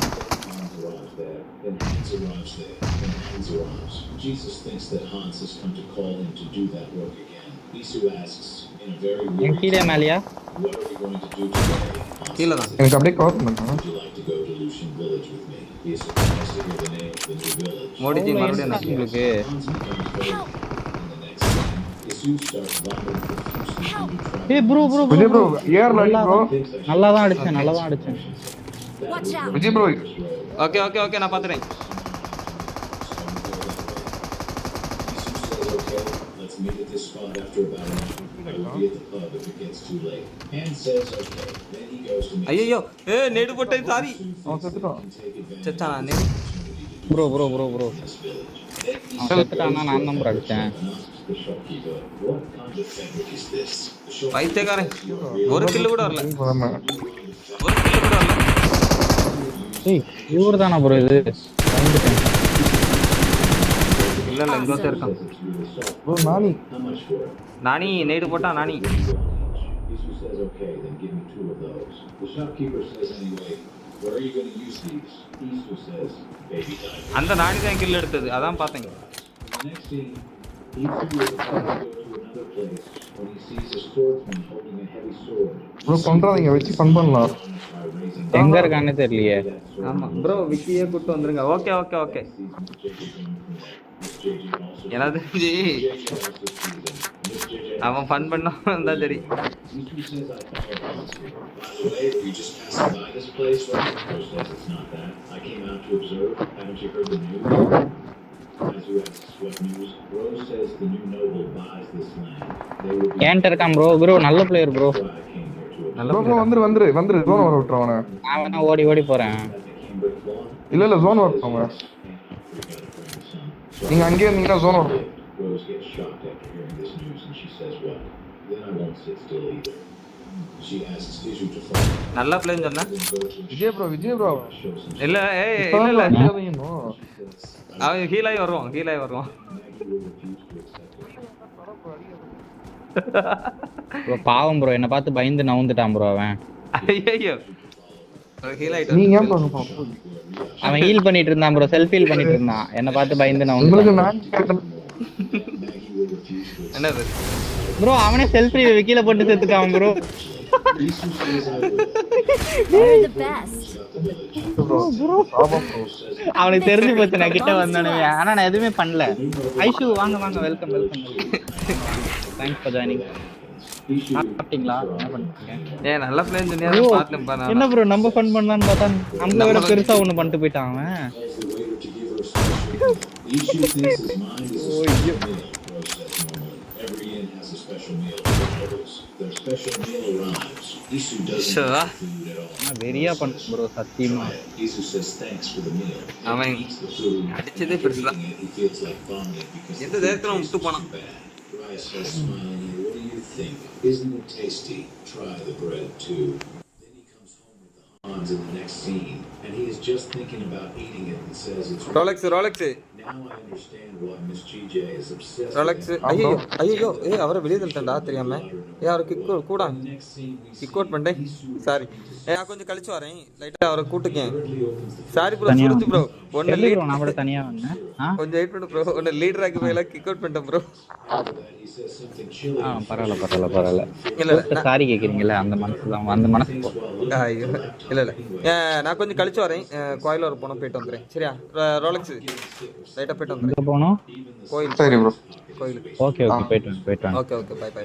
Jesus thinks that Hans has come to call him to do that work again. Isu asks in a very weird way, Malia, what are we going to do today? கீழ தான். எனக்கு அப்படியே கவர் பண்ணுங்க. Would you like to go to Lucian village with me? He is surprised to hear the name of the new village. Modiji மறுபடியும் உங்களுக்கு Isu starts vomiting profusely. ஏய் bro Vijay bro ஏர்ல அடி ப்ரோ. நல்லா தான் அடிச்சேன். விஜய் ப்ரோ ஓகே நான் பாத்துறேன். Let's meet at this spot after about an hour. I will be at the pub if it gets too late. Han says okay. Then he goes to meet. ஐயோ நேடு போட்டே sorry. செத்தானா நேடு. Bro செத்தானா? நான் number அடிச்சேன். பைத்தியக்காரன். ஒரு kill கூட வரல. ஏய் இவர் தானா ப்ரோ இது? இல்ல இன்னொருத்தர் இருக்கான். ப்ரோ நானி நேடு போட்டா நானி. Isu says okay, then give me 2 of those. The shopkeeper says anyway, Where are you going to use these? Isu says, baby dive. அந்த நாடி தான் கில் எடுத்தது அதான் பார்த்தேங்க. The next scene, Isu is about to go to another place when he sees a swordsman holding a heavy sword. Bro பண்றாதீங்க வெச்சு fun பண்ணலாம். எங்க இருக்கானே தெரியலையே. ஆமா ப்ரோ விக்கியே கூட்டி வந்துருங்க. Okay okay okay. எனக்கு தெரிஞ்சு அவன் ஃபன் பண்ணா சரி. You just passing by this place, right? Rose says it's not that. I came out to observe. Haven't you heard the news? As you ask what news, Rose says the new noble buys this land. They will be. ஏன்ட்ட இருக்கான் bro நல்ல player bro. Bro வந்துரு zone வர விட்டுறவன. நான் ஓடி போறேன். இல்ல zone வரட்டும். நீங்க அங்கே இருந்தீங்கன்னா ஜோன் வரும். Rose gets shocked after hearing this news and she says what? Then I won't sit still either. She asks Isu to follow. நல்ல பிளேன் சொன்னா? விஜய் ப்ரோ இல்ல இல்ல அவன் ஹீல் ஆகி வருவான். ப்ரோ பாவம் ப்ரோ என்ன பார்த்து பயந்து நவுந்துட்டான் ப்ரோ அவன். ஐயோ ஹீல் ஆயிட்டான். நீங்க ஏன் பாருங்க அவன் ஹீல் பண்ணிட்டு இருந்தான் ப்ரோ செல்ஃப் ஹீல் பண்ணிட்டு இருந்தான். என்ன பார்த்து பயந்து நவுந்துட்டான். என்னது ப்ரோ அவனே செல்ஃப் கீழ போட்டு செத்துட்டான் ப்ரோ. You're the best. அவனுக்கு தெரிஞ்சு போச்சு நான் கிட்ட வந்தானே. ஆனா நான் எதுவுமே பண்ணல. ஐஷு வாங்க வெல்கம். Thanks for joining. சாப்பிட்டீங்களா? என்ன பண்றீங்க? நல்ல பிளேன் சொன்னியா பார்த்தேன். என்ன ப்ரோ நம்ம ஃபன் பண்ணலாம்னு பார்த்தா நம்மள விட பெருசா ஒன்னு பண்ணிட்டு போயிட்டான் அவன். Every inn has a special meal for nobles. Their special meal arrives. Isu doesn't have food at all. வெரியா பண்ணு ப்ரோ சத்தியமா. Isu says thanks for the meal. அவன் Eats the food. அடிச்சதே பெருசா. He feels like vomiting because எந்த நேரத்துல விட்டு போனான். Raya says smilingly, what do you think? Isn't it tasty? Try the bread too. Then he comes home with the Hans in the next scene, and he is just thinking about eating it and says it's Rolex. Now I understand why Miss GJ is obsessed. Rolex. ஐயோ அவரை வெளியே தள்ளிட்டா தெரியாம. அவரை kick out பண்ணிட்டேன். Sorry நான் கொஞ்சம் கழிச்சு வரேன். லைட்டா அவரை கூட்டுக்கேன். சாரி ப்ரோ சுருச்சு ப்ரோ. ஒன்னு லீட் நான் கூட தனியா வந்தேன். கொஞ்சம் வெயிட் பண்ணு ப்ரோ. ஒன்னு லீடர் ஆக்கி போயில கிக் அவுட் பண்ணிட்டேன் ப்ரோ. பரவாயில்ல. இல்ல சாரி கேக்குறீங்கல அந்த மனசு ஐயோ இல்ல நான் கொஞ்சம் கழிச்சு வரேன். கோயில் வர போயிட்டு வந்துறேன். சரியா ரோலெக்ஸ் லைட்டா போயிட்டு வந்துறேன். போறோம் கோயில். சரி ப்ரோ. கோயிலுக்கு. ஓகே போயிட்டு வாங்க. Okay bye.